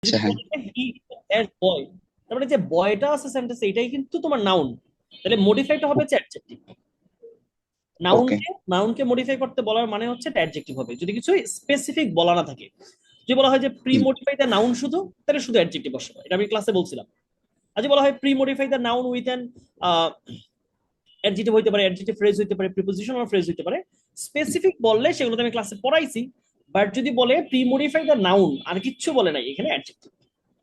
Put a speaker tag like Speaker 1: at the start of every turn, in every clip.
Speaker 1: যদি
Speaker 2: আচ্ছা, হ্যাঁ।
Speaker 1: বলি হি এর বয়, তার মানে যে বয়টা আছে সেন্টেন্সে এটাই কিন্তু তোমার নাউন, তাহলে মডিফাইটা হবে হচ্ছে অ্যাডজেক্টিভ।
Speaker 2: ওকে।
Speaker 1: নাউনকে নাউনকে মডিফাই করতে বলার মানে হচ্ছে এটা অ্যাডজেক্টিভ হবে যদি কিছু স্পেসিফিক বলা না থাকে। যদি বলা হয় যে pre
Speaker 2: hmm.
Speaker 1: Modify the noun শুধু, তাহলে শুধু অ্যাডজেক্টিভ বসাবো, এটা আমি ক্লাসে বলছিলাম। আর যদি বলা হয় pre modify the noun with an adjective হইতে পারে, অ্যাডজেক্টিভ ফ্রেজ হইতে পারে, প্রিপোজিশনাল ফ্রেজ হইতে পারে, স্পেসিফিক বললে সেগুলো তো আমি ক্লাসে পড়াইছি। বাট যদি বলে প্রি মডিফাই দ্য নাউন আর কিচ্ছু বলে নাই এখানে অ্যাডজেক্টিভ,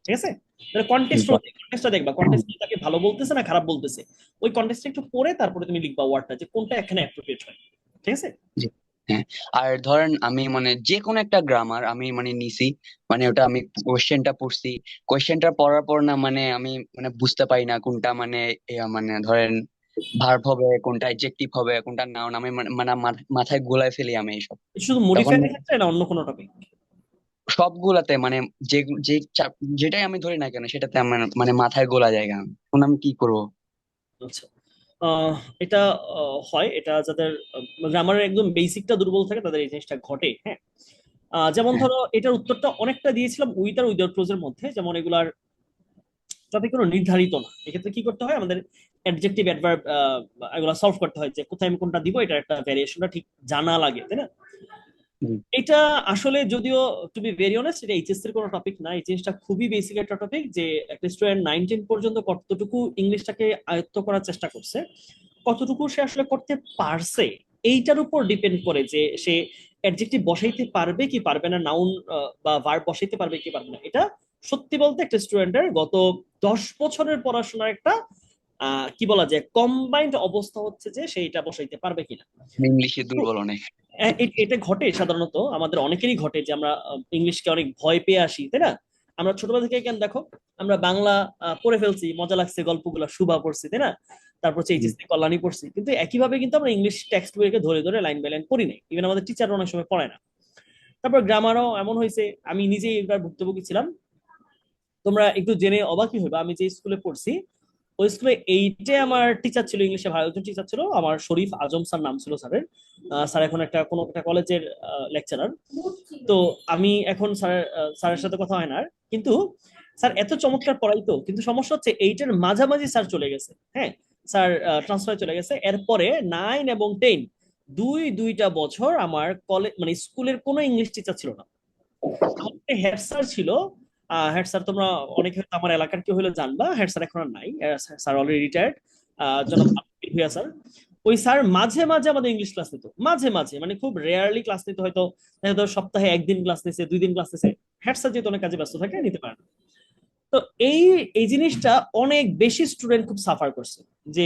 Speaker 1: ঠিক আছে? তাহলে কন্টেক্সট
Speaker 2: বাহ।
Speaker 1: অনুযায়ী কন্টেক্সটটা দেখবা, কন্টেক্সট তাকে ভালো বলতেছে না খারাপ বলতেছে, ওই কন্টেক্সটটা একটু পড়ে তারপরে তুমি লিখবা ওয়ার্ডটা যে কোনটা এখানে অ্যাপ্রোপ্রিয়েট হয়, ঠিক আছে?
Speaker 2: জি। হ্যাঁ। আর ধরেন আমি মানে যে কোনো একটা গ্রামার আমি মানে নিছি, মানে ওটা আমি কোশ্চেনটা পড়ছি, কোশ্চেনটা পড়ার পর না মানে আমি মানে বুঝতে পারি না কোনটা মানে মানে ধরেন ভার্ব হবে, কোনটা অ্যাডজেক্টিভ হবে, কোনটা নাউন, আমি মানে মানে মাথায় গোলায় ফেলি আমি এইসব।
Speaker 1: শুধু
Speaker 2: তখন
Speaker 1: মডিফাই এর ক্ষেত্রে না অন্য কোনো টপিক?
Speaker 2: সবগুলাতে মানে যে যে যেটাই আমি ধরি না কেন সেটাতে আমার মানে মাথায় গোলা জায়গা, এখন আমি কি করবো?
Speaker 1: আচ্ছা, আহ, এটা হয়, এটা যাদের গ্রামারের একদম বেসিকটা দুর্বল থাকে তাদের এই জিনিসটা ঘটে, হ্যাঁ। যেমন
Speaker 2: হ্যাঁ।
Speaker 1: ধরো এটার উত্তরটা অনেকটা দিয়েছিলাম উইথ আর উইদাউট ক্লোজের মধ্যে, যেমন এগুলার টপিক কোনো নির্ধারিত না, এক্ষেত্রে কি করতে হয় আমাদের অ্যাডজেক্টিভ অ্যাডভার্ব এগুলো সলভ করতে হয় যে কোথায় আমি কোনটা দিব, এটার একটা ভ্যারিয়েশনটা ঠিক জানা লাগে, তাই না?
Speaker 2: হুম।
Speaker 1: এটা আসলে যদিও টু বি ভেরি অনেস্ট এটা এইচএসসি এর কোনো টপিক না, এই জিনিসটা খুবই বেসিক একটা টপিক যে একটা স্টুডেন্ট 9-10 পর্যন্ত কতটুকু ইংলিশটাকে আয়ত্ত করার চেষ্টা করছে, কতটুকু সে আসলে করতে পারছে, এইটার উপর ডিপেন্ড করে যে সে অ্যাডজেক্টিভ বসাইতে পারবে কি পারবে না, নাউন বা ভার্ব বসাইতে পারবে কি পারবে না। এটা সত্যি বলতে একটা স্টুডেন্টের গত 10 বছরের পড়াশোনার একটা কি বলা যায় কম্বাইন্ড অবস্থা হচ্ছে যে সে এটা বসাইতে পারবে কিনা।
Speaker 2: ইংলিশে দুর্বল অনেক।
Speaker 1: এটা ঘটে সাধারণত, আমাদের অনেকেরই ঘটে যে আমরা ইংলিশকে অনেক ভয় পেয়ে আসি, তাই না? আমরা ছোটবেলা থেকে কেন দেখো, আমরা বাংলা পড়ে ফেলছি, মজা লাগছে গল্পগুলো, শুভা পড়ছি, তাই না? তারপর হচ্ছে
Speaker 2: হুম।
Speaker 1: এইচএসসি কল্যাণী পড়ছি, কিন্তু একইভাবে কিন্তু আমরা ইংলিশ টেক্সট বইকে ধরে ধরে লাইন বাই লাইন পড়ি নাই, ইভেন আমাদের টিচার অনেক সময় পড়ায় না। তারপর গ্রামারও এমন হয়েছে, আমি নিজেই এবার ভুক্তভোগী ছিলাম। তোমরা একটু জেনে অবাকই হইবা, আমি যে স্কুলে পড়ছি ওই স্কুলে এইটে আমার টিচার ছিল, ইংলিশে ভালো একজন টিচার ছিল, আমার শরীফ আজম স্যার নাম ছিল স্যারের। স্যার এখন একটা কোনো একটা কলেজের লেকচারার। তো আমি এখন স্যারের সাথে কথা হয় না আর, কিন্তু স্যার এত চমৎকার পড়াইতো, কিন্তু সমস্যা হচ্ছে এইটার মাঝামাঝি স্যার চলে গেছে, হ্যাঁ। স্যার ট্রান্সফার চলে গেছে, এরপরে 9 এবং 10 দুইটা বছর আমার কলেজ মানে স্কুলের কোনো ইংলিশ টিচার ছিল না। আমাদের হেড স্যার ছিল, হেড স্যার তোমরা অনেকে হয়তো আমার এলাকার কেউ হলে জানবা, হেড স্যার এখন আর নাই, স্যার অলরেডি রিটায়ার্ড, জনাব আব্দুল ভুঁইয়া স্যার। ওই স্যার মাঝে মাঝে আমাদের ইংলিশ ক্লাস নিত, মাঝে মাঝে মানে খুব রেয়ারলি ক্লাস নিত, হয়তো হয়তো সপ্তাহে একদিন ক্লাস নিছে, 2 দিন ক্লাস নিছে। হেড স্যার যেহেতু অনেক কাজে ব্যস্ত থাকে নিতে পারে না। তো এই এই জিনিসটা অনেক বেশি স্টুডেন্ট খুব সাফার করছে, যে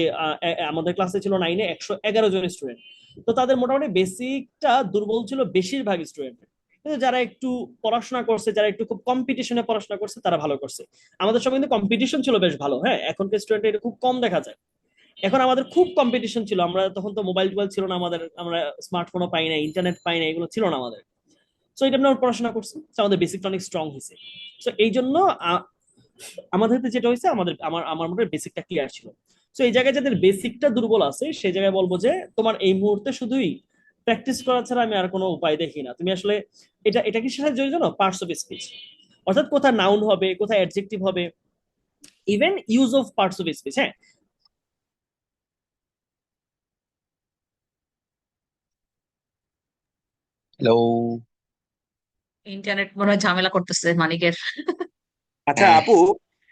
Speaker 1: আমাদের ক্লাসে ছিল 9-এ 111 জন স্টুডেন্ট। তো তাদের মোটামুটি বেসিকটা দুর্বল ছিল বেশিরভাগ স্টুডেন্ট, কিন্তু যারা একটু পড়াশোনা করছে, যারা একটু খুব কম্পিটিশনে পড়াশোনা করছে তারা ভালো করছে। আমাদের সময় কিন্তু কম্পিটিশন ছিল বেশ ভালো, হ্যাঁ, এখনকার স্টুডেন্ট এটা খুব কম দেখা যায়। এখন আমাদের খুব কম্পিটিশন ছিল, আমরা তখন তো মোবাইল টোবাইল ছিল না আমাদের, আমরা স্মার্টফোনও পাই না, ইন্টারনেট পাই না, এগুলো ছিল না আমাদের। সো এটা আমরা পড়াশোনা করছি, তো আমাদের বেসিকটা অনেক স্ট্রং হয়েছে। সো এই জন্য আমাদের ক্ষেত্রে যেটা হয়েছে, আমাদের আমার আমার মনে হয় বেসিকটা ক্লিয়ার ছিল। তো এই জায়গায় যাদের বেসিকটা দুর্বল আছে সেই জায়গায় বলবো যে তোমার এই মুহূর্তে শুধুই প্র্যাকটিস করা ছাড়া আমি আর কোনো উপায় দেখি না। তুমি আসলে এটা কি সাথে জড়িত না, পার্টস অফ স্পিচ, অর্থাৎ কোথায় নাউন হবে, কোথায় অ্যাডজেক্টিভ হবে, even use of parts of speech, হ্যাঁ।
Speaker 2: হ্যালো।
Speaker 3: ইন্টারনেট মনে হয় ঝামেলা করতেছে মানিকের।
Speaker 4: আচ্ছা
Speaker 2: হ্যাঁ।
Speaker 4: আপু,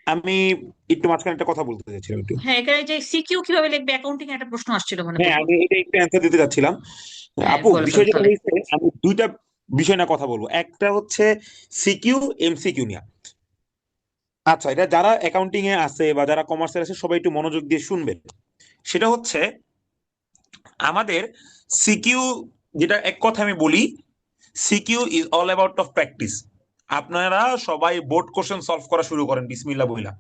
Speaker 4: আমি একটু মাঝখানে একটা কথা বলতে চাইছিলাম একটু।
Speaker 3: হ্যাঁ, এখানে যে সিকিউ কিভাবে লিখবে, অ্যাকাউন্টিং একটা প্রশ্ন আসছিল মনে
Speaker 4: হ্যাঁ,
Speaker 3: পড়লো।
Speaker 4: আমি এটা একটু অ্যান্সার দিতে চাচ্ছিলাম।
Speaker 3: হ্যাঁ,
Speaker 4: আপু,
Speaker 3: বলে ফেলো
Speaker 4: বিষয় যেটা
Speaker 3: তাহলে।
Speaker 4: হয়েছে, আমি দুইটা বিষয় না কথা বলবো। একটা হচ্ছে সিকিউ, এমসিকিউ নিয়ে। আচ্ছা, এটা যারা অ্যাকাউন্টিং এ আছে বা যারা কমার্সে আছে সবাই একটু মনোযোগ দিয়ে শুনবেন। সেটা হচ্ছে আমাদের সিকিউ, যেটা এক কথা আমি বলি, CQ is all about of practice. আপনারা সবাই বোর্ড কোশ্চেন সলভ করা শুরু করেন বিসমিল্লাহ বইলা।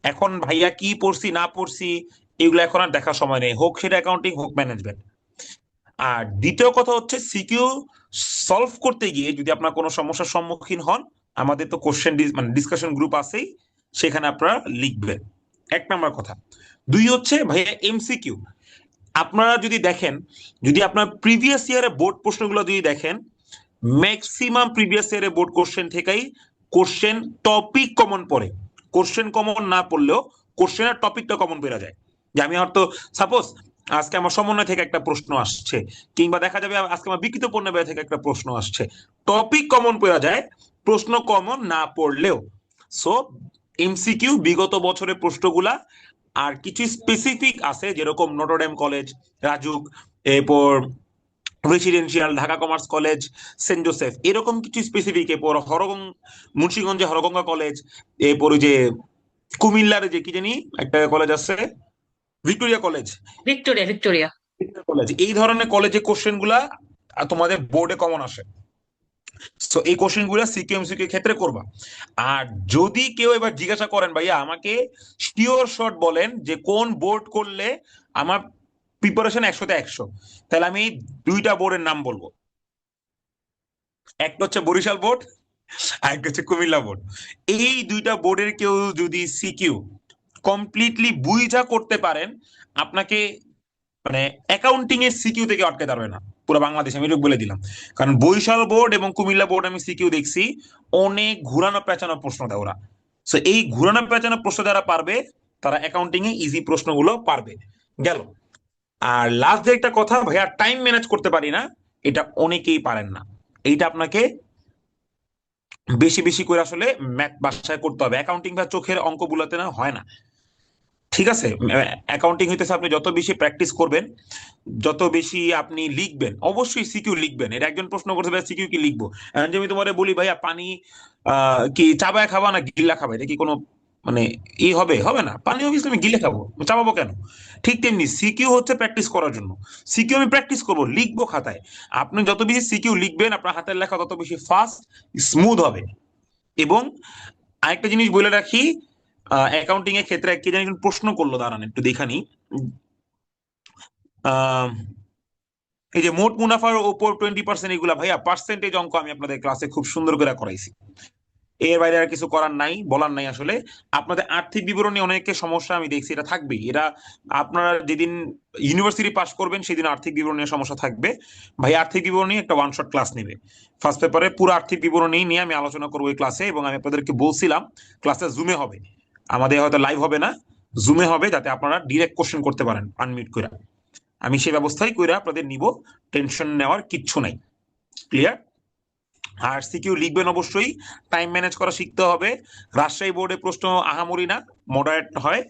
Speaker 4: এখন ভাইয়া কি পড়ছি না পড়ছি এগুলো এখন আর দেখার সময় নেই, হোক সেটা অ্যাকাউন্টিং হোক ম্যানেজমেন্ট। আর দ্বিতীয় কথা হচ্ছে সিকিউ সলভ করতে গিয়ে যদি আপনার কোনো সমস্যার সম্মুখীন হন, আমাদের তো কোশ্চেন মানে ডিসকাশন গ্রুপ আছেই, সেখানে আপনারা লিখবেন। এক নাম্বার কথা। দুই হচ্ছে ভাইয়া এমসিকিউ। আপনারা যদি দেখেন, যদি আপনার প্রিভিয়াস ইয়ারের বোর্ড প্রশ্নগুলো যদি দেখেন, ম্যাক্সিমাম প্রিভিয়াস ইয়ারের বোর্ড কোশ্চেন থেকেই কোশ্চেন টপিক কমন পড়ে, কোশ্চেন কমন না পড়লেও কোশ্চেনের টপিকটা কমন পেরা যায়। যে আমি হয়তো সাপোজ আজকে আমার সমন্বয় থেকে একটা প্রশ্ন আসছে, কিংবা দেখা যাবে আজকে আমার বিকৃত পণ্য ব্যয় থেকে একটা প্রশ্ন আসছে, টপিক কমন পেরা যায় প্রশ্ন কমন না পড়লেও। সো এমসিকিউ বিগত বছরের প্রশ্নগুলা, আর কিছু স্পেসিফিক আছে যেরকম নটরডেম কলেজ, রাজুক, এরপর residential, Dhaka commerce college, Saint Joseph, এরকম কিছু স্পেসিফিক, এরপর মুন্সিগঞ্জে হরগঙ্গা কলেজ, এরপর ওই যে কুমিল্লার যে কি জানি একটা কলেজ আছে, Victoria college,
Speaker 3: Victoria Victoria
Speaker 4: college, এই ধরনের কলেজে কোশ্চেন গুলা তোমাদের বোর্ডে কমন আসে। তো এই কোশ্চেন গুলা সিকিউ এমসিকিউ ক্ষেত্রে করবা। আর যদি কেউ এবার জিজ্ঞাসা করেন ভাইয়া আমাকে শিওর শর্ট বলেন যে কোন বোর্ড করলে আমার প্রিপারেশন 100-তে 100, তাহলে আমি দুইটা বোর্ডের নাম বলবো। একটা হচ্ছে বরিশাল বোর্ড, আর একটা হচ্ছে কুমিল্লা বোর্ড। এই দুইটা বোর্ডের কেউ যদি সিকিউ কমপ্লিটলি বুঝা করতে পারেন, আপনাকে মানে অ্যাকাউন্টিং এর সিকিউ থেকে আটকে পারবে না পুরো বাংলাদেশে, আমি এটুকু বলে দিলাম। কারণ বরিশাল বোর্ড এবং কুমিল্লা বোর্ড আমি সিকিউ দেখছি, অনেক ঘুরানো পেঁচানো প্রশ্ন দেয় ওরা। সো এই ঘুরানো পেঁচানো প্রশ্ন যারা পারবে তারা অ্যাকাউন্টিং এ ইজি প্রশ্নগুলো পারবে। গেল। আর লাস্ট যে একটা কথা, ভাইয়া টাইম ম্যানেজ করতে পারি না, এটা অনেকেই পারেন না। এইটা আপনাকে বেশি বেশি করে আসলে ম্যাথ বাসায় করতে হবে। অ্যাকাউন্টিং বা চোখের অঙ্ক বুলাতে না হয় না, ঠিক আছে? অ্যাকাউন্টিং হইতেছে আপনি যত বেশি প্র্যাকটিস করবেন, যত বেশি আপনি লিখবেন, অবশ্যই সিকিউ লিখবেন। এটা একজন প্রশ্ন করছে ভাই সিকিউ কি লিখবো, এখন যে আমি তোমারে বলি ভাইয়া পানি কি চাবায় খাবা না গিল্লা খাবা, এটা কি কোনো মানে হবে? হবে না। পানি অবভিয়াসলি আমি গিলে খাবো, চাবাবো কেন? ঠিক তেমনি সিকিউ হচ্ছে প্র্যাকটিস করার জন্য। সিকিউ আমি প্র্যাকটিস করবো, লিখবো খাতায়। আপনি যত বেশি সিকিউ লিখবেন আপনার হাতের লেখা তত বেশি ফাস্ট, স্মুথ হবে। এবং আরেকটা জিনিস বলে রাখি, অ্যাকাউন্টিং এর ক্ষেত্রে কে জানি একজন প্রশ্ন করলো, দাঁড়ান একটু দেখানি। আহ এই যে মোট মুনাফার উপর 20%, এগুলা ভাইয়া পার্সেন্টেজ অঙ্ক আমি আপনাদের ক্লাসে খুব সুন্দর করে করাইছি। এর বাইরে আর কিছু করার নাই, বলার নাই আসলে। আপনাদের আর্থিক বিবরণী অনেকের সমস্যা আমি দেখছি, এটা থাকবেই। এটা আপনারা যেদিন ইউনিভার্সিটি পাস করবেন সেদিন আর্থিক বিবরণীর সমস্যা থাকবে। ভাই আর্থিক বিবরণী একটা ওয়ান শট ক্লাস নেবে, ফার্স্ট পেপারে পুরো আর্থিক বিবরণী নিয়ে আমি আলোচনা করবো এই ক্লাসে। এবং আমি আপনাদেরকে বলছিলাম ক্লাসটা জুমে হবে, আমাদের হয়তো লাইভ হবে না, জুমে হবে, যাতে আপনারা ডিরেক্ট কোশ্চেন করতে পারেন আনমিউট করে। আমি সেই ব্যবস্থাই করে আপনাদের নিব, টেনশন নেওয়ার কিচ্ছু নাই। ক্লিয়ার? আর সিকিউ লিখবেন অবশ্যই, টাইম ম্যানেজ করা শিখতে হবে। রাজশাহী বোর্ডে প্রশ্ন আহামরি না, মডারেট হয়।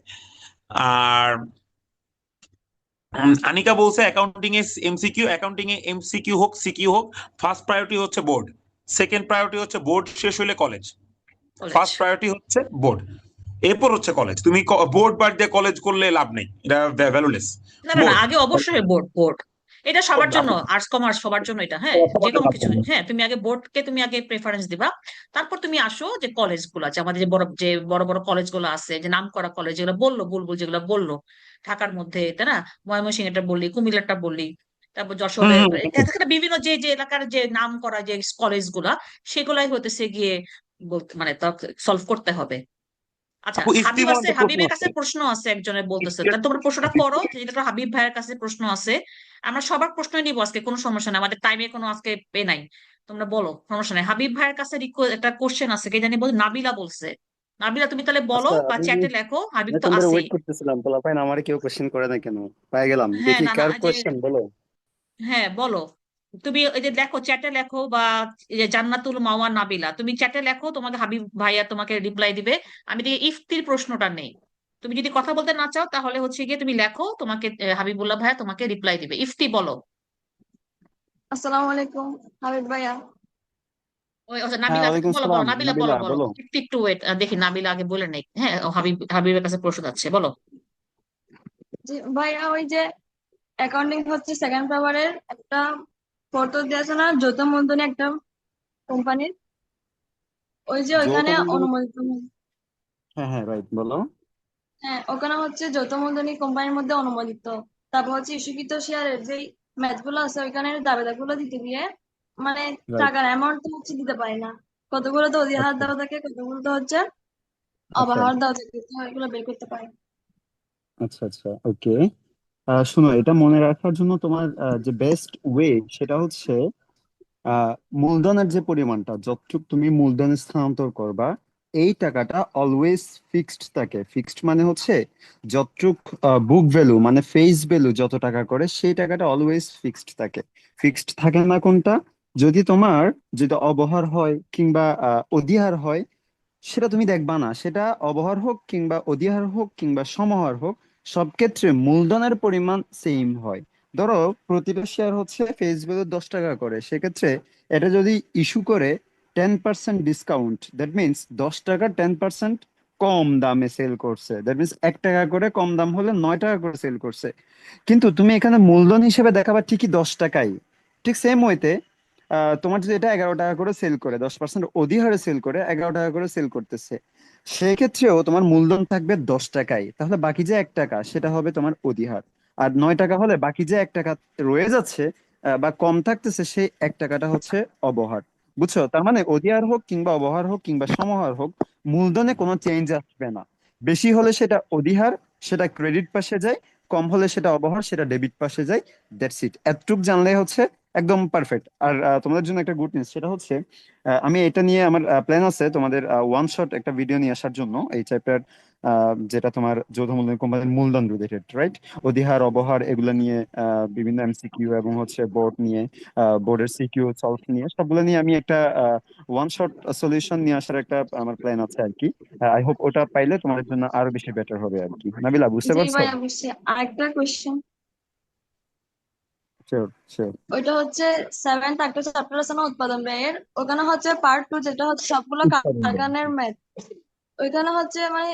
Speaker 4: আর আনিকা বলছে অ্যাকাউন্টিং এ এমসিকিউ, অ্যাকাউন্টিং এ এমসিকিউ হোক সিকিউ হোক, ফার্স্ট প্রায়োরিটি হচ্ছে বোর্ড, সেকেন্ড প্রায়োরিটি হচ্ছে বোর্ড শেষ হলে কলেজ,
Speaker 3: কলেজ
Speaker 4: ফার্স্ট প্রায়োরিটি হচ্ছে বোর্ড, এরপর হচ্ছে কলেজ। তুমি বোর্ড বাদ দিয়ে কলেজ করলে লাভ নেই, এটা ভ্যালুলেস।
Speaker 3: না না না,
Speaker 4: বোর্ড
Speaker 3: আগে অবশ্যই বোর্ড বোর্ড এটা সবার জন্য, আর্টস কমার্স সবার জন্য এটা, হ্যাঁ যে কোনো কিছু, হ্যাঁ তুমি আগে বোর্ডকে তুমি আগে প্রেফারেন্স দিবা। তারপর তুমি আসো যে কলেজগুলো আছে আমাদের, যে বড় বড় কলেজগুলো আছে, যে নাম করা কলেজ যেগুলো বললো, বুলবুল যেগুলো বললো ঢাকার মধ্যে, তাই না, ময়মনসিংহটা বললি, কুমিল্লাটা বললি, তারপর যশোরের, এখানে বিভিন্ন যে যে এলাকার যে নাম করা যে কলেজগুলা, সেগুলাই হতেছে গিয়ে মানে সলভ করতে হবে। আচ্ছা,
Speaker 4: আপু
Speaker 3: হাবিব
Speaker 4: ইস্তিমা
Speaker 3: আছে,
Speaker 4: একটা প্রশ্ন
Speaker 3: হাবিবের কাছে
Speaker 4: আছে।
Speaker 3: প্রশ্ন আছে, একজনের বলতেছে, তাহলে তোমরা প্রশ্নটা করো, যেটা হাবিব ভাইয়ের কাছে প্রশ্ন আছে। আমরা সবার প্রশ্নই নিবো আজকে, কোনো সমস্যা নাই, আমাদের টাইমে কোনো আজকে পে নাই। তোমরা বলো, সমস্যা নাই। হাবিব ভাইয়ের কাছে একটা কোশ্চেন আছে, কে জানি বল, নাবিলা বলছে। নাবিলা তুমি তাহলে বলো
Speaker 5: আচ্ছা,
Speaker 3: বা
Speaker 5: আমি
Speaker 3: চ্যাটে লেখো, হাবিব তো
Speaker 5: অনেকক্ষণ ধরে
Speaker 3: আছেই।
Speaker 5: ওয়েট করতেছিলাম, পোলাপাইন আমারে কেউ কোশ্চেন করে না কেন? পাই গেলাম,
Speaker 3: হ্যাঁ,
Speaker 5: দেখি
Speaker 3: না না,
Speaker 5: কার
Speaker 3: এই যে,
Speaker 5: কোশ্চেন বলো।
Speaker 3: হ্যাঁ বলো, তুমি এই যে লেখো, চ্যাটে লেখো, বা এই যে জান্নাতুল মাওয়া নাবিলা, তুমি চ্যাটে লেখো, তোমাকে হাবিব ভাইয়া তোমাকে রিপ্লাই দিবে। আমি দেখি ইফতির প্রশ্নটা নেই। তুমি যদি কথা বলতে না চাও তাহলে হচ্ছে গিয়ে তুমি লেখো, তোমাকে হাবিবুল্লাহ ভাইয়া তোমাকে রিপ্লাই দিবে। ইফতি বলো।
Speaker 6: আসসালামু আলাইকুম হাবিব ভাইয়া।
Speaker 3: ওই আচ্ছা,
Speaker 5: হ্যাঁ,
Speaker 3: নাবিলা,
Speaker 5: ওয়ালাইকুম
Speaker 3: বলো বলো,
Speaker 5: সালাম।
Speaker 3: নাবিলা বলো
Speaker 5: নাবিলা
Speaker 3: বলো,
Speaker 5: বলো।
Speaker 3: একটু ওয়েট, দেখি নাবিলা আগে বলে নেই। হ্যাঁ, ও হাবিবের কাছে প্রশ্ন যাচ্ছে, বলো।
Speaker 6: জি ভাইয়া, ওই যে অ্যাকাউন্টিং হচ্ছে সেকেন্ড পেপারের একটা ফটো দিয়েছে না, যৌথ মূলধনী একটা কোম্পানির, ওই যে
Speaker 5: যৌথ
Speaker 6: ওইখানে
Speaker 5: মূলধনী।
Speaker 6: অনুমোদিত।
Speaker 5: হ্যাঁ হ্যাঁ, রাইট, বলো।
Speaker 6: হ্যাঁ, ওখানে হচ্ছে যৌথ মূলধনী কোম্পানির মধ্যে অনুমোদিত। তারপর হচ্ছে ইস্যুকৃত শেয়ারের যে ম্যাথ গুলো আছে ওইখানে দাবিদার গুলো দিতে গিয়ে মানে
Speaker 5: রাইট।
Speaker 6: টাকার অ্যামাউন্ট তো হচ্ছে দিতে পারি না, কতগুলো তো অধিহার
Speaker 5: আচ্ছা
Speaker 6: দেওয়া থাকে, কতগুলো তো হচ্ছে
Speaker 5: আচ্ছা
Speaker 6: অবহার দেওয়া থাকে, তো এগুলো বের করতে পারি।
Speaker 5: আচ্ছা আচ্ছা, ওকে। শোনো, এটা মনে রাখার জন্য তোমার যে বেস্ট ওয়ে সেটা হচ্ছে আহ মূলধনের যে পরিমাণটা যতটুকু তুমি মূলধনে স্থানান্তর করবা এই টাকাটা অলওয়েজ ফিক্সড থাকে। ফিক্সড মানে হচ্ছে যতটুক বুক ভ্যালু মানে ফেস ভ্যালু যত টাকা করে সেই টাকাটা অলওয়েজ ফিক্সড থাকে। ফিক্সড থাকে না কোনটা? যদি তোমার যেটা অবহার হয় কিংবা অধিহার হয় সেটা তুমি দেখবা না, সেটা অবহার হোক কিংবা অধিহার হোক কিংবা সমাহার হোক সব ক্ষেত্রে মূলধনের পরিমাণ সেম হয়। ধরো প্রতিটা শেয়ার হচ্ছে ফেস ভ্যালু 10 টাকা করে, সেক্ষেত্রে এটা যদি ইস্যু করে 10% ডিসকাউন্ট, দ্যাট মিনস 10 টাকা 10% কম দামে সেল করছে, দ্যাট মিনস 1 টাকা করে কম দাম হলে 9 টাকা করে সেল করছে। কিন্তু তুমি এখানে মূলধন হিসেবে দেখাবা ঠিকই 10 টাকাই। ঠিক সেম ওয়েতে তোমার যদি এটা 11 টাকা করে সেল করে 10% অধিহারে সেল করে 11 টাকা করে সেল করতেছে, সেই ক্ষেত্রেও তোমার মূলধন থাকবে 10 টাকাই, তাহলে বাকি যে 1 টাকা সেটা হবে তোমার অধিহার। আর 9 টাকা হলে বাকি যে 1 টাকা রয়ে যাচ্ছে বা কম থাকতেছে সেই 1 টাকাটা হচ্ছে অবহার। বুঝছো? তার মানে অধিহার হোক কিংবা অবহার হোক কিংবা সমাহার হোক মূলধনে কোনো চেঞ্জ আসবে না। বেশি হলে সেটা অধিহার, সেটা ক্রেডিট পাশে যায়, কম হলে সেটা অবহার, সেটা ডেবিট পাশে যায়। দ্যাটস ইট, এতটুক জানলে হচ্ছে একদম পারফেক্ট। আর তোমাদের জন্য একটা গুড নিউজ, সেটা হচ্ছে আমি এটা নিয়ে আমার প্ল্যান আছে তোমাদের ওয়ান শট একটা ভিডিও নিয়ে আসার জন্য এই চ্যাপ্টার, যেটা তোমার যৌথ মূলধন কোম্পানির মূলধন রিলেটেড, রাইট? অধিহার অবহার এগুলো নিয়ে বিভিন্ন এমসিকিউ এবং হচ্ছে বোর্ড নিয়ে, বোর্ডের সিকিউ সলভ নিয়ে সবগুলো নিয়ে আমি একটা ওয়ান শট সলিউশন নিয়ে আসার একটা আমার প্ল্যান আছে আর কি। আই হোপ ওটা পাইলে তোমাদের জন্য আরো বেশি বেটার হবে আর কি। নাবিলা, বুঝতে
Speaker 6: জি
Speaker 5: পারছো?
Speaker 6: ভাইয়া বুঝছি। আরেকটা কোয়েশ্চেন,
Speaker 5: শিওর শিওর।
Speaker 6: ওইটা হচ্ছে সেভেন্থ একটা চ্যাপ্টার আছে না উৎপাদন ব্যয়ের, ওখানে হচ্ছে পার্ট টু যেটা হচ্ছে সবগুলো
Speaker 5: উৎপাদন ব্যয়।
Speaker 6: কারখানার ম্যাথ। ওইখানে হচ্ছে মানে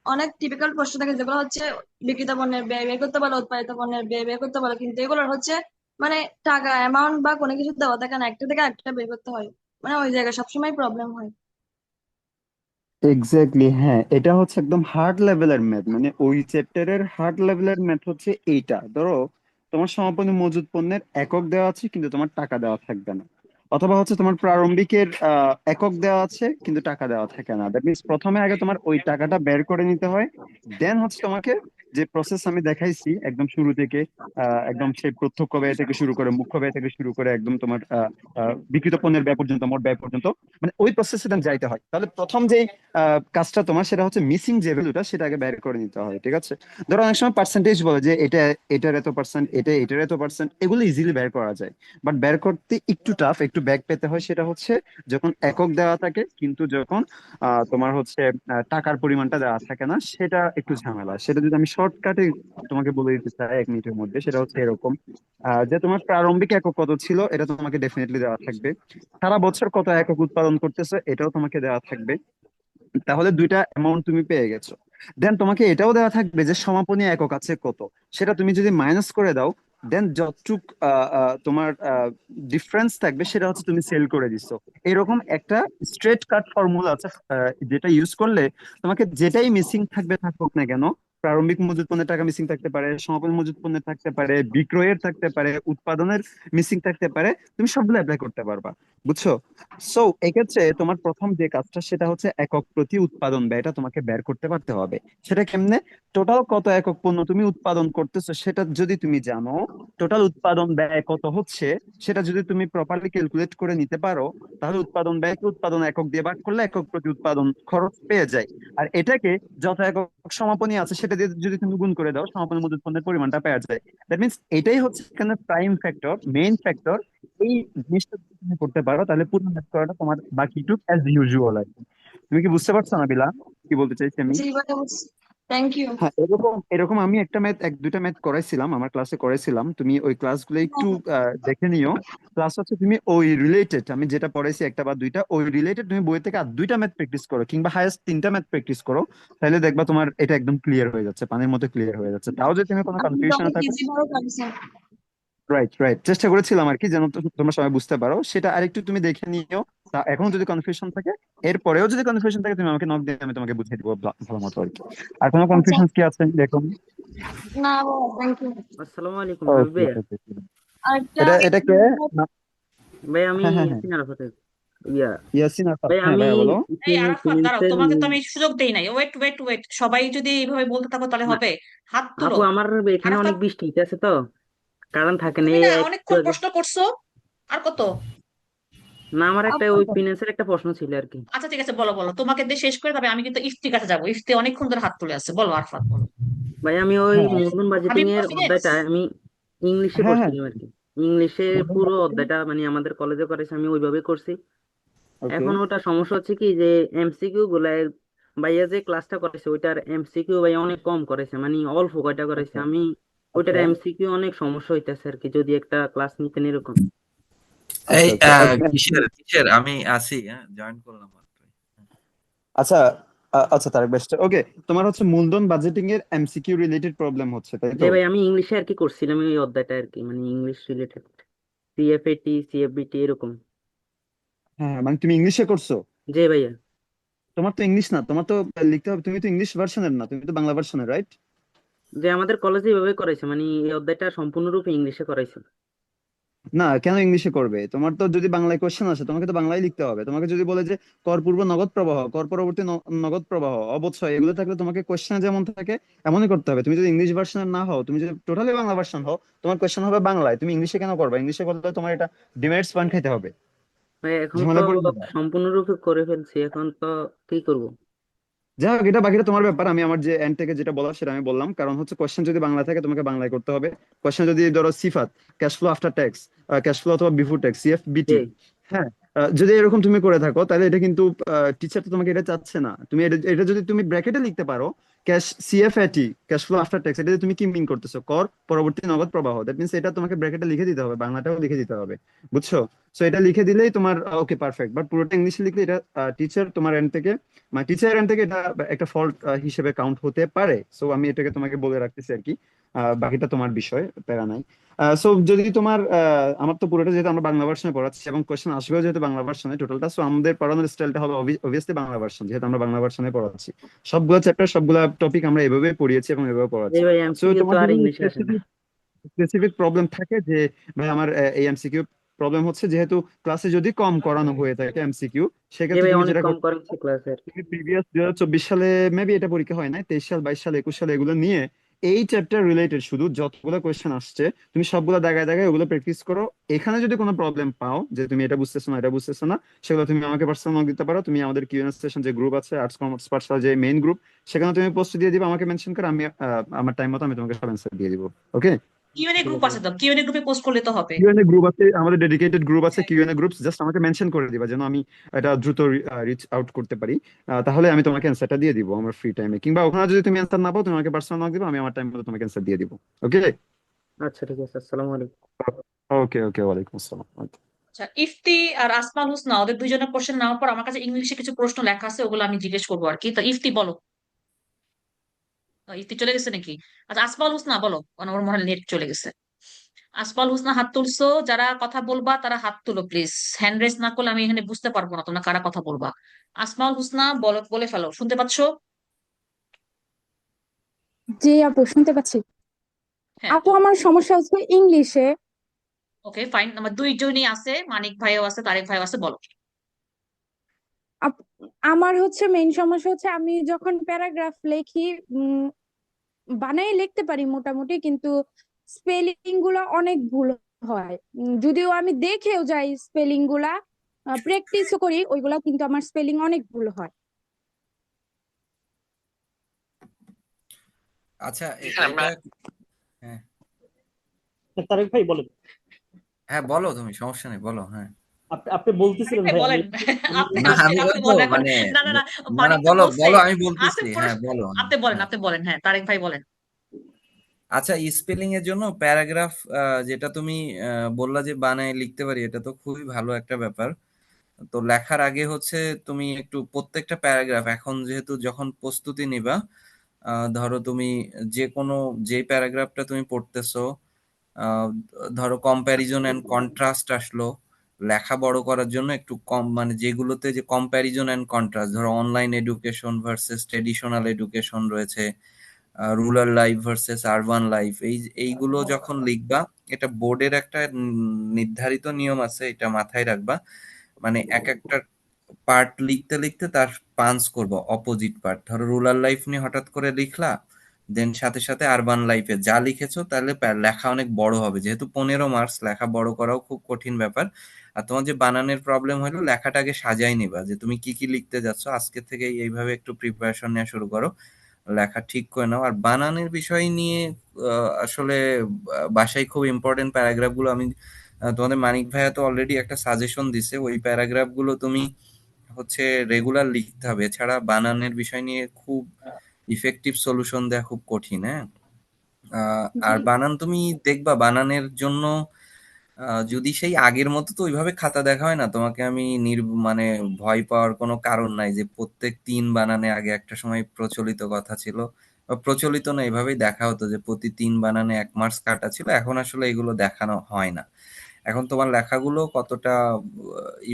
Speaker 6: অনেক টিপিক্যাল প্রশ্ন থাকে যেগুলো হচ্ছে বিক্রিত পণ্যের ব্যয় বের করতে পারো, উৎপাদিত পণ্যের ব্যয় বের করতে পারো, কিন্তু এগুলোর হচ্ছে মানে টাকা অ্যামাউন্ট বা কোনো কিছু দেওয়া থাকে না, একটা থেকে একটা বের করতে হয়, মানে ওই জায়গায় সবসময় প্রবলেম হয়।
Speaker 5: এক্স্যাক্টলি, হ্যাঁ, এটা হচ্ছে একদম হার্ড লেভেলের ম্যাথ, মানে ওই চ্যাপ্টারের হার্ড লেভেলের ম্যাথ হচ্ছে এইটা। ধরো তোমার সমাপনী মজুদ পণ্যের একক দেওয়া আছে কিন্তু তোমার টাকা দেওয়া থাকবে না, অথবা হচ্ছে তোমার প্রারম্ভিকের একক দেওয়া আছে কিন্তু টাকা দেওয়া থাকে না। দ্যাট মিনস প্রথমে আগে তোমার ওই টাকাটা বের করে নিতে হয়, দেন হচ্ছে তোমাকে যে প্রসেস আমি দেখাইছি একদম শুরু থেকে, একদম সেই প্রত্যক্ষ ব্যয় থেকে শুরু করে মুখ্য ব্যয় থেকে শুরু করে একদম তোমার বিক্রিত পণ্যের ব্যয় পর্যন্ত, মোট ব্যয় পর্যন্ত, মানে ওই প্রসেসে যাইতে হয়। তাহলে প্রথম যে কাজটা তোমার সেটা হচ্ছে মিসিং যে ভ্যালুটা সেটা আগে বের করে নিতে হয়, ঠিক আছে? ধরো অনেক সময় পার্সেন্টেজ বলে যে এটা এটার এত পার্সেন্ট, এটা এটার এত পার্সেন্ট, এগুলো ইজিলি বের করা যায়, বাট বের করতে একটু টাফ, একটু ব্যাক পেতে হয়। সেটা হচ্ছে যখন একক দেওয়া থাকে কিন্তু যখন তোমার হচ্ছে টাকার পরিমাণটা দেওয়া থাকে না, সেটা একটু ঝামেলা। সেটা যদি আমি শর্টকাটে তোমাকে বলে দিতে চাই 1 মিনিটের মধ্যে, সেটা হচ্ছে এরকম যে তোমার প্রারম্ভিক একক কত ছিল এটা তোমাকে ডেফিনেটলি দেওয়া থাকবে, সারা বছর কত একক উৎপাদন করতেছে এটাও তোমাকে দেওয়া থাকবে, তাহলে দুইটা অ্যামাউন্ট তুমি পেয়ে গেছো। দেন তোমাকে এটাও দেওয়া থাকবে যে সমাপনী একক আছে কত, সেটা তুমি যদি মাইনাস করে দাও, দেন যতটুক তোমার ডিফারেন্স থাকবে সেটা হচ্ছে তুমি সেল করে দিছো। এরকম একটা স্ট্রেট কাট ফর্মুলা আছে, যেটা ইউজ করলে তোমাকে যেটাই মিসিং থাকবে থাকুক না কেন, প্রারম্ভিক মজুত পণ্যের টাকা মিসিং থাকতে পারে, সমাপনী মজুত পণ্যের থাকতে পারে, বিক্রয়ের থাকতে পারে, উৎপাদনের মিসিং থাকতে পারে, তুমি সবগুলো অ্যাপ্লাই করতে পারবা। বুঝছো? সো এক্ষেত্রে তোমার প্রথম যে কাজটা সেটা হচ্ছে একক প্রতি উৎপাদন ব্যয়টা তোমাকে বের করতে পারতে হবে। সেটা কেমনে? টোটাল কত একক পণ্য তুমি উৎপাদন করতেছো সেটা যদি তুমি জানো, টোটাল উৎপাদন ব্যয় কত হচ্ছে সেটা যদি তুমি প্রপারলি ক্যালকুলেট করে নিতে পারো, তাহলে উৎপাদন ব্যয়কে উৎপাদন একক দিয়ে ভাগ করলে একক প্রতি উৎপাদন খরচ পেয়ে যায়। আর এটাকে যত একক সমাপনী আছে সেটা দিয়ে যদি তুমি গুণ করে দাও, সমাপনী মজুত পণ্যের পরিমাণটা পেয়ে যায়। দ্যাট মিনস এটাই হচ্ছে এখানে প্রাইম ফ্যাক্টর, মেইন ফ্যাক্টর। এই জিনিসটা যদি তুমি করতে পারো তাহলে পুরো ম্যাথ করাটা তোমার বাকিটুক অ্যাজ ইউজুয়াল আর কি। তুমি কি বুঝতে পারছো না বিলা, কি বলতে চাইছি আমি?
Speaker 6: জি ভাইয়া বুঝছি। Thank you.
Speaker 5: হ্যাঁ, এরকম এরকম আমি একটা ম্যাথ, এক দুইটা ম্যাথ করাইছিলাম আমার ক্লাসে করাইছিলাম, তুমি ওই ক্লাসগুলো একটু দেখে নিও। প্লাস হচ্ছে তুমি ওই রিলেটেড আমি যেটা পড়াইছি একটা বা দুইটা ওই রিলেটেড তুমি বই থেকে আর দুইটা ম্যাথ প্র্যাকটিস করো কিংবা হায়েস্ট তিনটা ম্যাথ প্র্যাকটিস করো, তাহলে দেখবা তোমার এটা একদম ক্লিয়ার হয়ে যাচ্ছে, পানির মতো ক্লিয়ার হয়ে যাচ্ছে। তাও যদি তুমি কোনো
Speaker 6: আপনি তো
Speaker 5: কনফিউশনে
Speaker 6: অনেক
Speaker 5: থাকো,
Speaker 6: ইজি ভাবে পারছেন।
Speaker 5: রাইট রাইট, চেষ্টা করেছিলাম আর কি যেন তোমরা সবাই বুঝতে পারো, সেটা আরেকটু তুমি দেখে নিও। তা এখনো যদি কনফিউশন থাকে, এরপরেও যদি কনফিউশন থাকে তুমি আমাকে নক দিয়ে আমি তোমাকে বুঝিয়ে দিবো ভালো মতো আর কি। আর কোনো
Speaker 6: আচ্ছা,
Speaker 5: কনফিউশন কি আছে দেখুন?
Speaker 6: না ভাইয়া থ্যাংক ইউ।
Speaker 7: আসসালামু আলাইকুম হাবিব
Speaker 5: ওকে
Speaker 7: ভাইয়া।
Speaker 5: ওকে।
Speaker 6: আরেকটা
Speaker 5: এটা কে? না,
Speaker 7: ভাই আমি
Speaker 5: হ্যাঁ হ্যাঁ হ্যাঁ,
Speaker 7: ইয়াসিন আরাফাত। ইয়া
Speaker 5: ইয়াসিন আরাফাত,
Speaker 7: ভাই
Speaker 5: হ্যাঁ
Speaker 7: আমি
Speaker 5: ভাইয়া বলো।
Speaker 3: এই আরাফাত, দাঁড়াও,
Speaker 7: ফিনান্সের
Speaker 3: তোমাকে তো আমি সুযোগ দেই নাই। ওয়েট ওয়েট ওয়েট, সবাই যদি এইভাবে বলতে থাকো তাহলে হবে? হাত তুলো।
Speaker 7: আপু আমার এখানে
Speaker 3: আরাফাত,
Speaker 7: অনেক বৃষ্টি হইতেছে তো কারণ থাকে না
Speaker 3: তুমি
Speaker 7: এই
Speaker 3: না
Speaker 7: একটু
Speaker 3: অনেকক্ষণ
Speaker 7: আগে।
Speaker 3: প্রশ্ন করছো, আর কত?
Speaker 7: না, আমার একটা
Speaker 6: আপু
Speaker 7: ওই ফিনান্সের একটা প্রশ্ন ছিল আর কি।
Speaker 3: আচ্ছা ঠিক আছে, বলো বলো, তোমাকে দিয়ে শেষ করে তবে আমি কিন্তু ইফতির কাছে যাবো। ইফতি অনেকক্ষণ ধরে হাত তুলে আছে, বলো আরফাত বলো।
Speaker 7: ভাই আমি ওই
Speaker 5: হ্যাঁ
Speaker 7: মূলধন বাজেটিং
Speaker 3: হাবিব
Speaker 7: এর
Speaker 3: ফিনান্স।
Speaker 7: অধ্যায়টা আমি ইংলিশে
Speaker 5: হ্যাঁ হ্যাঁ
Speaker 7: করছিলাম আর কি। ইংলিশে
Speaker 5: মূলধন
Speaker 7: পুরো
Speaker 5: বাজেটিং।
Speaker 7: অধ্যায়টা মানে আমাদের কলেজে করেছে, আমি ওইভাবে করছি।
Speaker 5: ওকে।
Speaker 7: এখন ওটা সমস্যা হচ্ছে কি যে এমসিকিউ গুলা ভাইয়া যে ক্লাসটা করেছে ওইটার এমসিকিউ ভাইয়া অনেক কম করেছে, মানে অল্প কয়টা করেছে।
Speaker 5: আচ্ছা
Speaker 7: আমি ওইটার
Speaker 5: আচ্ছা
Speaker 7: এমসিকিউ অনেক সমস্যা হইতেছে আর কি, যদি একটা ক্লাস নিতেন এরকম।
Speaker 8: এই
Speaker 5: আচ্ছা আচ্ছা
Speaker 8: কিসের কিসের আমি আছি, হ্যাঁ জয়েন করলাম মাত্র।
Speaker 5: আচ্ছা আচ্ছা তারেক বেস্ট ওকে। তোমার হচ্ছে মূলধন বাজেটিং এর এমসিকিউ রিলেটেড প্রবলেম হচ্ছে তাই
Speaker 7: যে
Speaker 5: তো?
Speaker 7: ভাই আমি ইংলিশে আর কি করছিলাম এই অধ্যায়টা আর কি, মানে ইংলিশ রিলেটেড, সিএফএটি সিএফবিটি এরকম।
Speaker 5: হ্যাঁ মানে তুমি ইংলিশে করছো?
Speaker 7: যে ভাইয়া,
Speaker 5: তোমার তো ইংলিশ না, তোমার তো লিখতে হবে, তুমি তো ইংলিশ ভার্সনের না, তুমি তো বাংলা ভার্সনের, রাইট?
Speaker 7: যে আমাদের কলেজে এইভাবে করাইছে, মানে এই অধ্যায়টা সম্পূর্ণরূপে ইংলিশে করাইছে।
Speaker 5: না কেন ইংলিশে করবে? তোমার তো যদি বাংলায় কোশ্চেন আসে তোমাকে তো বাংলায় লিখতে হবে। তোমাকে যদি বলে যে কর পূর্ব নগদ প্রবাহ, কর পরবর্তী নগদ প্রবাহ, অবশ্যই এগুলো থাকলে তোমাকে কোশ্চেন যেমন থাকে এমনই করতে হবে। তুমি যদি ইংলিশ ভার্সনের না হও, তুমি যদি টোটালি বাংলা ভার্সন হও, তোমার কোশ্চেন হবে বাংলায়। তুমি ইংলিশে কেন করবে? ইংলিশে করলে তোমার এটা ডিমেরিটস পয়েন্ট খাইতে হবে,
Speaker 7: ভাই এখন তো
Speaker 5: ঝামেলা পড়ে যাবে।
Speaker 7: সম্পূর্ণরূপে করে ফেলছি, এখন তো কি করব?
Speaker 5: যাই হোক, এটা বাকিটা তোমার ব্যাপার। আমি আমার যে এন্ড থেকে যেটা বলার সেটা আমি বললাম। কারণ হচ্ছে কোশ্চেন যদি বাংলা থাকে তোমাকে বাংলায় করতে হবে। কোশ্চেন যদি ধরো Sifat, cash flow after tax, cash flow অথবা বিফোর ট্যাক্স,
Speaker 7: যে
Speaker 5: সিএফবিটি, হ্যাঁ, যদি এরকম তুমি করে থাকো তাহলে এটা কিন্তু টিচার তো তোমাকে এটা চাচ্ছে না। তুমি এটা এটা যদি তুমি ব্র্যাকেটে লিখতে পারো, cash CFAT, cash flow after tax, এটা তুমি কি মিন করতেছো? কর পরবর্তী নগদ প্রবাহ, দ্যাট মিনস এটা তোমাকে ব্র্যাকেটে লিখে দিতে হবে, বাংলাটাও লিখে দিতে হবে। বুঝছো? সো এটা লিখে দিলেই তোমার ওকে পারফেক্ট। বাট পুরোটা ইংলিশে লিখলে এটা টিচার তোমার এন্ড থেকে, মানে টিচার এন্ড থেকে এটা একটা ফল্ট হিসেবে কাউন্ট হতে পারে। সো আমি এটাকে তোমাকে বলে রাখতেছি আর কি। বাকিটা তোমার বিষয়, প্যারা নাই। সো যদি তোমার আমার তো পুরোটা যেহেতু আমরা বাংলা ভার্সনে পড়াচ্ছি এবং কোশ্চেন আসবেও যেহেতু বাংলা ভার্সনে টোটালটা, সো আমাদের পড়ানোর স্টাইলটা হবে অবভিয়াসলি বাংলা ভার্সন, যেহেতু আমরা বাংলা ভার্সনে পড়াচ্ছি। সবগুলো চ্যাপ্টার সবগুলা টপিক আমরা এভাবে পড়িয়েছি এবং এভাবে
Speaker 7: যে
Speaker 5: পড়াচ্ছি।
Speaker 7: ভাই
Speaker 5: সো
Speaker 7: এমসিকিউ তো
Speaker 5: তোমার
Speaker 7: আর
Speaker 5: যদি
Speaker 7: ইংলিশে আসে না।
Speaker 5: স্পেসিফিক স্পেসিফিক প্রবলেম থাকে যে ভাই আমার এই এমসিকিউ প্রবলেম হচ্ছে, যেহেতু ক্লাসে যদি কম করানো হয়ে থাকে এমসিকিউ,
Speaker 7: যে
Speaker 5: সেক্ষেত্রে
Speaker 7: ভাই
Speaker 5: তুমি
Speaker 7: অনেক
Speaker 5: যেটা
Speaker 7: কম
Speaker 5: করতে
Speaker 7: করেছে ক্লাসের।
Speaker 5: তুমি প্রিভিয়াস 2024 সালে মেবি এটা পরীক্ষা হয় না, 23 সাল, 22 সাল, 21 সালে এগুলো নিয়ে এই চ্যাপ্টার রিলেটেড শুধু যতগুলো কোয়েশ্চেন আসছে তুমি সবগুলো দাগায় দাগায় ওগুলো প্র্যাকটিস করো। এখানে যদি কোনো প্রবলেম পাও যে তুমি এটা বুঝতেছো না, এটা বুঝতেছো না, সেগুলো তুমি আমাকে পার্সোনাল নক দিতে পারো। তুমি আমাদের কিউএনএ সেশন যে গ্রুপ আছে, আর্টস কমার্স পার্সোনাল যে মেইন গ্রুপ, সেখানে তুমি পোস্ট দিয়ে দিবে, আমাকে মেনশন করে, আমি আমার টাইম মতো আমি তোমাকে সব অ্যান্সার দিয়ে দিব। ওকে?
Speaker 3: কিউএনএ গ্রুপ আছে তো, কিউএনএ গ্রুপে পোস্ট করলে তো হবে।
Speaker 5: কিউএনএ গ্রুপ আছে, আমাদের ডেডিকেটেড গ্রুপ আছে কিউএনএ গ্রুপস, জাস্ট আমাকে মেনশন করে দিবা যেন আমি এটা দ্রুত রিচ আউট করতে পারি। তাহলে আমি তোমাকে অ্যান্সারটা দিয়ে দিব আমার ফ্রি টাইমে, কিংবা ওখানে যদি তুমি অ্যান্সার না পাও তুমি আমাকে পার্সোনাল নক দিবা, আমি আমার টাইম মতো তোমাকে অ্যান্সার দিয়ে দিব। ওকে?
Speaker 7: আচ্ছা ঠিক আছে, আসসালামু আলাইকুম।
Speaker 5: ওকে ওকে, ওয়ালাইকুম আসসালাম। Okay.
Speaker 3: আচ্ছা, ইফতি আর আসমাল হোসনা ওদের দুইজনের কোশ্চেন নেওয়ার পর আমার কাছে ইংলিশে কিছু প্রশ্ন লেখা আছে, ওগুলো আমি জিজ্ঞেস করবো আর কি। তো ইফতি বলো। ইফতি চলে গেছে নাকি? আচ্ছা আসমাল হোসনা বলো, কারণ ওর মনে হয় নেট চলে গেছে। আসমাল হোসনা হাত তুলছো, যারা কথা বলবা তারা হাত তুলো প্লিজ। হ্যান্ড রেজ না করলে আমি এখানে বুঝতে পারবো না তোমরা কারা কথা বলবা। আসমাল হোসনা বলো, বলে ফেলো, শুনতে পাচ্ছো?
Speaker 9: জি আপু, শুনতে পাচ্ছি।
Speaker 3: হ্যাঁ
Speaker 9: আপু আমার সমস্যা হচ্ছে ইংলিশে।
Speaker 3: ওকে ফাইন, আমার দুইজনই আছে, মানিক ভাইও আছে, তারেক ভাইও আছে, বলো।
Speaker 9: আমার হচ্ছে মেইন সমস্যা হচ্ছে আমি যখন প্যারাগ্রাফ লেখি, উম, বানাই লিখতে পারি মোটামুটি, কিন্তু স্পেলিং গুলা অনেক ভুল হয়। যদিও আমি দেখেও যাই স্পেলিং গুলা, প্র্যাকটিসও করি ওইগুলা, কিন্তু আমার স্পেলিং অনেক ভুল হয়।
Speaker 8: আচ্ছা এটা হ্যাঁ
Speaker 1: তারেক ভাই বলেন।
Speaker 8: হ্যাঁ বলো, তুমি সমস্যা নেই, বলো হ্যাঁ।
Speaker 1: আপনি আপনি
Speaker 3: তারেক
Speaker 1: বলতেছিলেন
Speaker 3: ভাই
Speaker 1: ভাই, আমি
Speaker 3: বলেন।
Speaker 1: আমি
Speaker 3: আপনি
Speaker 8: না
Speaker 1: ইংলিশ
Speaker 3: আপনি
Speaker 8: আমি ওই
Speaker 3: আপনি
Speaker 8: তো
Speaker 3: বলেন এখন।
Speaker 8: মানে
Speaker 3: না না না,
Speaker 8: না না
Speaker 3: মানিক তো
Speaker 8: বলো
Speaker 3: বলছে।
Speaker 8: বলো আমি
Speaker 3: আপনি
Speaker 8: বলতেছি, হ্যাঁ বলো।
Speaker 3: আপনি বলেন,
Speaker 8: হ্যাঁ
Speaker 3: আপনি বলেন, হ্যাঁ তারেক ভাই বলেন।
Speaker 8: আচ্ছা, স্পেলিং এর জন্য প্যারাগ্রাফ যেটা তুমি বললা যে বানায় লিখতে পারি, এটা তো খুবই ভালো একটা ব্যাপার। তো লেখার আগে হচ্ছে তুমি একটু প্রত্যেকটা প্যারাগ্রাফ, এখন যেহেতু যখন প্রস্তুতি নিবা, ধরো তুমি যে কোনো যে প্যারাগ্রাফটা তুমি পড়তেছো, আহ, ধরো কম্প্যারিজন এন্ড কন্ট্রাস্ট আসলো, লেখা বড় করার জন্য একটু কম, মানে যেগুলোতে যে কম্প্যারিজন এন্ড কন্ট্রাস্ট, ধরো online education versus traditional education রয়েছে, rural life versus urban life, এইগুলো যখন লিখবা, এটা বোর্ডের একটা নির্ধারিত নিয়ম আছে, এটা মাথায় রাখবা। মানে এক একটা পার্ট লিখতে লিখতে তার পাঞ্চ করবো অপোজিট পার্ট। ধরো রুরাল লাইফ নিয়ে হঠাৎ করে লিখলা, দেন সাথে সাথে আরবান লাইফে যা লিখেছো তাহলে লেখা অনেক বড় হবে, যেহেতু 15 মার্কস, লেখা বড় করাও খুব কঠিন ব্যাপার। আর তোমার যে বানানের প্রবলেম হলো, লেখাটাকে সাজাই নিবা যে তুমি কি কি লিখতে যাচ্ছ, আজকে থেকে এইভাবে একটু প্রিপারেশন নেওয়া শুরু করো, লেখা ঠিক করে নাও। আর বানানের বিষয় নিয়ে আসলে বাসায় খুব ইম্পর্টেন্ট প্যারাগ্রাফ গুলো আমি তোমাদের মানিক ভাইয়া তো অলরেডি একটা সাজেশন দিছে, ওই প্যারাগ্রাফ গুলো তুমি হচ্ছে রেগুলার লিখতে হবে, এছাড়া বানানের বিষয় নিয়ে খুব ইফেক্টিভ সলিউশন দেওয়া খুব কঠিন। হ্যাঁ, আর
Speaker 9: জি
Speaker 8: বানান তুমি দেখবা বানানের জন্য যদি সেই আগের মতো তো ওইভাবে খাতা দেখা হয় না, তোমাকে আমি মানে ভয় পাওয়ার কোনো কারণ নাই যে প্রত্যেক 3 বানানে আগে একটা সময় প্রচলিত কথা ছিল, বা প্রচলিত না, এভাবেই দেখা হতো যে প্রতি 3 বানানে 1 মার্কস কাটা ছিল। এখন আসলে এগুলো দেখানো হয় না। এখন তোমার লেখাগুলো কতটা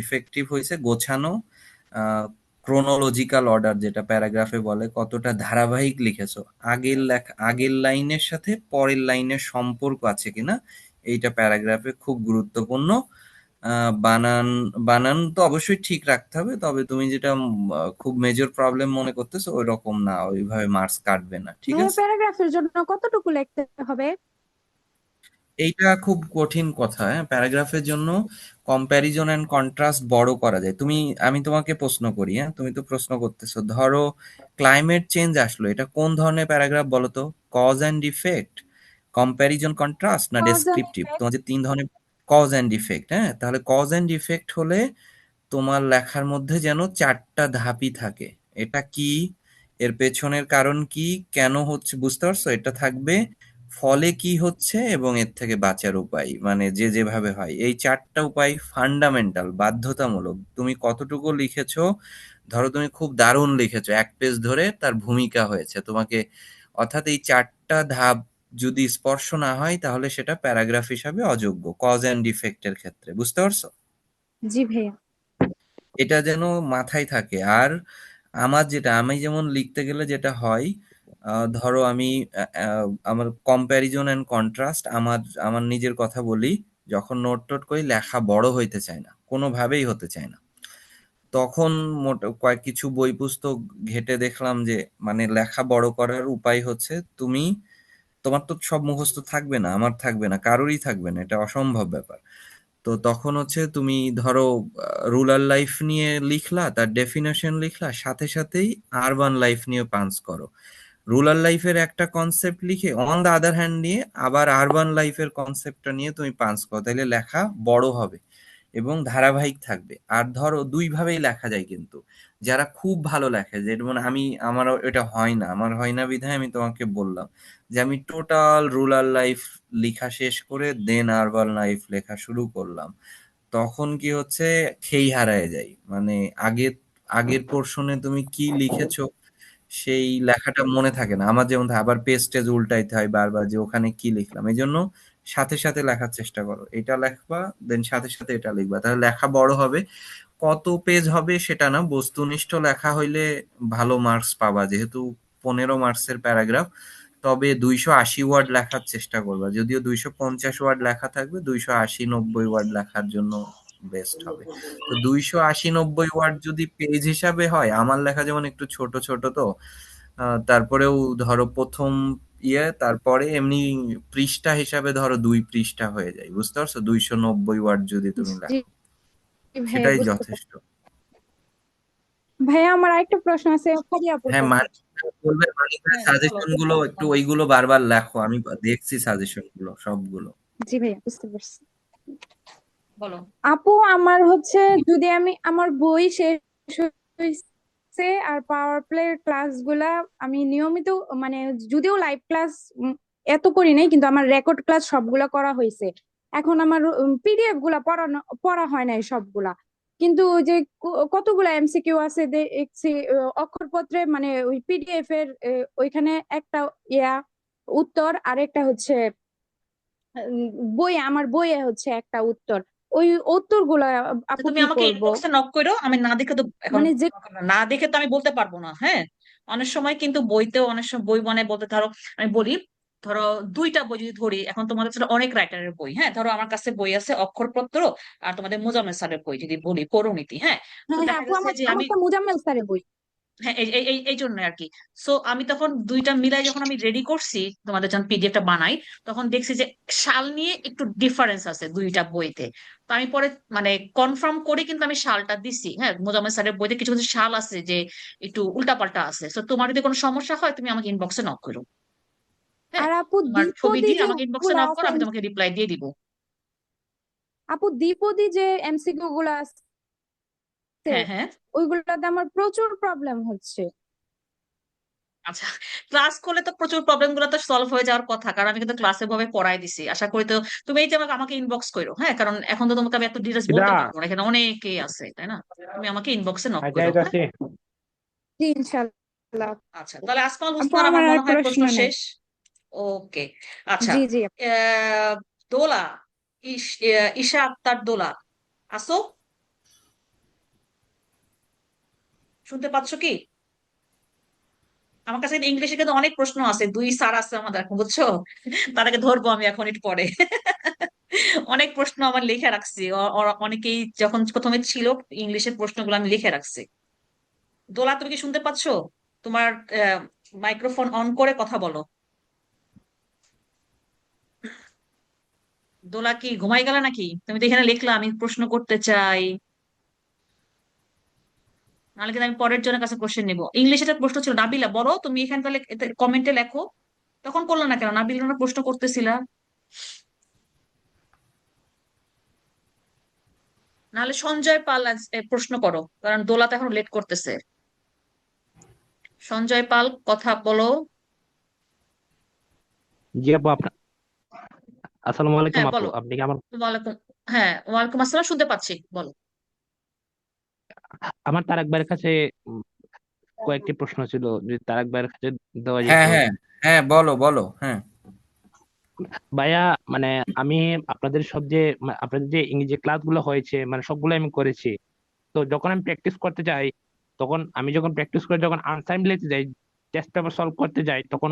Speaker 8: ইফেক্টিভ হয়েছে, গোছানো, ক্রোনোলজিক্যাল অর্ডার যেটা প্যারাগ্রাফে বলে, কতটা ধারাবাহিক লিখেছো, আগের লেখা আগের লাইনের সাথে পরের লাইনের সম্পর্ক আছে কিনা, এইটা প্যারাগ্রাফে খুব গুরুত্বপূর্ণ। বানান বানান তো অবশ্যই ঠিক রাখতে হবে, তবে তুমি যেটা খুব মেজর প্রবলেম মনে করতেছো ওই রকম না, ওইভাবে মার্কস কাটবে না, ঠিক
Speaker 9: ভাইয়া,
Speaker 8: আছে?
Speaker 9: প্যারাগ্রাফের জন্য কতটুকু লিখতে হবে?
Speaker 8: এইটা খুব কঠিন কথা। হ্যাঁ, প্যারাগ্রাফের জন্য কম্প্যারিজন এন্ড কন্ট্রাস্ট বড় করা যায়। আমি তোমাকে প্রশ্ন করি, হ্যাঁ, তুমি তো প্রশ্ন করতেছো, ধরো ক্লাইমেট চেঞ্জ আসলো, এটা কোন ধরনের প্যারাগ্রাফ বলো তো? Cause and effect, comparison, contrast, না
Speaker 9: কজ এন্ড
Speaker 8: ডেসক্রিপটিভ?
Speaker 9: ইফেক্ট।
Speaker 8: তোমার যে 3 ধরনের কজ অ্যান্ড ইফেক্ট, হ্যাঁ, তাহলে কজ অ্যান্ড ইফেক্ট হলে তোমার লেখার মধ্যে যেন 4টা ধাপই থাকে। এটা কি, এর পেছনের কারণ কি, কেন হচ্ছে, বুঝতে পারছো? এটা থাকবে, ফলে কি হচ্ছে, এবং এর থেকে বাঁচার উপায়, মানে যে যেভাবে হয় এই 4টা উপায় ফান্ডামেন্টাল, বাধ্যতামূলক। তুমি কতটুকু লিখেছো, ধরো তুমি খুব দারুণ লিখেছো, 1 পেজ ধরে তার ভূমিকা হয়েছে তোমাকে, অর্থাৎ এই 4টা ধাপ যদি স্পর্শ না হয় তাহলে সেটা প্যারাগ্রাফ হিসাবে অযোগ্য, কজ অ্যান্ড ইফেক্টের ক্ষেত্রে, বুঝতে পারছো?
Speaker 9: জি ভাইয়া।
Speaker 8: এটা যেন মাথায় থাকে। আর আমি যেমন লিখতে গেলে যেটা হয়, ধরো আমি আমার কম্প্যারিজন এন্ড কন্ট্রাস্ট, আমার নিজের কথা বলি, যখন নোট টোট করি লেখা বড় হইতে চায় না, কোনোভাবেই হতে চায় না, তখন কয়েক কিছু বই পুস্তক ঘেটে দেখলাম যে মানে লেখা বড় করার উপায় হচ্ছে, তোমার তো সব মুখস্থ থাকবে না, আমার থাকবে না, কারোরই থাকবে না, এটা অসম্ভব ব্যাপার। তো তখন হচ্ছে তুমি ধরো রুরাল লাইফ নিয়ে লিখলা, তার ডেফিনেশন লিখলা, সাথে সাথেই আরবান লাইফ নিয়ে পাঞ্চ করো। রুরাল লাইফের একটা কনসেপ্ট লিখে অন দা আদার হ্যান্ড নিয়ে আবার আরবান লাইফের কনসেপ্টটা নিয়ে তুমি পাঞ্চ করো, তাহলে লেখা বড় হবে এবং ধারাবাহিক থাকবে। আর ধরো 2 ভাবেই লেখা যায় কিন্তু, যারা খুব ভালো লেখে, যেমন আমারও এটা হয় না, আমার হয় না বিধায় আমি তোমাকে বললাম যে আমি টোটাল রুরাল লাইফ লেখা শেষ করে দেন আরবান লাইফ লেখা শুরু করলাম, তখন কি হচ্ছে, খেই হারায় যাই, মানে আগের আগের পোর্শনে তুমি কি লিখেছো সেই লেখাটা মনে থাকে না আমার, যেমন আবার পেজ টেজ উল্টাইতে হয় বারবার যে ওখানে কি লিখলাম। এই জন্য সাথে সাথে লেখার চেষ্টা করো, এটা লেখবা দেন সাথে সাথে এটা লিখবা, তাহলে লেখা বড় হবে। কত পেজ হবে সেটা না, বস্তুনিষ্ঠ লেখা হইলে ভালো মার্কস পাবা, যেহেতু 15 মার্কসের প্যারাগ্রাফ। তবে 280 ওয়ার্ড লেখার চেষ্টা করবা, যদিও 250 ওয়ার্ড লেখা থাকবে, 280-90 ওয়ার্ড লেখার জন্য বেস্ট হবে। তো 280-90 ওয়ার্ড যদি পেজ হিসাবে হয়, আমার লেখা যেমন একটু ছোট ছোট, তো তারপরেও ধরো প্রথম তারপরে এমনি পৃষ্ঠা হিসাবে ধরো 2 পৃষ্ঠা হয়ে যায়, বুঝতে পারছো? 290 ওয়ার্ড যদি তুমি
Speaker 9: জি
Speaker 8: লেখো,
Speaker 9: ভাইয়া,
Speaker 8: সেটাই
Speaker 9: বুঝতে পারছি।
Speaker 8: যথেষ্ট।
Speaker 9: ভাইয়া, আমার আরেকটা প্রশ্ন আছে ফারিয়া আপুর
Speaker 8: হ্যাঁ,
Speaker 9: কাছে।
Speaker 8: বলবে মানিক ভাই,
Speaker 3: হ্যাঁ বলো
Speaker 8: সাজেশন গুলো একটু
Speaker 3: বলো।
Speaker 8: ওইগুলো বারবার লেখো, আমি দেখছি সাজেশন গুলো সবগুলো।
Speaker 9: জি ভাইয়া, বুঝতে পারছি।
Speaker 3: বলো।
Speaker 9: আপু, আমার হচ্ছে, যদি আমি আমার বই শেষ হয়েছে আর পাওয়ার প্লে ক্লাসগুলা আমি নিয়মিত, মানে যদিও লাইভ ক্লাস এত করি নাই, কিন্তু আমার রেকর্ড ক্লাস সবগুলা করা হয়েছে। এখন আমার পিডিএফ গুলা পড়া হয় নাই সবগুলা, কিন্তু ওই যে কতগুলা এমসিকিউ আছে দেখছি অক্ষরপত্রে, মানে ওই পিডিএফ এর ওইখানে একটা ইয়া উত্তর, আর একটা হচ্ছে উম, আমার বইয়ে হচ্ছে একটা উত্তর। ওই উত্তরগুলা
Speaker 3: তো
Speaker 9: আপু
Speaker 3: তুমি
Speaker 9: কি
Speaker 3: আমাকে
Speaker 9: করব?
Speaker 3: ইনবক্সে নক করো, আমি না দেখে তো এখন
Speaker 9: মানে যে
Speaker 3: না দেখে তো আমি বলতে পারবো না। হ্যাঁ, অনেক সময় কিন্তু বইতেও অনেক সময় বই মানে বলতে ধরো আমি বলি, ধরো 2টা বই যদি ধরি, এখন তোমাদের কাছে অনেক রাইটারের বই, হ্যাঁ, ধরো আমার কাছে বই আছে অক্ষরপত্র আর তোমাদের মোজাম্মেল স্যারের বই যদি বলি পৌরনীতি, হ্যাঁ। তো
Speaker 9: হ্যাঁ হ্যাঁ
Speaker 3: দেখা
Speaker 9: আপু,
Speaker 3: যাচ্ছে
Speaker 9: আমার
Speaker 3: যে আমি
Speaker 9: আমারটা মুজাম্মেল স্যারের বই।
Speaker 3: হ্যাঁ, এই জন্য আর কি। সো আমি তখন দুইটা মিলাই যখন আমি রেডি করছি, তোমাদের যখন পিডিএফটা বানাই, তখন দেখছি যে সাল নিয়ে একটু ডিফারেন্স আছে দুইটা বইতে। তো আমি পরে মানে কনফার্ম করে কিন্তু আমি সালটা দিছি। হ্যাঁ, মোজাম্মেল স্যারের বইতে কিছু কিছু সাল আছে যে একটু উল্টাপাল্টা আছে। তো তোমার যদি কোনো সমস্যা হয় তুমি আমাকে ইনবক্সে নক করো। হ্যাঁ,
Speaker 9: আর আপু
Speaker 3: তোমার ছবি
Speaker 9: দ্বিপদী
Speaker 3: দিয়ে আমাকে ইনবক্সে
Speaker 9: যেগুলো
Speaker 3: নক করো,
Speaker 9: আছে,
Speaker 3: আমি তোমাকে রিপ্লাই দিয়ে দিব।
Speaker 9: আপু দ্বিপদী যে এমসিকিউ গুলো আছে
Speaker 3: হ্যাঁ, হ্যাঁ।
Speaker 9: ওইগুলোতে আমার প্রচুর প্রবলেম হচ্ছে।
Speaker 3: আচ্ছা, ক্লাস করলে তো প্রচুর প্রবলেম গুলো তো সলভ হয়ে যাওয়ার কথা, কারণ আমি কিন্তু ক্লাসে ভাবে পড়াই দিছি। আশা করি তো তুমি এই যে আমাকে আমাকে ইনবক্স করো। হ্যাঁ, কারণ এখন তো তোমাকে আমি এত ডিটেলস
Speaker 10: এটা
Speaker 3: বলতে পারবো না, এখানে অনেকেই আছে, তাই না? তুমি আমাকে ইনবক্সে নক
Speaker 10: আচ্ছা
Speaker 3: করো।
Speaker 10: এটা
Speaker 3: হ্যাঁ,
Speaker 10: আছে।
Speaker 9: জি ইনশাল্লাহ।
Speaker 3: আচ্ছা, তাহলে আসমাউল
Speaker 9: আপু
Speaker 3: হোসনার আমার
Speaker 9: আমার আর
Speaker 3: মনে হয়
Speaker 9: প্রশ্ন
Speaker 3: প্রশ্ন
Speaker 9: নেই।
Speaker 3: শেষ। ওকে। আচ্ছা,
Speaker 9: জি জি।
Speaker 3: দোলা, ঈশা আক্তার দোলা, আসো, শুনতে পাচ্ছ কি? আমার কাছে ইংলিশে কিন্তু অনেক প্রশ্ন আছে, দুই স্যার আছে আমাদের, বুঝছো? তাদেরকে ধরবো আমি এখন একটু পরে। অনেক প্রশ্ন আমার লিখে রাখছি, অনেকেই যখন প্রথমে ছিল ইংলিশের প্রশ্নগুলো আমি লিখে রাখছি। দোলা, তুমি কি শুনতে পাচ্ছো? তোমার মাইক্রোফোন অন করে কথা বলো। দোলা কি ঘুমাই গেল নাকি? তুমি তো এখানে লিখলা আমি প্রশ্ন করতে চাই, নাহলে কিন্তু আমি পরের জনের কাছে কোশ্চেন নিবো। ইংলিশে একটা প্রশ্ন ছিল, নাবিলা বলো তুমি এখানে, তাহলে কমেন্টে লেখো। তখন করলো না কেন? নাবিলা না প্রশ্ন করতেছিলা? নাহলে সঞ্জয় পাল প্রশ্ন করো, কারণ দোলা তো এখন লেট করতেছে। সঞ্জয় পাল, কথা বলো।
Speaker 10: জি আপু, আপনার আসসালামু আলাইকুম
Speaker 3: হ্যাঁ
Speaker 10: আপু,
Speaker 3: বলো।
Speaker 10: আপনি কি আমার
Speaker 3: ওয়ালাইকুম, হ্যাঁ ওয়ালাইকুম আসসালাম, শুনতে পাচ্ছি, বলো।
Speaker 10: আমার তারেক ভাইয়ের কাছে কয়েকটি প্রশ্ন ছিল, যদি তারেক ভাইয়ের কাছে দেওয়া যেত।
Speaker 8: হ্যাঁ, হ্যাঁ, হ্যাঁ, বলো বলো, হ্যাঁ।
Speaker 10: ভাইয়া, মানে আমি আপনাদের সব যে আপনাদের যে ইংরেজি ক্লাসগুলো হয়েছে মানে সবগুলো আমি করেছি। তো যখন আমি প্র্যাকটিস করতে যাই, তখন আমি যখন প্র্যাকটিস করে যখন আনসার মিলাতে যাই, টেস্ট পেপার সলভ করতে যাই, তখন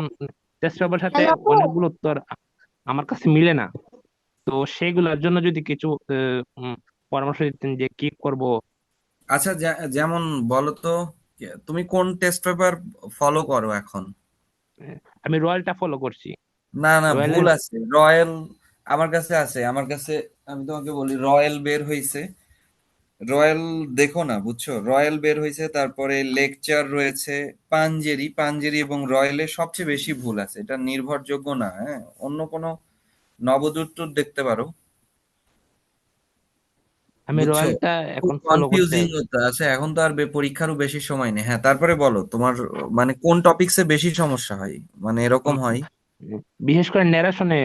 Speaker 10: টেস্ট পেপার সাথে
Speaker 9: হ্যালো আপু।
Speaker 10: অনেকগুলো উত্তর আমার কাছে মিলে না। তো সেইগুলোর জন্য যদি কিছু পরামর্শ দিতেন যে কি করব।
Speaker 8: আচ্ছা, যেমন বলো তো, তুমি কোন টেস্ট পেপার ফলো করো এখন?
Speaker 10: আমি রয়্যালটা ফলো করছি।
Speaker 8: না না, ভুল
Speaker 10: রয়্যালের
Speaker 8: আছে। রয়্যাল আমার কাছে আছে, আমার কাছে। আমি তোমাকে বলি, রয়্যাল বের হয়েছে। রয়্যাল দেখো না, বুঝছো? রয়্যাল বের হয়েছে, তারপরে লেকচার রয়েছে। পাঞ্জেরি, পাঞ্জেরি এবং রয়্যালে সবচেয়ে বেশি ভুল আছে, এটা নির্ভরযোগ্য না। হ্যাঁ, অন্য কোনো নবদূত দেখতে পারো।
Speaker 10: আমি
Speaker 8: বুঝছো?
Speaker 10: রয়্যালটা
Speaker 8: খুব
Speaker 10: এখন ফলো করতে
Speaker 8: কনফিউজিং
Speaker 10: আছি।
Speaker 8: হতে আছে এখন তো, আর পরীক্ষারও বেশি সময় নেই। হ্যাঁ, তারপরে বলো তোমার মানে কোন টপিকসে বেশি সমস্যা হয়, মানে এরকম
Speaker 10: উম,
Speaker 8: হয়।
Speaker 10: বিশেষ করে ন্যারেশনে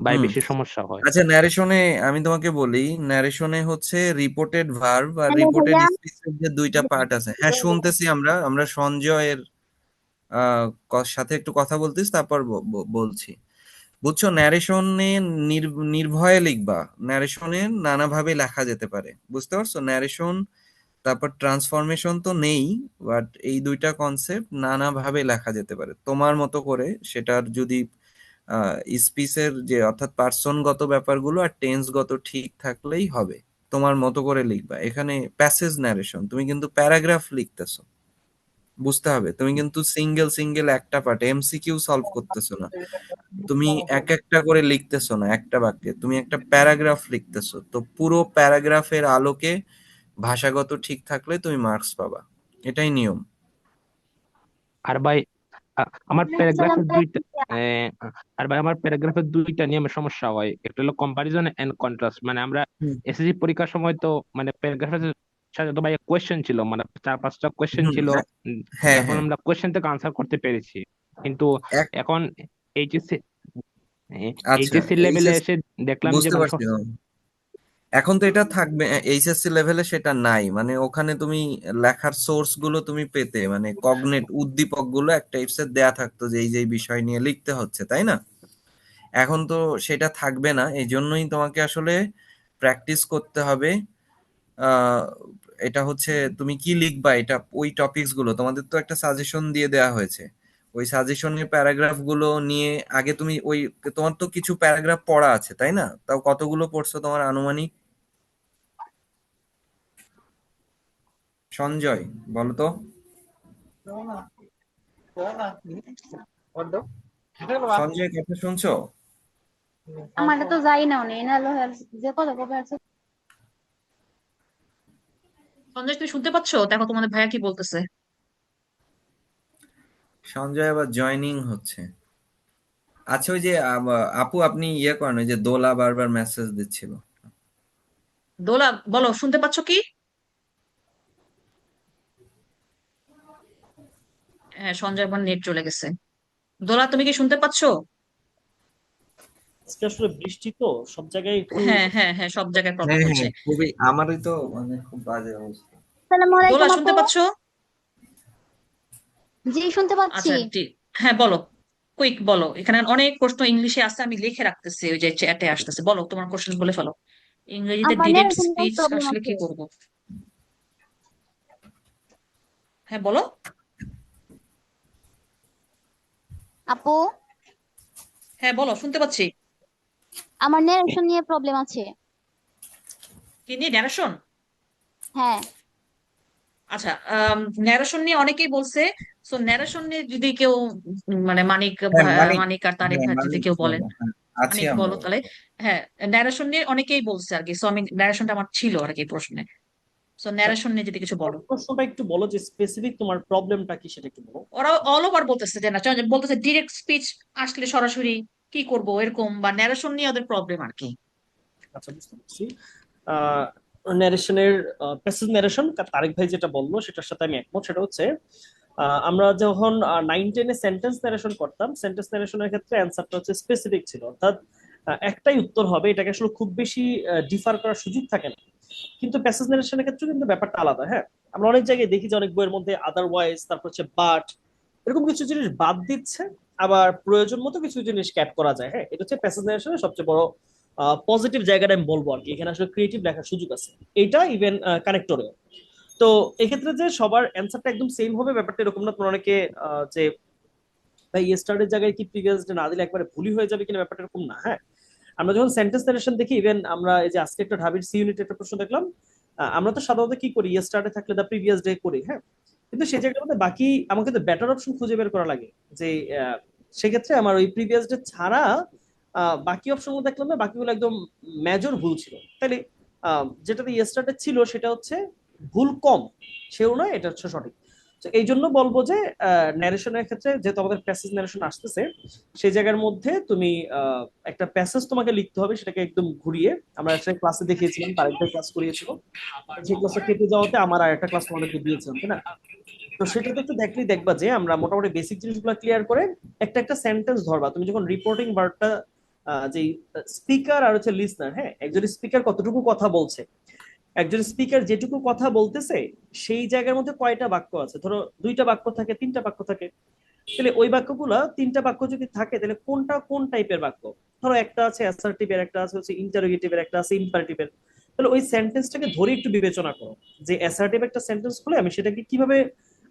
Speaker 10: ভাই
Speaker 8: হুম।
Speaker 10: বেশি সমস্যা হয়।
Speaker 8: আচ্ছা, ন্যারেশনে আমি তোমাকে বলি, ন্যারেশনে হচ্ছে রিপোর্টেড ভার্ব আর
Speaker 9: হ্যালো
Speaker 8: রিপোর্টেড
Speaker 9: ভাইয়া।
Speaker 8: স্পিচের যে দুইটা পার্ট আছে। হ্যাঁ, শুনতেছি। আমরা সঞ্জয়ের সাথে একটু কথা বলতেছি, তারপর বলছি। বুঝছো, ন্যারেশনে নির্ভয়ে লিখবা। ন্যারেশনে নানাভাবে লেখা যেতে পারে, বুঝতে পারছো? ন্যারেশন, তারপর ট্রান্সফরমেশন তো নেই, বাট এই দুইটা কনসেপ্ট নানাভাবে লেখা যেতে পারে তোমার মতো করে। সেটার যদি স্পিচের যে অর্থাৎ পার্সনগত ব্যাপারগুলো আর টেন্সগত ঠিক থাকলেই হবে। তোমার মতো করে লিখবা। এখানে প্যাসেজ ন্যারেশন, তুমি কিন্তু প্যারাগ্রাফ লিখতেছো, বুঝতে হবে। তুমি কিন্তু সিঙ্গেল সিঙ্গেল একটা পার্ট এমসিকিউ সলভ করতেছো না। তুমি এক একটা করে লিখতেছো না একটা বাক্যে, তুমি একটা প্যারাগ্রাফ লিখতেছো। তো পুরো প্যারাগ্রাফের আলোকে ভাষাগত ঠিক থাকলে তুমি মার্কস পাবা। এটাই নিয়ম।
Speaker 10: আর ভাই, আমার প্যারাগ্রাফের দুইটা আর ভাই আমার প্যারাগ্রাফের দুইটা নিয়মের সমস্যা হয়। একটা হলো কম্পারিজন এন্ড কন্ট্রাস্ট। মানে আমরা
Speaker 8: হুম,
Speaker 10: এসএসসি পরীক্ষার সময় তো মানে প্যারাগ্রাফের সাথে তো ভাই কোয়েশ্চেন ছিল, মানে 4-5টা কোয়েশ্চেন
Speaker 8: হুম,
Speaker 10: ছিল।
Speaker 8: হ্যাঁ, হ্যাঁ,
Speaker 10: যার ফলে
Speaker 8: হ্যাঁ।
Speaker 10: আমরা কোয়েশ্চেন থেকে আনসার করতে পেরেছি। কিন্তু
Speaker 8: এক
Speaker 10: এখন এইচএসসি
Speaker 8: আচ্ছা,
Speaker 10: এইচএসসি লেভেলে
Speaker 8: এইচএস
Speaker 10: এসে দেখলাম যে
Speaker 8: বুঝতে
Speaker 10: মানে
Speaker 8: পারছি। এখন তো এটা থাকবে, এইচএসসি লেভেলে সেটা নাই। মানে ওখানে তুমি লেখার সোর্স গুলো তুমি পেতে, মানে কগনেট উদ্দীপক গুলো এক টাইপসের দেয়া থাকতো যে এই যে এই বিষয় নিয়ে লিখতে হচ্ছে, তাই না? এখন তো সেটা থাকবে না, এই জন্যই তোমাকে আসলে প্র্যাকটিস করতে হবে। আহ, এটা হচ্ছে তুমি কি লিখবা, এটা ওই টপিকস গুলো তোমাদের তো একটা সাজেশন দিয়ে দেওয়া হয়েছে। ওই সাজেশনের প্যারাগ্রাফ গুলো নিয়ে আগে তুমি ওই, তোমার তো কিছু প্যারাগ্রাফ পড়া আছে তাই না? তাও কতগুলো পড়ছো তোমার আনুমানিক, সঞ্জয়, বলো তো? সঞ্জয়, কথা শুনছো?
Speaker 11: আমারটা তো যাই না উনি এনালো যে কথা কবে আছে।
Speaker 3: সঞ্জয়, তুমি শুনতে পাচ্ছো? দেখো তোমাদের ভাইয়া কি বলতেছে।
Speaker 8: সঞ্জয় আবার জয়নিং হচ্ছে। আচ্ছা, ওই যে আপু, আপনি ইয়ে করেন, ওই যে দোলা বারবার মেসেজ দিচ্ছিল।
Speaker 3: দোলা, বলো শুনতে পাচ্ছো কি? হ্যাঁ, সঞ্জয় আমার নেট চলে গেছে। দোলা, তুমি কি শুনতে পাচ্ছো?
Speaker 1: আজকে আসলে বৃষ্টি তো সব জায়গায় একটু।
Speaker 3: হ্যাঁ হ্যাঁ হ্যাঁ, সব জায়গায় প্রবলেম
Speaker 8: হ্যাঁ
Speaker 3: হচ্ছে।
Speaker 8: হ্যাঁ, খুবই, আমারই তো মানে খুব বাজে অবস্থা।
Speaker 11: আসসালামু
Speaker 3: দোলা,
Speaker 11: আলাইকুম
Speaker 3: শুনতে
Speaker 11: আপু।
Speaker 3: পাচ্ছো?
Speaker 11: জি শুনতে পাচ্ছি।
Speaker 3: আচ্ছা, ঠিক। হ্যাঁ, বলো, কুইক বলো। এখানে অনেক প্রশ্ন ইংলিশে আছে, আমি লিখে রাখতেছি, ওই যে চ্যাটে আসতেছে। বলো তোমার কোশ্চেন, বলে ফেলো। ইংরেজিতে
Speaker 11: আমার
Speaker 3: ডিরেক্ট
Speaker 11: নেট
Speaker 3: স্পিচ
Speaker 11: প্রবলেম
Speaker 3: আসলে
Speaker 11: আছে
Speaker 3: কি করব? হ্যাঁ, বলো।
Speaker 11: আপু।
Speaker 3: হ্যাঁ, বলো, শুনতে পাচ্ছি।
Speaker 11: আমার নেরেশন নিয়ে প্রবলেম আছে।
Speaker 3: কি নিয়ে? ন্যারেশন?
Speaker 11: হ্যাঁ।
Speaker 3: আচ্ছা, ন্যারেশন নিয়ে অনেকেই বলছে। সো ন্যারেশন নিয়ে যদি কেউ মানে মানিক
Speaker 8: হ্যাঁ মানিক,
Speaker 3: মানিক আর তারিক
Speaker 8: হ্যাঁ
Speaker 3: ভাই যদি
Speaker 8: মানিক
Speaker 3: কেউ বলেন।
Speaker 8: বলো, হ্যাঁ আছি
Speaker 3: মানিক,
Speaker 8: আমরা।
Speaker 3: বলো তাহলে। হ্যাঁ, ন্যারেশন নিয়ে অনেকেই বলছে আর কি। সো আমি, ন্যারেশনটা আমার ছিল আর কি প্রশ্নে। সো
Speaker 1: আচ্ছা,
Speaker 3: ন্যারেশন নিয়ে যদি কিছু বলো।
Speaker 1: প্রশ্নটা একটু বলো যে স্পেসিফিক তোমার প্রবলেমটা কি সেটা একটু বলো।
Speaker 3: ওরা অল ওভার বলতেছে যে না, বলতেছে ডিরেক্ট স্পিচ আসলে সরাসরি কি করব এরকম, বা ন্যারেশন নিয়ে ওদের প্রবলেম আর কি।
Speaker 1: আচ্ছা, বুঝতে পারছি। ন্যারেশনের প্যাসিভ ন্যারেশন তারেক ভাই যেটা বললো সেটার সাথে আমি একমত। সেটা হচ্ছে আমরা যখন 9-10-এ সেন্টেন্স ন্যারেশন করতাম, সেন্টেন্স ন্যারেশনের ক্ষেত্রে অ্যান্সারটা হচ্ছে স্পেসিফিক ছিল, অর্থাৎ একটাই উত্তর হবে, এটাকে আসলে খুব বেশি ডিফার করার সুযোগ থাকে না। কিন্তু প্যাসেজ ন্যারেশনের ক্ষেত্রে কিন্তু ব্যাপারটা আলাদা। হ্যাঁ, আমরা অনেক জায়গায় দেখি যে অনেক বইয়ের মধ্যে আদারওয়াইজ, তারপর হচ্ছে বাট, এরকম কিছু জিনিস বাদ দিচ্ছে, আবার প্রয়োজন মতো কিছু জিনিস ক্যাপ করা যায়। হ্যাঁ, এটা হচ্ছে প্যাসেজ ন্যারেশনের সবচেয়ে বড় পজিটিভ জায়গাটা আমি বলবো আর কি। এখানে আসলে ক্রিয়েটিভ লেখার সুযোগ আছে, এইটা ইভেন কানেক্টরেও। তো এক্ষেত্রে যে সবার অ্যান্সারটা একদম সেম হবে ব্যাপারটা এরকম না। তোমার অনেকে যে ভাই ইয়েস্টারডের জায়গায় কি প্রিভিয়াস ডে না দিলে একবারে ভুলই হয়ে যাবে কিনা, ব্যাপারটা এরকম না। হ্যাঁ, আমরা যখন সেন্টেন্স নারেশন দেখি, ইভেন আমরা এই যে আজকে একটা ঢাবির সি ইউনিট একটা প্রশ্ন দেখলাম, আমরা তো সাধারণত কি করি, ইয়েস্টারডে থাকলে দা প্রিভিয়াস ডে করি। হ্যাঁ, কিন্তু সেই জায়গার মধ্যে বাকি আমাকে তো বেটার অপশন খুঁজে বের করা লাগে যে সেক্ষেত্রে আমার ওই প্রিভিয়াস ডে ছাড়া বাকি অপশনগুলো দেখলাম না, বাকিগুলো একদম মেজর ভুল ছিল। তাহলে যেটাতে ইয়েস্টারডে ছিল সেটা হচ্ছে ভুল কম, সেও নয়, এটা হচ্ছে সঠিক। তো এই জন্য বলবো যে ন্যারেশনের ক্ষেত্রে যেহেতু আমাদের প্যাসেজ ন্যারেশন আসতেছে, সেই জায়গার মধ্যে তুমি একটা প্যাসেজ তোমাকে লিখতে হবে, সেটাকে একদম ঘুরিয়ে। আমরা একটা ক্লাসে দেখিয়েছিলাম, তারিখটা ক্লাস করিয়েছিল, সেই ক্লাসটা কেটে যাওয়াতে আমার আর একটা ক্লাস তোমাদেরকে দিয়েছিলাম, তাই না? তো সেটাতে একটু দেখলেই দেখবা যে আমরা মোটামুটি বেসিক জিনিসগুলো ক্লিয়ার করে একটা একটা সেন্টেন্স ধরবা। তুমি যখন রিপোর্টিং ভার্বটা, যে স্পিকার আর হচ্ছে লিসনার, হ্যাঁ, একজন স্পিকার কতটুকু কথা বলছে, একজন স্পিকার যেটুকু কথা বলতেছে সেই জায়গার মধ্যে কয়টা বাক্য আছে, ধরো 2টা বাক্য থাকে, 3টা বাক্য থাকে, তাহলে ওই বাক্যগুলো 3টা বাক্য যদি থাকে তাহলে কোনটা কোন টাইপের বাক্য। ধরো একটা আছে অ্যাসার্টিভ এর, একটা আছে হচ্ছে ইন্টারোগেটিভ এর, একটা আছে ইম্পারেটিভ এর। তাহলে ওই সেন্টেন্সটাকে ধরে একটু বিবেচনা করো যে অ্যাসার্টিভ একটা সেন্টেন্স হলে আমি সেটাকে কিভাবে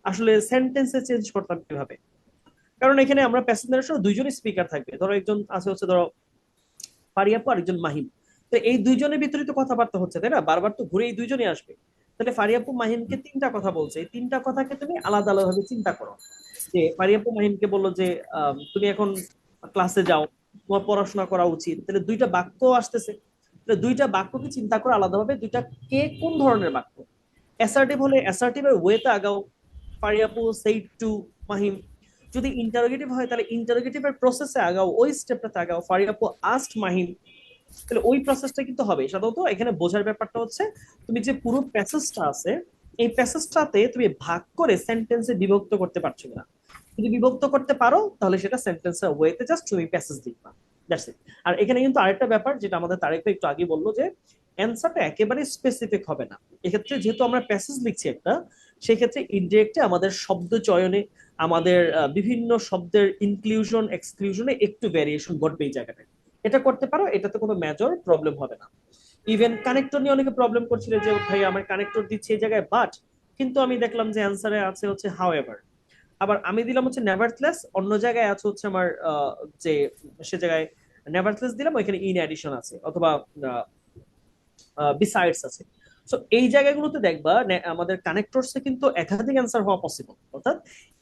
Speaker 1: আসলে সেন্টেন্সে চেঞ্জ করতাম কিভাবে। কারণ এখানে আমরা প্যাসেঞ্জারের সঙ্গে দুইজনই স্পিকার থাকবে, ধরো একজন আছে হচ্ছে ধরো ফারিয়াপু আর একজন মাহিম। তো এই দুইজনের ভিতরে তো কথাবার্তা হচ্ছে, তাই না? বারবার তো ঘুরে এই দুইজনই আসবে। তাহলে ফারিয়াপু মাহিমকে 3টা কথা বলছে, এই 3টা কথাকে তুমি আলাদা আলাদা ভাবে চিন্তা করো। যে ফারিয়াপু মাহিমকে বললো যে তুমি এখন ক্লাসে যাও, তোমার পড়াশোনা করা উচিত, তাহলে 2টা বাক্য আসতেছে। তাহলে 2টা বাক্যকে চিন্তা করো আলাদাভাবে, 2টা কে কোন ধরনের বাক্য। অ্যাসার্টিভ হলে অ্যাসার্টিভের ওয়েতে আগাও, ফারিয়াপু সেইড টু মাহিম। যদি ইন্টারোগেটিভ হয় তাহলে ইন্টারোগেটিভের প্রসেসে আগাও, ওই স্টেপটাতে আগাও, ফারিয়াপু আস্কড মাহিম। তাহলে ওই প্রসেসটা কিন্তু হবে। সাধারণত এখানে বোঝার ব্যাপারটা হচ্ছে তুমি যে পুরো প্যাসেজটা আছে, এই প্যাসেজটাতে তুমি ভাগ করে সেন্টেন্সে বিভক্ত করতে পারছো না। যদি বিভক্ত করতে পারো তাহলে সেটা সেন্টেন্সের ওয়েতে জাস্ট তুমি প্যাসেজ লিখবা, দ্যাটস ইট। আর এখানে কিন্তু আরেকটা ব্যাপার যেটা আমাদের তারেক ভাই একটু আগে বললো, যে অ্যান্সারটা একেবারে স্পেসিফিক হবে না। এক্ষেত্রে যেহেতু আমরা প্যাসেজ লিখছি একটা, সেক্ষেত্রে ইনডিরেক্টে আমাদের শব্দ চয়নে, আমাদের বিভিন্ন শব্দের ইনক্লুশন এক্সক্লুশনে একটু ভ্যারিয়েশন ঘটবে এই জায়গাটায়। এটা করতে পারো, এটাতে কোনো মেজর প্রবলেম হবে না। ইভেন কানেক্টর নিয়ে অনেকে প্রবলেম করছিল যে ভাই আমার কানেক্টর দিচ্ছে এই জায়গায় বাট, কিন্তু আমি দেখলাম যে অ্যান্সারে আছে হচ্ছে হাউ এভার। আবার আমি দিলাম হচ্ছে নেভারথলেস, অন্য জায়গায় আছে হচ্ছে আমার যে সে জায়গায় নেভারথলেস দিলাম, ওইখানে ইন অ্যাডিশন আছে, অথবা বিসাইডস আছে। তো এই জায়গাগুলোতে দেখবা আমাদের কানেক্টরসে কিন্তু একাধিক অ্যান্সার হওয়া পসিবল, অর্থাৎ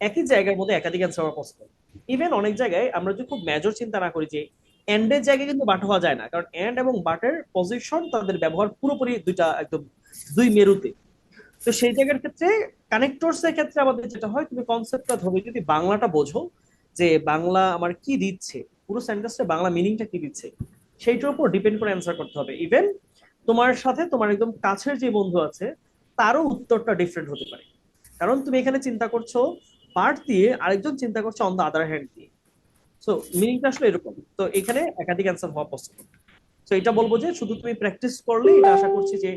Speaker 1: একই জায়গার মধ্যে একাধিক অ্যান্সার হওয়া পসিবল। ইভেন অনেক জায়গায় আমরা যদি খুব মেজর চিন্তা না করি যে এন্ডের জায়গায় কিন্তু বাট হওয়া যায় না, কারণ এন্ড এবং বাটের পজিশন তাদের ব্যবহার পুরোপুরি দুইটা একদম দুই মেরুতে। তো সেই জায়গার ক্ষেত্রে কানেক্টরস এর ক্ষেত্রে আমাদের যেটা হয়, তুমি কনসেপ্টটা ধরে যদি বাংলাটা বোঝো যে বাংলা আমার কি দিচ্ছে, পুরো সেন্টেন্সে বাংলা মিনিংটা কি দিচ্ছে, সেইটার উপর ডিপেন্ড করে অ্যান্সার করতে হবে। ইভেন তোমার সাথে তোমার একদম কাছের যে বন্ধু আছে তারও উত্তরটা ডিফারেন্ট হতে পারে, কারণ তুমি এখানে চিন্তা করছো পার্ট দিয়ে, আরেকজন চিন্তা করছে অন দ্য আদার হ্যান্ড দিয়ে। সো মিনিংটা আসলে এরকম, তো এখানে একাধিক অ্যান্সার হওয়া পসিবল। তো এটা বলবো যে শুধু তুমি প্র্যাকটিস করলে এটা আশা করছি যে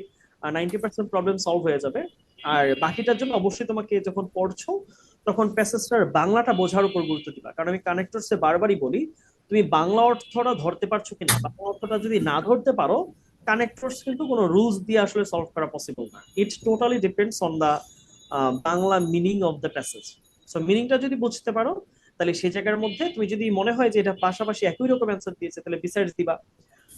Speaker 1: 90% প্রবলেম সলভ হয়ে যাবে। আর বাকিটার জন্য অবশ্যই তোমাকে যখন পড়ছো তখন প্যাসেজটার বাংলাটা বোঝার উপর গুরুত্ব দিবা, কারণ আমি কানেক্টরসে বারবারই বলি তুমি বাংলা অর্থটা ধরতে পারছো কিনা। বাংলা অর্থটা যদি না ধরতে পারো, কানেক্টরস কিন্তু কোনো রুলস দিয়ে আসলে সলভ করা পসিবল না। It totally depends on the Bangla meaning of the passage. So মিনিংটা যদি বুঝতে পারো তাহলে সেই জায়গার মধ্যে তুমি যদি মনে হয় যে এটা পাশাপাশি একই রকম অ্যান্সার দিয়েছে তাহলে বিসাইডস দিবা।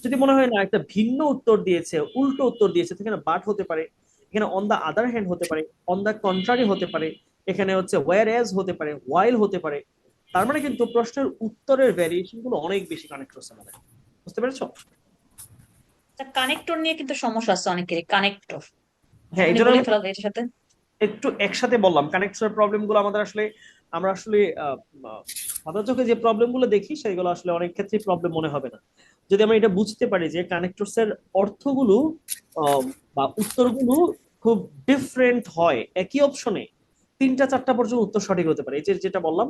Speaker 1: যদি মনে হয় না একটা ভিন্ন উত্তর দিয়েছে, উল্টো উত্তর দিয়েছে, সেখানে বাট হতে পারে, এখানে অন দা আদার হ্যান্ড হতে পারে, অন দা কন্ট্রারি হতে পারে, এখানে হচ্ছে ওয়্যার এজ হতে পারে, ওয়াইল হতে পারে। তার মানে কিন্তু প্রশ্নের উত্তরের ভ্যারিয়েশন গুলো অনেক বেশি কানেক্ট হচ্ছে আমাদের। বুঝতে পেরেছো?
Speaker 3: কানেক্টর নিয়ে কিন্তু সমস্যা আছে অনেকেরই, কানেক্টর
Speaker 1: হ্যাঁ, এই
Speaker 3: একটুখানি
Speaker 1: জন্য
Speaker 3: বলে
Speaker 1: আমি
Speaker 3: ফেলা যায় এটার সাথে।
Speaker 1: একটু একসাথে বললাম কানেক্টরের প্রবলেম গুলো আমাদের আসলে, আমরা আসলে সাদা চোখে যে প্রবলেম গুলো দেখি সেগুলো আসলে অনেক ক্ষেত্রে প্রবলেম মনে হবে না, যদি আমরা এটা বুঝতে পারি যে কানেক্টরস এর অর্থগুলো বা উত্তরগুলো খুব ডিফারেন্ট হয়। একই অপশনে 3টা 4টা পর্যন্ত উত্তর সঠিক হতে পারে। এই যে যেটা বললাম,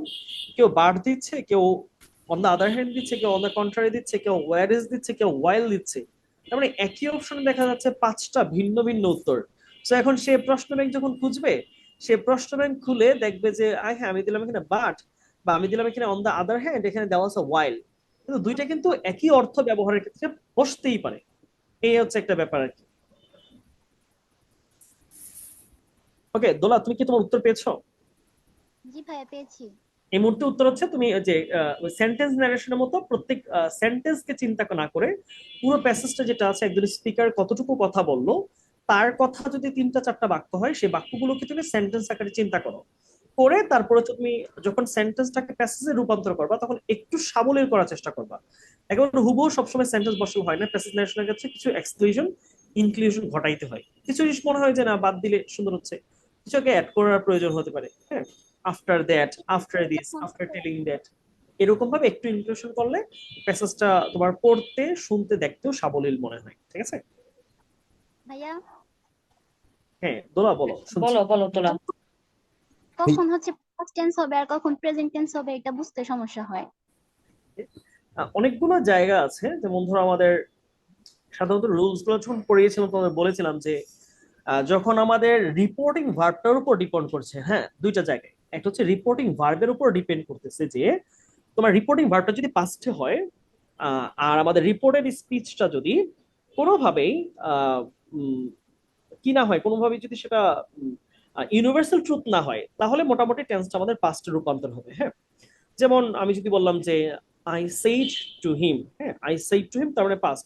Speaker 1: কেউ বার দিচ্ছে, কেউ অন দ্য আদার হ্যান্ড দিচ্ছে, কেউ অন দ্য কন্ট্রারি দিচ্ছে, কেউ ওয়্যার ইজ দিচ্ছে, কেউ ওয়াইল দিচ্ছে। তার মানে একই অপশনে দেখা যাচ্ছে 5টা ভিন্ন ভিন্ন উত্তর। তো এখন সে প্রশ্ন ব্যাংক যখন খুঁজবে, সে প্রশ্ন ব্যাংক খুলে দেখবে যে হ্যাঁ আমি দিলাম এখানে বাট, বা আমি দিলাম এখানে অন দা আদার হ্যান্ড, এখানে দেওয়া আছে ওয়াইল, কিন্তু দুইটা কিন্তু একই অর্থ ব্যবহারের ক্ষেত্রে বসতেই পারে। এই হচ্ছে একটা ব্যাপার আর কি। ওকে দোলা, তুমি কি তোমার উত্তর পেয়েছো?
Speaker 11: জি ভাইয়া পেয়েছি।
Speaker 1: এই মুহূর্তে উত্তর হচ্ছে তুমি ওই যে সেন্টেন্স ন্যারেশনের মতো প্রত্যেক সেন্টেন্সকে চিন্তা না করে পুরো প্যাসেজটা যেটা আছে একজন স্পিকার কতটুকু কথা বললো, তার কথা যদি 3টা 4টা বাক্য হয় সেই বাক্যগুলোকে তুমি সেন্টেন্স আকারে চিন্তা করো, করে তারপরে তুমি যখন সেন্টেন্সটাকে প্যাসেজে রূপান্তর করবা তখন একটু সাবলীল করার চেষ্টা করবা। একেবারে হুবহু সবসময় সেন্টেন্স বসানো হয় না, প্যাসেজ ন্যারেশনের ক্ষেত্রে কিছু এক্সক্লুশন ইনক্লুশন ঘটাইতে হয়। কিছু জিনিস মনে হয় যে না বাদ দিলে সুন্দর হচ্ছে, কিছুকে অ্যাড করার প্রয়োজন হতে পারে। হ্যাঁ, after that, after this, after telling that, এরকম ভাবে একটু ইনক্লুশন করলে প্যাসেজটা তোমার পড়তে শুনতে দেখতেও সাবলীল মনে হয়। ঠিক আছে?
Speaker 11: ভাইয়া
Speaker 1: হ্যাঁ দোলা বলো, শুনছি।
Speaker 3: বলো বলো তোলা।
Speaker 11: কখন হচ্ছে পাস্ট টেন্স হবে আর কখন প্রেজেন্ট টেন্স হবে এটা বুঝতে সমস্যা হয়।
Speaker 1: অনেকগুলো জায়গা আছে, যেমন ধরো আমাদের সাধারণত রুলস গুলো যখন পড়িয়েছিলাম তোমাদের বলেছিলাম যে যখন আমাদের রিপোর্টিং ভার্বটার উপর ডিপেন্ড করছে। হ্যাঁ, দুইটা জায়গায়, একটা হচ্ছে রিপোর্টিং ভার্বের উপর ডিপেন্ড করতেছে যে তোমার রিপোর্টিং ভার্বটা যদি পাস্টে হয়, আর আমাদের রিপোর্টেড স্পিচটা যদি কোনোভাবেই কি না হয়, কোনোভাবেই যদি সেটা ইউনিভার্সাল ট্রুথ না হয়, তাহলে মোটামুটি টেন্সটা আমাদের পাস্টে রূপান্তর হবে। হ্যাঁ, যেমন আমি যদি বললাম যে আই সেইড টু হিম, হ্যাঁ আই সেইড টু হিম তার মানে পাস্ট,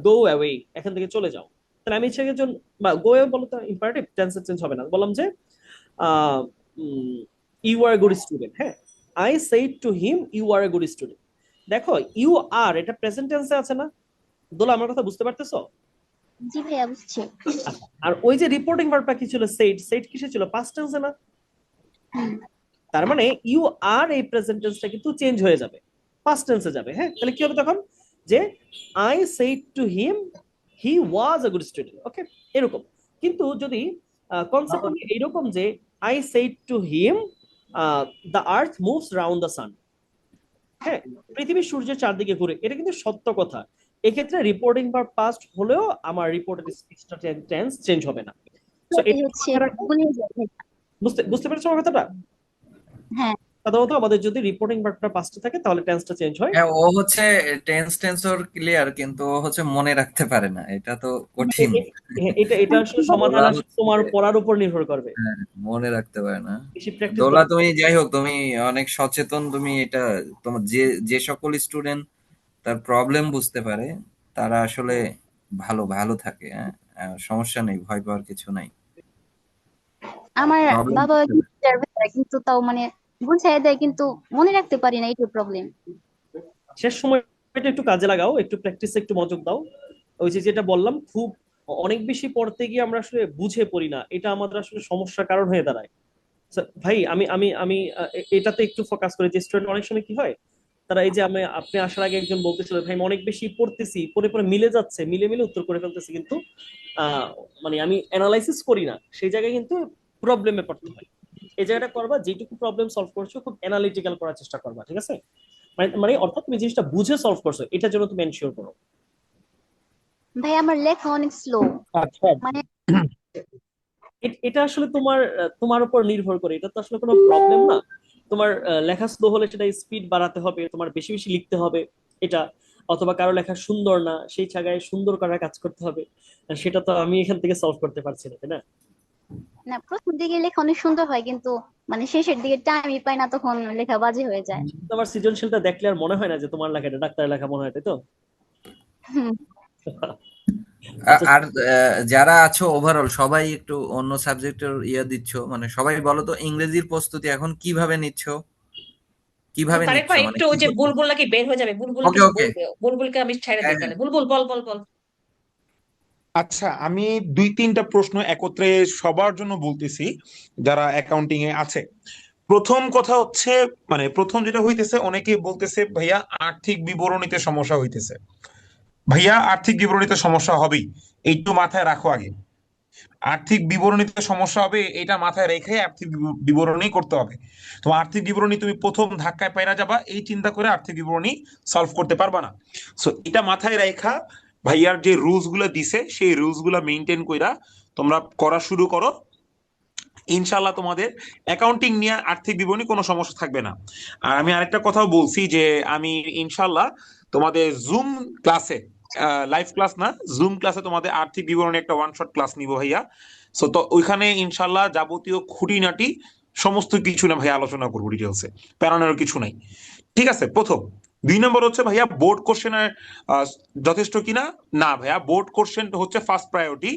Speaker 1: গো অ্যাওয়ে, এখান থেকে চলে যাও। তাহলে আমি ইচ্ছে একজন, বা গো অ্যাওয়ে বলো তো ইম্পারেটিভ, টেন্স চেঞ্জ হবে না, বললাম যে you are a good student. হ্যাঁ, I said to him you are a good student. দেখো ইউ আর এটা প্রেজেন্ট টেন্সে আছে না? দোলা আমার কথা বুঝতে পারতেছো?
Speaker 11: জি ভাইয়া বুঝছি।
Speaker 1: আচ্ছা, আর ওই যে রিপোর্টিং ভার্বটা কি ছিল, সেইড, সেইড কিসে ছিল? পাস্ট টেন্সে না? তার মানে ইউ আর এই প্রেজেন্ট টেন্সটা কিন্তু চেঞ্জ হয়ে যাবে, পাস্ট টেন্সে যাবে। হ্যাঁ, তাহলে কি হবে তখন? যে I said to him he was a good student. Okay, এরকম। কিন্তু যদি কনসেপ্ট এইরকম যে I said to him the earth moves round the sun, হ্যাঁ পৃথিবী সূর্যের চারদিকে ঘুরে, এটা কিন্তু সত্য কথা। এক্ষেত্রে রিপোর্টিং ভার্ব পাস্ট হলেও আমার রিপোর্টেড স্পিচটা টেন্স চেঞ্জ হবে না। সো
Speaker 11: এটাই হচ্ছে ভুলে যায় ভাইয়া।
Speaker 1: বুঝতে বুঝতে পেরেছো আমার কথাটা?
Speaker 11: হ্যাঁ
Speaker 1: সাধারণত আমাদের যদি রিপোর্টিং ভার্বটা পাস্টে থাকে তাহলে টেন্সটা চেঞ্জ হয়।
Speaker 8: হ্যাঁ, ও হচ্ছে টেন্সর ক্লিয়ার, কিন্তু ও হচ্ছে মনে রাখতে পারে না, এটা তো কঠিন।
Speaker 1: এটা এটা আসলে সমাধান
Speaker 8: দোলা
Speaker 1: আসলে
Speaker 8: হচ্ছে
Speaker 1: তোমার পড়ার উপর নির্ভর করবে,
Speaker 8: হ্যাঁ, মনে রাখতে পারে না।
Speaker 1: বেশি প্র্যাকটিস
Speaker 8: দোলা,
Speaker 1: করবে।
Speaker 8: তুমি যাই হোক, তুমি অনেক সচেতন, তুমি এটা তোমার যে যে সকল স্টুডেন্ট তার প্রবলেম বুঝতে পারে তারা আসলে ভালো ভালো থাকে। হ্যাঁ, সমস্যা নেই, ভয় পাওয়ার কিছু নাই।
Speaker 11: আমার
Speaker 8: প্রবলেম
Speaker 11: বাবা টিচার কিন্তু তাও মানে বুঝাই দেয় কিন্তু মনে রাখতে পারি না, এইটাই প্রবলেম।
Speaker 1: শেষ সময়টা একটু কাজে লাগাও, একটু প্র্যাকটিসে একটু মনোযোগ দাও। ওই যে যেটা বললাম, খুব অনেক বেশি পড়তে গিয়ে আমরা আসলে বুঝে পড়ি না, এটা আমাদের আসলে সমস্যার কারণ হয়ে দাঁড়ায়। ভাই আমি আমি আমি এটাতে একটু ফোকাস করি যে স্টুডেন্ট অনেক সময় কি হয়, তারা এই যে আপনি আসার আগে একজন বলতেছিল ভাই আমি অনেক বেশি পড়তেছি, পড়ে পড়ে মিলে যাচ্ছে, মিলে মিলে উত্তর করে ফেলতেছি, কিন্তু আহ মানে আমি অ্যানালাইসিস করি না, সেই জায়গায় কিন্তু প্রবলেমে পড়তে হয়। এই জায়গাটা করবা, যেটুকু প্রবলেম সলভ করছো খুব অ্যানালিটিক্যাল করার চেষ্টা করবা, ঠিক আছে? মানে মানে অর্থাৎ তুমি জিনিসটা বুঝে সলভ করছো, এটার জন্য তুমি এনশিওর করো।
Speaker 11: ভাই আমার লেখা অনেক স্লো,
Speaker 1: আচ্ছা,
Speaker 11: মানে
Speaker 1: এটা আসলে তোমার তোমার উপর নির্ভর করে, এটা তো আসলে কোনো প্রবলেম না। তোমার লেখা স্লো হলে সেটা স্পিড বাড়াতে হবে, তোমার বেশি বেশি লিখতে হবে এটা, অথবা কারো লেখা সুন্দর না, সেই জায়গায় সুন্দর করার কাজ করতে হবে। সেটা তো আমি এখান থেকে সলভ করতে পারছি না, তাই না?
Speaker 11: না প্রথম দিকে লেখা অনেক সুন্দর হয় কিন্তু মানে শেষের দিকে টাইমই পাই না, তখন লেখা বাজে হয়ে যায়।
Speaker 1: তোমার সৃজনশীলটা দেখলে আর মনে হয় না যে তোমার লেখা, এটা ডাক্তারের লেখা মনে হয়, তাই তো?
Speaker 11: হুম।
Speaker 1: আচ্ছা,
Speaker 8: আর যারা আছো ওভারঅল সবাই একটু অন্য সাবজেক্টের দিচ্ছ, মানে সবাই বলো তো ইংরেজির প্রস্তুতি এখন কিভাবে নিচ্ছ, কিভাবে
Speaker 3: তারেক
Speaker 8: নিচ্ছ,
Speaker 3: ভাই
Speaker 8: মানে
Speaker 3: একটু ওই যে বুলবুল নাকি বের হয়ে যাবে, বুলবুল
Speaker 8: ওকে
Speaker 3: কিছু
Speaker 8: ওকে,
Speaker 3: বলবে, বুলবুলকে আমি ছেড়ে
Speaker 8: হ্যাঁ
Speaker 3: দিই
Speaker 8: হ্যাঁ।
Speaker 3: তাহলে। বুলবুল বল বল বল।
Speaker 4: আচ্ছা, আমি 2-3টা প্রশ্ন একত্রে সবার জন্য বলতেছি যারা অ্যাকাউন্টিং এ আছে। প্রথম কথা হচ্ছে, মানে প্রথম যেটা হইতেছে, অনেকেই বলতেছে ভাইয়া আর্থিক বিবরণীতে সমস্যা হইতেছে। ভাইয়া আর্থিক বিবরণীতে সমস্যা হবেই, এইটু মাথায় রাখো আগে। আর্থিক বিবরণীতে সমস্যা হবে এটা মাথায় রেখে আর্থিক বিবরণী করতে হবে। তোমার আর্থিক বিবরণী তুমি প্রথম ধাক্কায় পাইরা যাবা এই চিন্তা করে আর্থিক বিবরণী সলভ করতে পারবা না। সো এটা মাথায় রেখা ভাইয়ার যে রুলস গুলো দিছে সেই রুলস গুলা মেনটেন কইরা তোমরা করা শুরু করো। ইনশাল্লাহ তোমাদের অ্যাকাউন্টিং নিয়ে আর্থিক বিবরণী কোনো সমস্যা থাকবে না। আর আমি আরেকটা কথাও বলছি যে আমি ইনশাল্লাহ তোমাদের জুম ক্লাসে, লাইভ ক্লাস না, জুম ক্লাসে তোমাদের আর্থিক বিবরণী একটা ওয়ান শট ক্লাস নিব ভাইয়া। সো তো ওইখানে ইনশাল্লাহ যাবতীয় খুঁটিনাটি সমস্ত কিছু না ভাইয়া আলোচনা করবো ডিটেলসে, প্যারানোর কিছু নাই। ঠিক আছে, প্রথম। 2 নম্বর হচ্ছে ভাইয়া বোর্ড কোশ্চেনের যথেষ্ট কিনা। না ভাইয়া, বোর্ড কোশ্চেন হচ্ছে ফার্স্ট প্রায়োরিটি।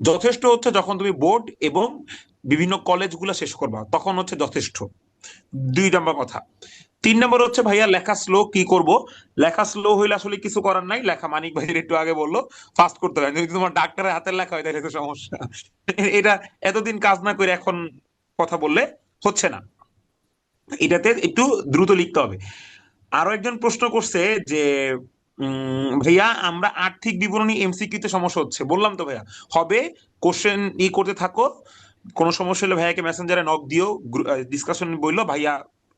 Speaker 4: যথেষ্ট হচ্ছে যখন তুমি বোর্ড এবং বিভিন্ন কলেজগুলো শেষ করবা, তখন হচ্ছে যথেষ্ট। 2 নম্বর কথা। 3 নম্বর হচ্ছে ভাইয়া লেখা স্লো, কি করব? লেখা স্লো হইলে আসলে কিছু করার নাই, লেখা মানিক ভাই একটু আগে বললো ফাস্ট করতে হয়, যদি তোমার ডাক্তারের হাতের লেখা হয় তাহলে তো সমস্যা। এটা এতদিন কাজ না করে এখন কথা বললে হচ্ছে না, এটাতে একটু দ্রুত লিখতে হবে। আরো একজন প্রশ্ন করছে যে ভাইয়া আমরা আর্থিক বিবরণী এমসিকিউ তে সমস্যা হচ্ছে। বললাম তো ভাইয়া, হবে, কোশ্চেন করতে থাকো, কোনো সমস্যা হলে ভাইয়াকে মেসেঞ্জারে নক দিও, ডিসকাশন বললো, ভাইয়া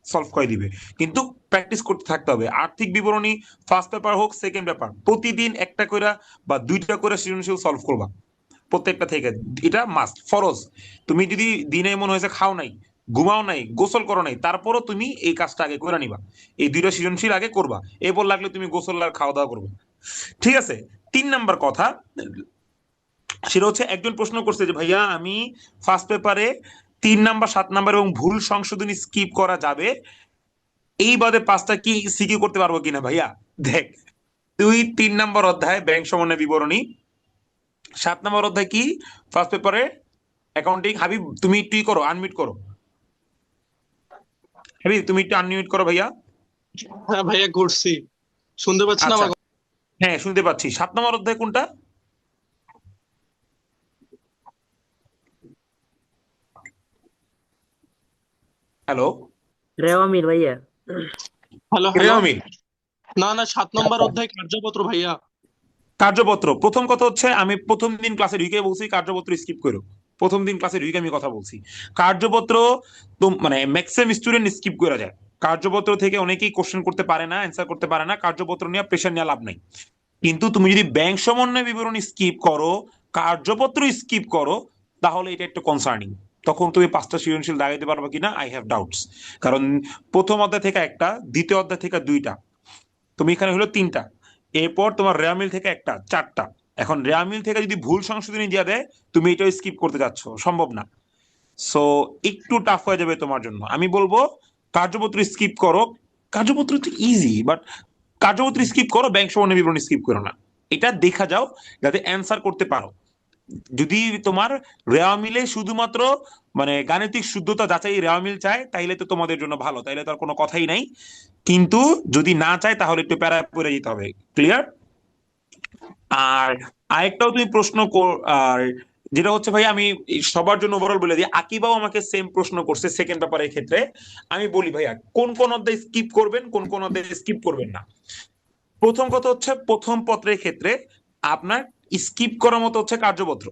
Speaker 4: সলভ করে দিবে। কিন্তু প্র্যাকটিস করতে থাকতে হবে। আর্থিক বিবরণী ফার্স্ট পেপার হোক সেকেন্ড পেপার, প্রতিদিন একটা করে বা 2টা করে সৃজনশীল সলভ করবা প্রত্যেকটা থেকে, এটা মাস্ট ফরজ। তুমি যদি দিনে মনে হয়েছে খাও নাই, ঘুমাও নাই, গোসল করো নাই, তারপরও তুমি এই কাজটা আগে করে নিবা, এই 2টা সৃজনশীল আগে করবা। এরপর লাগলে তুমি গোসল আর খাওয়া দাওয়া করবে। ঠিক আছে। 3 নম্বর কথা, সেটা হচ্ছে একজন প্রশ্ন করছে যে ভাইয়া আমি ফার্স্ট পেপারে 3 নাম্বার, 7 নাম্বার এবং ভুল সংশোধনী স্কিপ করা যাবে, এই বাদে 5টা কি সিকিউ করতে পারবো কিনা ভাইয়া? দেখ, তুই 3 নম্বর অধ্যায় ব্যাংক সমন্বয় বিবরণী, 7 নম্বর অধ্যায় কি ফার্স্ট পেপারে অ্যাকাউন্টিং। হাবিব তুমি একটু করো, আনমিউট করো। হাবিব তুমি একটু আনমিউট করো ভাইয়া।
Speaker 12: হ্যাঁ ভাইয়া করছি, শুনতে পাচ্ছেন
Speaker 4: আচ্ছা,
Speaker 12: আমার কথা?
Speaker 4: হ্যাঁ শুনতে পাচ্ছি। 7 নম্বর অধ্যায় কোনটা? হ্যালো,
Speaker 7: রেওয়ামির ভাইয়া।
Speaker 12: Hello hello.
Speaker 4: রেহামির।
Speaker 12: না না, 7 নম্বর অধ্যায় কার্যপত্র ভাইয়া।
Speaker 4: কার্যপত্র, প্রথম কথা হচ্ছে আমি প্রথম দিন ক্লাসে ঢুকে বলছি কার্যপত্র স্কিপ করো। প্রথম দিন ক্লাসে ঢুকে আমি কথা বলছি কার্যপত্র তো মানে ম্যাক্সিমাম স্টুডেন্ট স্কিপ করে যায়। কার্যপত্র থেকে অনেকেই কোশ্চেন করতে পারে না, অ্যান্সার করতে পারে না, কার্যপত্র নিয়ে প্রেশার নিয়ে লাভ নাই। কিন্তু তুমি যদি ব্যাংক সমন্বয় বিবরণী স্কিপ করো, কার্যপত্র স্কিপ করো, তাহলে এটা একটু কনসার্নিং। তখন তুমি 5টা সৃজনশীল দাগাইতে পারবে কিনা আই হ্যাভ ডাউটস। কারণ প্রথম অধ্যায় থেকে একটা, দ্বিতীয় অধ্যায় থেকে 2টা, তুমি এখানে হলো 3টা, এরপর তোমার রেয়ামিল থেকে একটা, 4টা। এখন রেয়ামিল থেকে যদি ভুল সংশোধনী দিয়ে দেয়, তুমি এটাও স্কিপ করতে যাচ্ছ, সম্ভব না। সো একটু টাফ হয়ে যাবে তোমার জন্য। আমি বলবো কার্যপত্র স্কিপ করো। কার্যপত্র তো ইজি, বাট কার্যপত্র স্কিপ করো, ব্যাংক সমন্বয় বিবরণী স্কিপ করো না। এটা দেখা যাও যাতে অ্যান্সার করতে পারো। যদি তোমার রেওয়া মিলে শুধুমাত্র মানে গাণিতিক শুদ্ধতা যাচাই রেওয়া মিল চায় তাইলে তো তোমাদের জন্য ভালো, তাইলে তো আর কোনো কথাই নাই। কিন্তু যদি না চায় তাহলে একটু প্যারায় পড়ে যেতে হবে। ক্লিয়ার? আর আরেকটাও তুমি প্রশ্ন আর যেটা হচ্ছে ভাই, আমি সবার জন্য ওভারঅল বলে দিই, আকিবাও আমাকে সেম প্রশ্ন করছে সেকেন্ড পেপারের ক্ষেত্রে। আমি বলি ভাইয়া কোন কোন অধ্যায় স্কিপ করবেন, কোন কোন অধ্যায় স্কিপ করবেন না। প্রথম কথা হচ্ছে প্রথম পত্রের ক্ষেত্রে আপনার স্কিপ করার মতো হচ্ছে কার্যপত্র।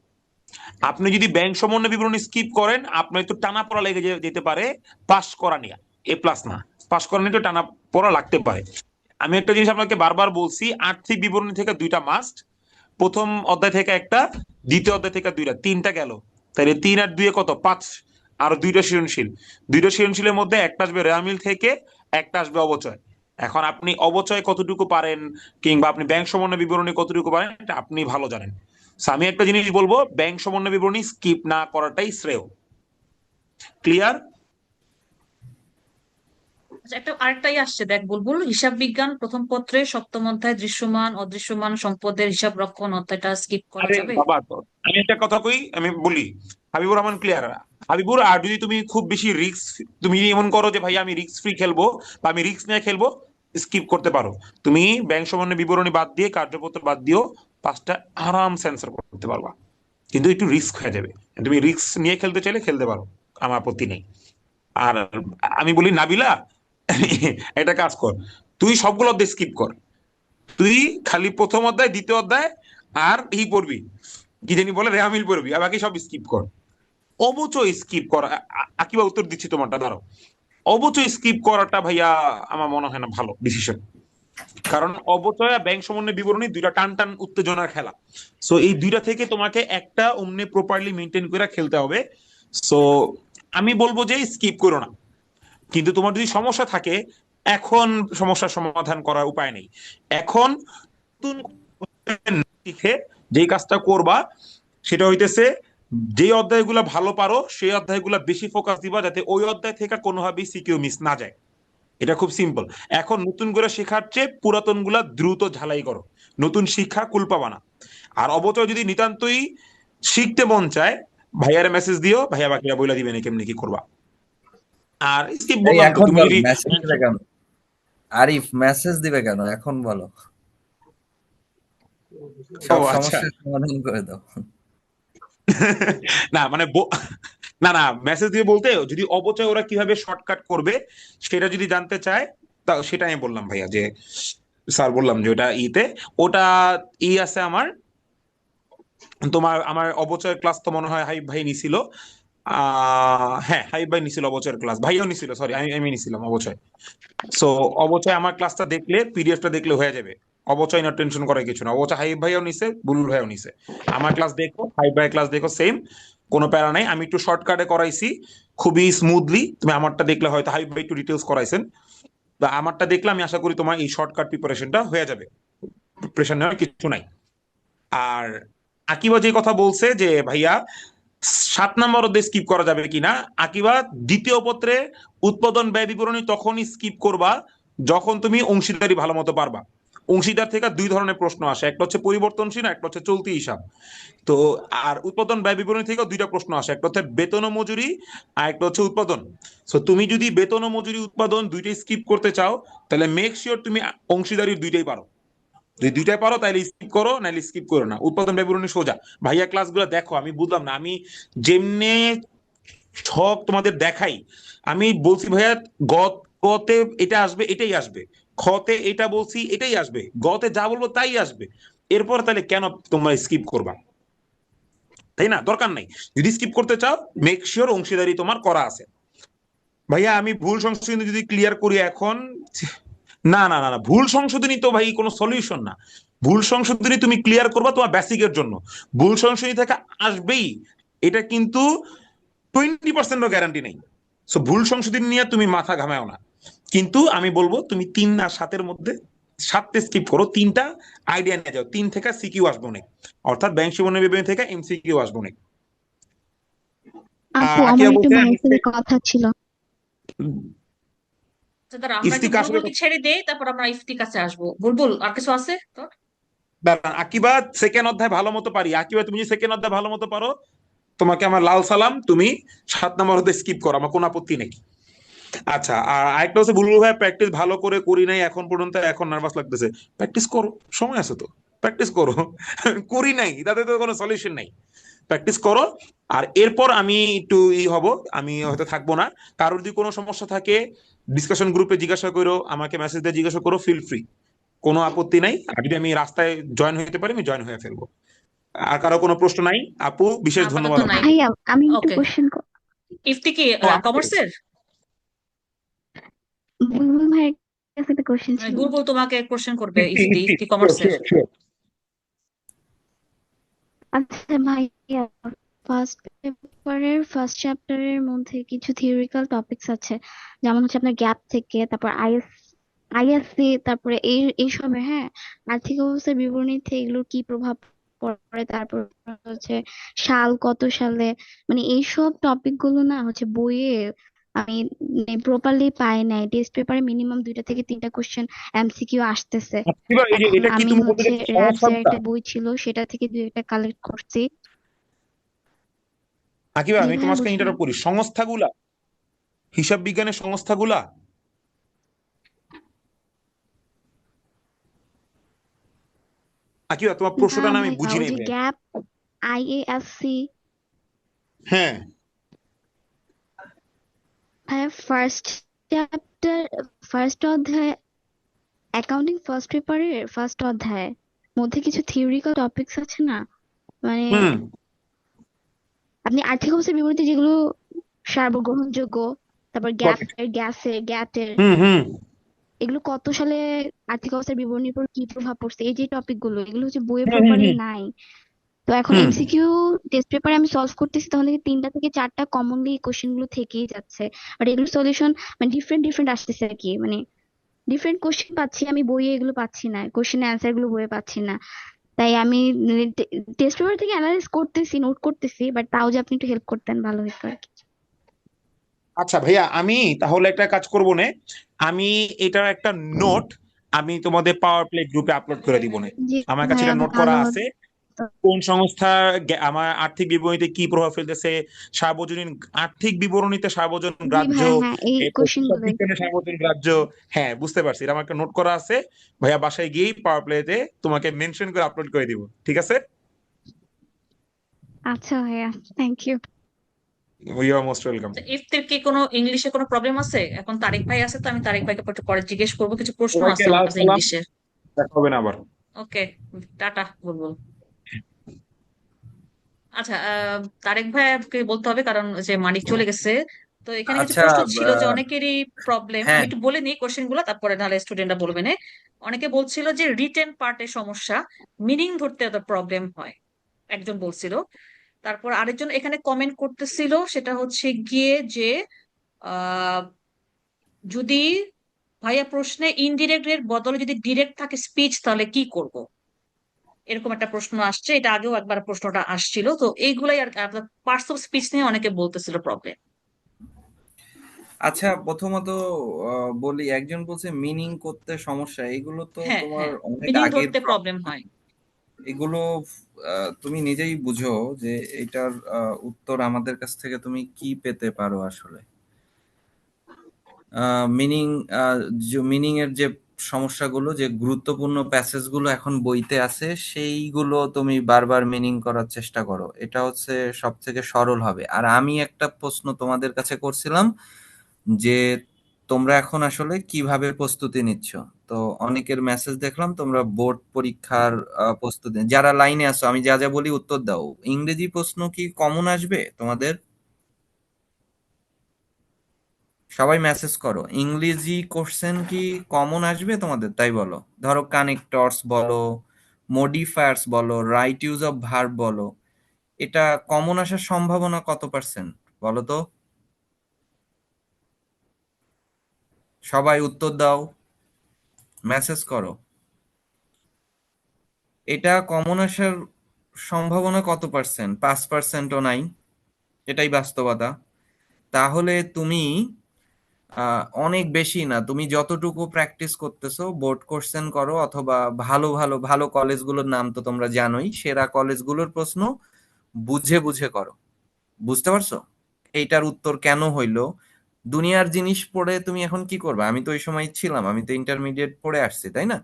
Speaker 4: আপনি যদি ব্যাংক সমন্বয় বিবরণী স্কিপ করেন আপনার তো টানা পড়া লেগে যেতে পারে পাস করা নিয়ে, A+ না, পাস করা নিয়ে তো টানা পড়া লাগতে পারে। আমি একটা জিনিস আপনাকে বারবার বলছি, আর্থিক বিবরণী থেকে 2টা মাস্ট, প্রথম অধ্যায় থেকে একটা, দ্বিতীয় অধ্যায় থেকে 2টা, 3টা গেল। তাহলে 3 আর 2 কত, 5। আর 2টা সৃজনশীল, 2টা সৃজনশীলের মধ্যে একটা আসবে রেওয়ামিল থেকে, একটা আসবে অবচয়। এখন আপনি অবচয় কতটুকু পারেন কিংবা আপনি ব্যাংক সমন্বয় বিবরণী কতটুকু পারেন এটা আপনি ভালো জানেন। So, আমি একটা জিনিস বলবো, ব্যাংক সমন্বয় বিবরণী স্কিপ না করাটাই শ্রেয়। ক্লিয়ার?
Speaker 3: আচ্ছা, আরেকটাই আসছে দেখ বুলবুল, হিসাব বিজ্ঞান প্রথম পত্রে সপ্তম অধ্যায় দৃশ্যমান অদৃশ্যমান সম্পদের হিসাব রক্ষণ অধ্যায়টা স্কিপ করা
Speaker 4: আরে
Speaker 3: যাবে?
Speaker 4: বাবা, তো আমি একটা কথা কই, আমি বলি, হাবিবুর রহমান ক্লিয়ার? হাবিবুর, আর যদি তুমি খুব বেশি রিস্ক, তুমি যদি এমন করো যে ভাই আমি রিস্ক ফ্রি খেলবো বা আমি রিস্ক নিয়ে খেলবো, স্কিপ করতে পারো। তুমি ব্যাংক সমন্বয় বিবরণী বাদ দিয়ে কার্যপত্র বাদ দিও, 5টা আরাম সেন্সার করতে পারবা। কিন্তু একটু রিস্ক হয়ে যাবে। তুমি রিস্ক নিয়ে খেলতে চাইলে খেলতে পারো, আমার আপত্তি নেই। আর আমি বলি নাবিলা, একটা কাজ কর, তুই সবগুলো অধ্যায় স্কিপ কর। তুই খালি প্রথম অধ্যায়, দ্বিতীয় অধ্যায় আর পড়বি, কি জানি বলে, রেহামিল পড়বি, আর বাকি সব স্কিপ কর। অবচয় স্কিপ করা, আকিবা উত্তর দিচ্ছি তোমারটা, ধরো অবচয় স্কিপ করাটা ভাইয়া আমার মনে হয় না ভালো ডিসিশন। কারণ অবচয় আর ব্যাংক সমন্বয় বিবরণী 2টা টান টান উত্তেজনার খেলা। সো এই 2টা থেকে তোমাকে একটা অমনি প্রপারলি মেনটেন করে খেলতে হবে। সো আমি বলবো যে স্কিপ করো না। কিন্তু তোমার যদি সমস্যা থাকে, এখন সমস্যার সমাধান করার উপায় নেই। এখন নতুন শিখে যেই কাজটা করবা সেটা হইতেছে, যে অধ্যায়গুলো ভালো পারো সেই অধ্যায়গুলো বেশি ফোকাস দিবা, যাতে ওই অধ্যায় থেকে কোনোভাবেই সিকিউ মিস না যায়। এটা খুব সিম্পল। এখন নতুন করে শেখার চেয়ে পুরাতন গুলা দ্রুত ঝালাই করো, নতুন শিক্ষা কুল পাবা না। আর অবচয় যদি নিতান্তই শিখতে মন চায়, ভাইয়ারে মেসেজ দিও, ভাইয়া বাকিরা বইলা দিবেন কেমনি কি করবা। আর স্কিপ
Speaker 8: এই
Speaker 4: বললাম তো,
Speaker 8: এখন
Speaker 4: তুমি
Speaker 8: বলো
Speaker 4: যদি
Speaker 8: মেসেজ দিবে কেন? আরিফ মেসেজ দিবে কেন এখন বলো,
Speaker 4: ও
Speaker 8: সব
Speaker 4: আচ্ছা,
Speaker 8: সমস্যার সমাধান করে দাও।
Speaker 4: না মানে না না, মেসেজ দিয়ে বলতে যদি অপচয় ওরা কিভাবে শর্টকাট করবে সেটা যদি জানতে চায়, তা সেটা আমি বললাম ভাইয়া, যে স্যার বললাম যে ওটা ওটা আছে আমার। তোমার আমার অবচয়ের ক্লাস তো মনে হয় হাইব ভাই নিছিল। হ্যাঁ, হাইব ভাই নিছিল অবচয়ের ক্লাস, ভাইও নিছিল, সরি আমি নিছিলাম অবচয়। সো অবচয় আমার ক্লাসটা দেখলে, পিডিএফটা দেখলে হয়ে যাবে। অবচয় না, টেনশন করার কিছু না। অবচয় হাইব ভাইও নিছে, বুলুল ভাইও নিছে। আমার ক্লাস দেখো, হাইব ভাইয়ের ক্লাস দেখো, সেম, কোনো প্যারা নাই। আমি একটু শর্টকাটে করাইছি, খুবই স্মুথলি। তুমি আমারটা দেখলে হয়তো হাইব ভাই একটু ডিটেলস করাইছেন, বা আমারটা দেখলে আমি আশা করি তোমার এই শর্টকাট প্রিপারেশনটা হয়ে যাবে, প্রেশার নেওয়ার কিছু নাই। আর আকিবা যে কথা বলছে যে ভাইয়া 7 নম্বর অধ্যায় স্কিপ করা যাবে কিনা, আকিবা দ্বিতীয় পত্রে উৎপাদন ব্যয় বিবরণী তখনই স্কিপ করবা যখন তুমি অংশীদারি ভালো মতো পারবা। অংশীদার থেকে 2 ধরনের প্রশ্ন আসে, একটা হচ্ছে পরিবর্তনশীল, একটা হচ্ছে চলতি হিসাব। তো আর উৎপাদন ব্যয় বিবরণী থেকেও 2টা প্রশ্ন আসে, একটা হচ্ছে বেতন ও মজুরি, আর একটা হচ্ছে উৎপাদন। সো তুমি যদি বেতন ও মজুরি উৎপাদন 2টাই স্কিপ করতে চাও, তাহলে মেক শিওর তুমি অংশীদারির 2টাই পারো। যদি 2টাই পারো তাহলে স্কিপ করো, নাহলে স্কিপ করো না। উৎপাদন ব্যয় বিবরণী সোজা। ভাইয়া ক্লাসগুলো দেখো, আমি বুঝলাম না, আমি যেমনে ছক তোমাদের দেখাই, আমি বলছি ভাইয়া গতে এটা আসবে, এটাই আসবে, খতে এটা বলছি এটাই আসবে, গতে যা বলবো তাই আসবে। এরপর তাহলে কেন তোমরা স্কিপ করবা? তাই না? দরকার নাই। যদি স্কিপ করতে চাও, মেক শিওর অংশীদারি তোমার করা আছে। ভাইয়া আমি ভুল সংশোধনী যদি ক্লিয়ার করি এখন, না না না না, ভুল সংশোধনী তো ভাই কোনো সলিউশন না। ভুল সংশোধনী তুমি ক্লিয়ার করবা তোমার বেসিকের জন্য, ভুল সংশোধনী থেকে আসবেই, এটা কিন্তু 20%ও গ্যারান্টি নেই। সো ভুল সংশোধনী নিয়ে তুমি মাথা ঘামাও না। কিন্তু আমি বলবো তুমি 3 আর 7-এর মধ্যে 7তে স্কিপ করো, 3টা আইডিয়া নিয়ে যাও, 3 থেকে সিকিউ আসবে অনেক, অর্থাৎ ব্যাংক সমন্বয় বিবরণী থেকে এমসিকিউ আসবে অনেক।
Speaker 11: আপু আমার
Speaker 4: আকিয়া
Speaker 11: একটু
Speaker 4: বলছে
Speaker 11: ভাইয়ের সাথে কথা ছিল।
Speaker 3: আচ্ছা, দাঁড়া আমরা একটু
Speaker 4: ইফতিক আসলে
Speaker 3: বুলবুলকে ছেড়ে দেই, তারপর আমরা ইফতির কাছে আসবো। বুলবুল আর কিছু আছে তোর?
Speaker 4: দাঁড়ান, আকিবা সেকেন্ড অধ্যায় ভালো মতো পারি। আকিবা তুমি যদি সেকেন্ড অধ্যায় ভালো মতো পারো, তোমাকে আমার লাল সালাম, তুমি 7 নম্বর হতে স্কিপ করো, আমার কোনো আপত্তি নেই। আচ্ছা, আর আরেকটা হচ্ছে বুলবুল ভাই, প্র্যাকটিস ভালো করে করি নাই এখন পর্যন্ত, এখন নার্ভাস লাগতেছে। প্র্যাকটিস করো, সময় আছে তো, প্র্যাকটিস করো। করি নাই তাতে তো কোনো সলিউশন নাই। প্র্যাকটিস করো। আর এরপর আমি একটু হব, আমি হয়তো থাকবো না। কারোর যদি কোনো সমস্যা থাকে ডিসকাশন গ্রুপে জিজ্ঞাসা করো, আমাকে মেসেজ দিয়ে জিজ্ঞাসা করো, ফিল ফ্রি, কোনো আপত্তি নাই। আর যদি আমি রাস্তায় জয়েন হতে পারি, আমি জয়েন হয়ে ফেলবো। আর কারো কোনো প্রশ্ন নাই? আপু, বিশেষ
Speaker 3: আপাতত
Speaker 4: ধন্যবাদ
Speaker 3: নাই।
Speaker 4: আপনাকে।
Speaker 11: ভাইয়া আমি একটু
Speaker 3: ওকে,
Speaker 11: কোশ্চেন
Speaker 3: ইফতি কি
Speaker 4: ও, আছে।
Speaker 3: কমার্সের?
Speaker 11: বুলবুল ভাইয়ের কাছে একটা কোশ্চেন ছিল।
Speaker 3: বুলবুল তোমাকে কোশ্চেন করবে।
Speaker 4: ইফতি,
Speaker 3: ইফতি
Speaker 4: ইফতি,
Speaker 3: ইফতি
Speaker 4: শিওর,
Speaker 3: কমার্সের।
Speaker 4: Sure, sure.
Speaker 11: আচ্ছা ভাইয়া, ফার্স্ট পেপারের ফার্স্ট চ্যাপ্টারের মধ্যে কিছু থিওরিক্যাল টপিকস আছে, যেমন হচ্ছে আপনার গ্যাপ থেকে, তারপর আইএসসি, তারপরে এই সময়, হ্যাঁ, আর্থিক অবস্থার বিবরণীতে এগুলোর কি প্রভাব পড়ে, তারপর হচ্ছে সাল কত সালে, মানে এইসব টপিক গুলো না হচ্ছে বইয়ে আমি প্রপারলি পাই নাই। টেস্ট পেপারে মিনিমাম 2 থেকে 3টা কোশ্চেন এমসিকিউ আসতেছে।
Speaker 4: আকিবা, এই যে
Speaker 11: এখন
Speaker 4: এটা কি
Speaker 11: আমি
Speaker 4: তুমি বলতে
Speaker 11: হচ্ছে
Speaker 4: চাচ্ছো,
Speaker 11: র্যাবস এর
Speaker 4: সংস্থাটা?
Speaker 11: একটা বই ছিল, সেটা থেকে 2-1টা কালেক্ট করছি।
Speaker 4: আকিবা,
Speaker 11: জি
Speaker 4: আমি
Speaker 11: ভাইয়া,
Speaker 4: তোমাকে
Speaker 11: বুঝলাম।
Speaker 4: ইন্টারাপ্ট করি, সংস্থাগুলা, হিসাব বিজ্ঞানের সংস্থাগুলা, আকিবা তোমার
Speaker 11: না
Speaker 4: প্রশ্নটা না আমি
Speaker 11: ভাইয়া,
Speaker 4: বুঝি
Speaker 11: ওই
Speaker 4: নাই
Speaker 11: যে
Speaker 4: ভাইয়া।
Speaker 11: গ্যাপ, আইএএসসি,
Speaker 4: হ্যাঁ,
Speaker 11: ভাইয়া ফার্স্ট চ্যাপ্টার, ফার্স্ট অধ্যায়, অ্যাকাউন্টিং ফার্স্ট পেপারের ফার্স্ট অধ্যায় মধ্যে কিছু থিওরিক্যাল টপিকস আছে না, মানে
Speaker 4: হুম,
Speaker 11: আপনি আর্থিক অবস্থার বিবরণীতে যেগুলো সার্বগ্রহণযোগ্য, তারপর
Speaker 4: correct.
Speaker 11: গ্যাসের,
Speaker 4: হুম, হুম,
Speaker 11: এগুলো কত সালে আর্থিক অবস্থার বিবরণীর উপর কি প্রভাব পড়ছে, এই যে টপিক গুলো, এগুলো হচ্ছে বইয়ে
Speaker 4: হুম, হুম,
Speaker 11: প্রপারলি
Speaker 4: হুম,
Speaker 11: নাই। তো এখন
Speaker 4: হুম।
Speaker 11: এমসিকিউ টেস্ট পেপারে আমি সলভ করতেছি, তখন থেকে 3টা থেকে 4টা কমনলি কোশ্চেন গুলো থেকেই যাচ্ছে। বাট এগুলোর সলিউশন মানে ডিফারেন্ট ডিফারেন্ট আসতেছে আর কি, মানে ডিফারেন্ট কোশ্চেন পাচ্ছি আমি বইয়ে, এগুলো পাচ্ছি না, কোশ্চেনের অ্যান্সার গুলো বইয়ে পাচ্ছি না। তাই আমি টেস্ট পেপার থেকে অ্যানালাইজ করতেছি, নোট করতেছি, বাট তাও যে আপনি একটু হেল্প করতেন ভালো হতো আর কি।
Speaker 4: আচ্ছা ভাইয়া, আমি তাহলে একটা কাজ করবো না, আমি এটার একটা নোট আমি তোমাদের পাওয়ার প্লে গ্রুপে আপলোড করে দিব না।
Speaker 11: জি
Speaker 4: আমার কাছে
Speaker 11: ভাইয়া,
Speaker 4: এটা নোট করা
Speaker 11: ভালো
Speaker 4: আছে,
Speaker 11: হতো।
Speaker 4: কোন সংস্থা আমার আর্থিক বিবরণীতে কি প্রভাব ফেলতেছে, সার্বজনীন আর্থিক বিবরণীতে সার্বজনীন
Speaker 11: জি
Speaker 4: গ্রাহ্য,
Speaker 11: ভাইয়া, হ্যাঁ, এই
Speaker 4: এরপর
Speaker 11: কোশ্চেন
Speaker 4: হিসাব
Speaker 11: গুলোই।
Speaker 4: বিজ্ঞানের সার্বজনীন গ্রাহ্য। হ্যাঁ, বুঝতে পারছি, এটা আমার একটা নোট করা আছে। ভাইয়া বাসায় গিয়েই পাওয়ার প্লেতে তোমাকে মেনশন করে আপলোড করে দিব, ঠিক আছে?
Speaker 11: আচ্ছা ভাইয়া, thank you.
Speaker 4: You are most welcome.
Speaker 3: ইফতির কি কোনো ইংলিশে কোনো প্রবলেম আছে? এখন তারেক ভাই আছে, তো আমি তারেক ভাইকে একটু পরে জিজ্ঞেস করবো, কিছু প্রশ্ন
Speaker 4: সবাইকে
Speaker 3: আছে আমার
Speaker 4: লাল
Speaker 3: কাছে
Speaker 4: সালাম,
Speaker 3: ইংলিশে।
Speaker 4: দেখা হবে না আবার।
Speaker 3: ওকে, টাটা বলবো। আচ্ছা, তারেক ভাইকে বলতে হবে, কারণ যে মানিক চলে গেছে। তো এখানে কিছু
Speaker 8: আচ্ছা,
Speaker 3: প্রশ্ন ছিল যে অনেকেরই প্রবলেম, আমি
Speaker 8: হ্যাঁ,
Speaker 3: একটু বলে নিই কোশ্চেন গুলো, তারপরে নাহলে স্টুডেন্টরা বলবে না। অনেকে বলছিল যে রিটেন পার্টের সমস্যা, মিনিং ধরতে এত প্রবলেম হয়, একজন বলছিল। তারপর আরেকজন এখানে কমেন্ট করতেছিল, সেটা হচ্ছে গিয়ে যে আহ যদি ভাইয়া প্রশ্নে ইনডিরেক্ট এর বদলে যদি ডিরেক্ট থাকে স্পিচ, তাহলে কি করব, এরকম একটা প্রশ্ন আসছে। এটা আগেও একবার প্রশ্নটা আসছিল, তো এইগুলাই আর পার্টস অফ স্পিচ নিয়ে অনেকে বলতেছিল প্রবলেম।
Speaker 8: আচ্ছা, প্রথমত বলি, একজন বলছে মিনিং করতে সমস্যা, এগুলো তো
Speaker 3: হ্যাঁ,
Speaker 8: তোমার
Speaker 3: হ্যাঁ,
Speaker 8: অনেক
Speaker 3: মিনিং
Speaker 8: আগের
Speaker 3: ধরতে প্রবলেম
Speaker 8: প্রবলেম।
Speaker 3: হয়।
Speaker 8: এগুলো তুমি নিজেই বুঝো যে এটার উত্তর আমাদের কাছ থেকে তুমি কি পেতে পারো আসলে। মিনিং মিনিং এর যে সমস্যাগুলো, যে গুরুত্বপূর্ণ প্যাসেজ গুলো এখন বইতে আছে, সেইগুলো তুমি বারবার মিনিং করার চেষ্টা করো, এটা হচ্ছে সব থেকে সরল হবে। আর আমি একটা প্রশ্ন তোমাদের কাছে করছিলাম যে তোমরা এখন আসলে কিভাবে প্রস্তুতি নিচ্ছ। তো অনেকের মেসেজ দেখলাম তোমরা বোর্ড পরীক্ষার প্রস্তুতি, যারা লাইনে আছো আমি যা যা বলি উত্তর দাও। ইংরেজি প্রশ্ন কি কমন আসবে তোমাদের? সবাই মেসেজ করো, ইংরেজি কোশ্চেন কি কমন আসবে তোমাদের, তাই বলো। ধরো কানেক্টরস বলো, মডিফায়ার্স বলো, রাইট ইউজ অফ ভার্ব বলো, এটা কমন আসার সম্ভাবনা কত পার্সেন্ট বলো তো? সবাই উত্তর দাও, মেসেজ করো। এটা কমন আসার সম্ভাবনা কত পার্সেন্ট? 5%ও নাই, এটাই বাস্তবতা। তাহলে তুমি অনেক বেশি না, তুমি যতটুকু প্র্যাকটিস করতেছো বোর্ড কোশ্চেন করো, অথবা ভালো ভালো ভালো কলেজগুলোর নাম তো তোমরা জানোই, সেরা কলেজগুলোর প্রশ্ন বুঝে বুঝে করো। বুঝতে পারছো এইটার উত্তর কেন হইলো? দুনিয়ার জিনিস পড়ে তুমি এখন কি করবে? আমি তো ওই সময় ছিলাম, আমি তো ইন্টারমিডিয়েট পড়ে আসছি, তাই না?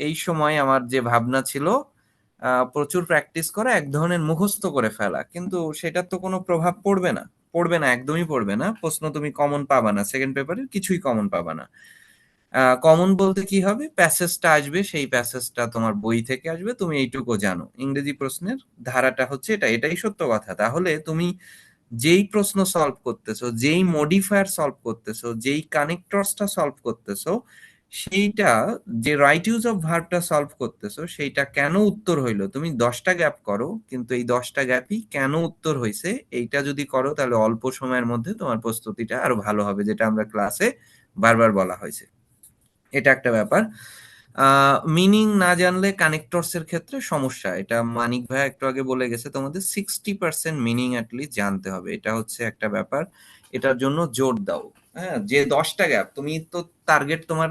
Speaker 8: এই সময় আমার যে ভাবনা ছিল প্রচুর প্র্যাকটিস করা, এক ধরনের মুখস্থ করে ফেলা, কিন্তু সেটার তো কোনো প্রভাব পড়বে না। পড়বে না, একদমই পড়বে না। প্রশ্ন তুমি কমন পাবা না, সেকেন্ড পেপারে কিছুই কমন পাবা না। কমন বলতে কি হবে, প্যাসেজটা আসবে, সেই প্যাসেজটা তোমার বই থেকে আসবে, তুমি এইটুকু জানো। ইংরেজি প্রশ্নের ধারাটা হচ্ছে এটা, এটাই সত্য কথা। তাহলে তুমি যেই প্রশ্ন সলভ করতেছো, যেই মডিফায়ার সলভ করতেছো, যেই কানেক্টরসটা সলভ করতেছো, সেইটা, যে রাইট ইউজ অফ ভার্বটা সলভ করতেছো, সেইটা কেন উত্তর হইলো, তুমি 10টা গ্যাপ করো, কিন্তু এই 10টা গ্যাপই কেন উত্তর হয়েছে এইটা যদি করো, তাহলে অল্প সময়ের মধ্যে তোমার প্রস্তুতিটা আরো ভালো হবে, যেটা আমরা ক্লাসে বারবার বলা হয়েছে। এটা একটা ব্যাপার। মিনিং না জানলে কানেক্টরস এর ক্ষেত্রে সমস্যা, এটা মানিক ভাই একটু আগে বলে গেছে, তোমাদের 60% মিনিং অ্যাটলিস্ট জানতে হবে, এটা হচ্ছে একটা ব্যাপার। এটার জন্য জোর দাও। হ্যাঁ, যে 10টা গ্যাপ তুমি তো টার্গেট তোমার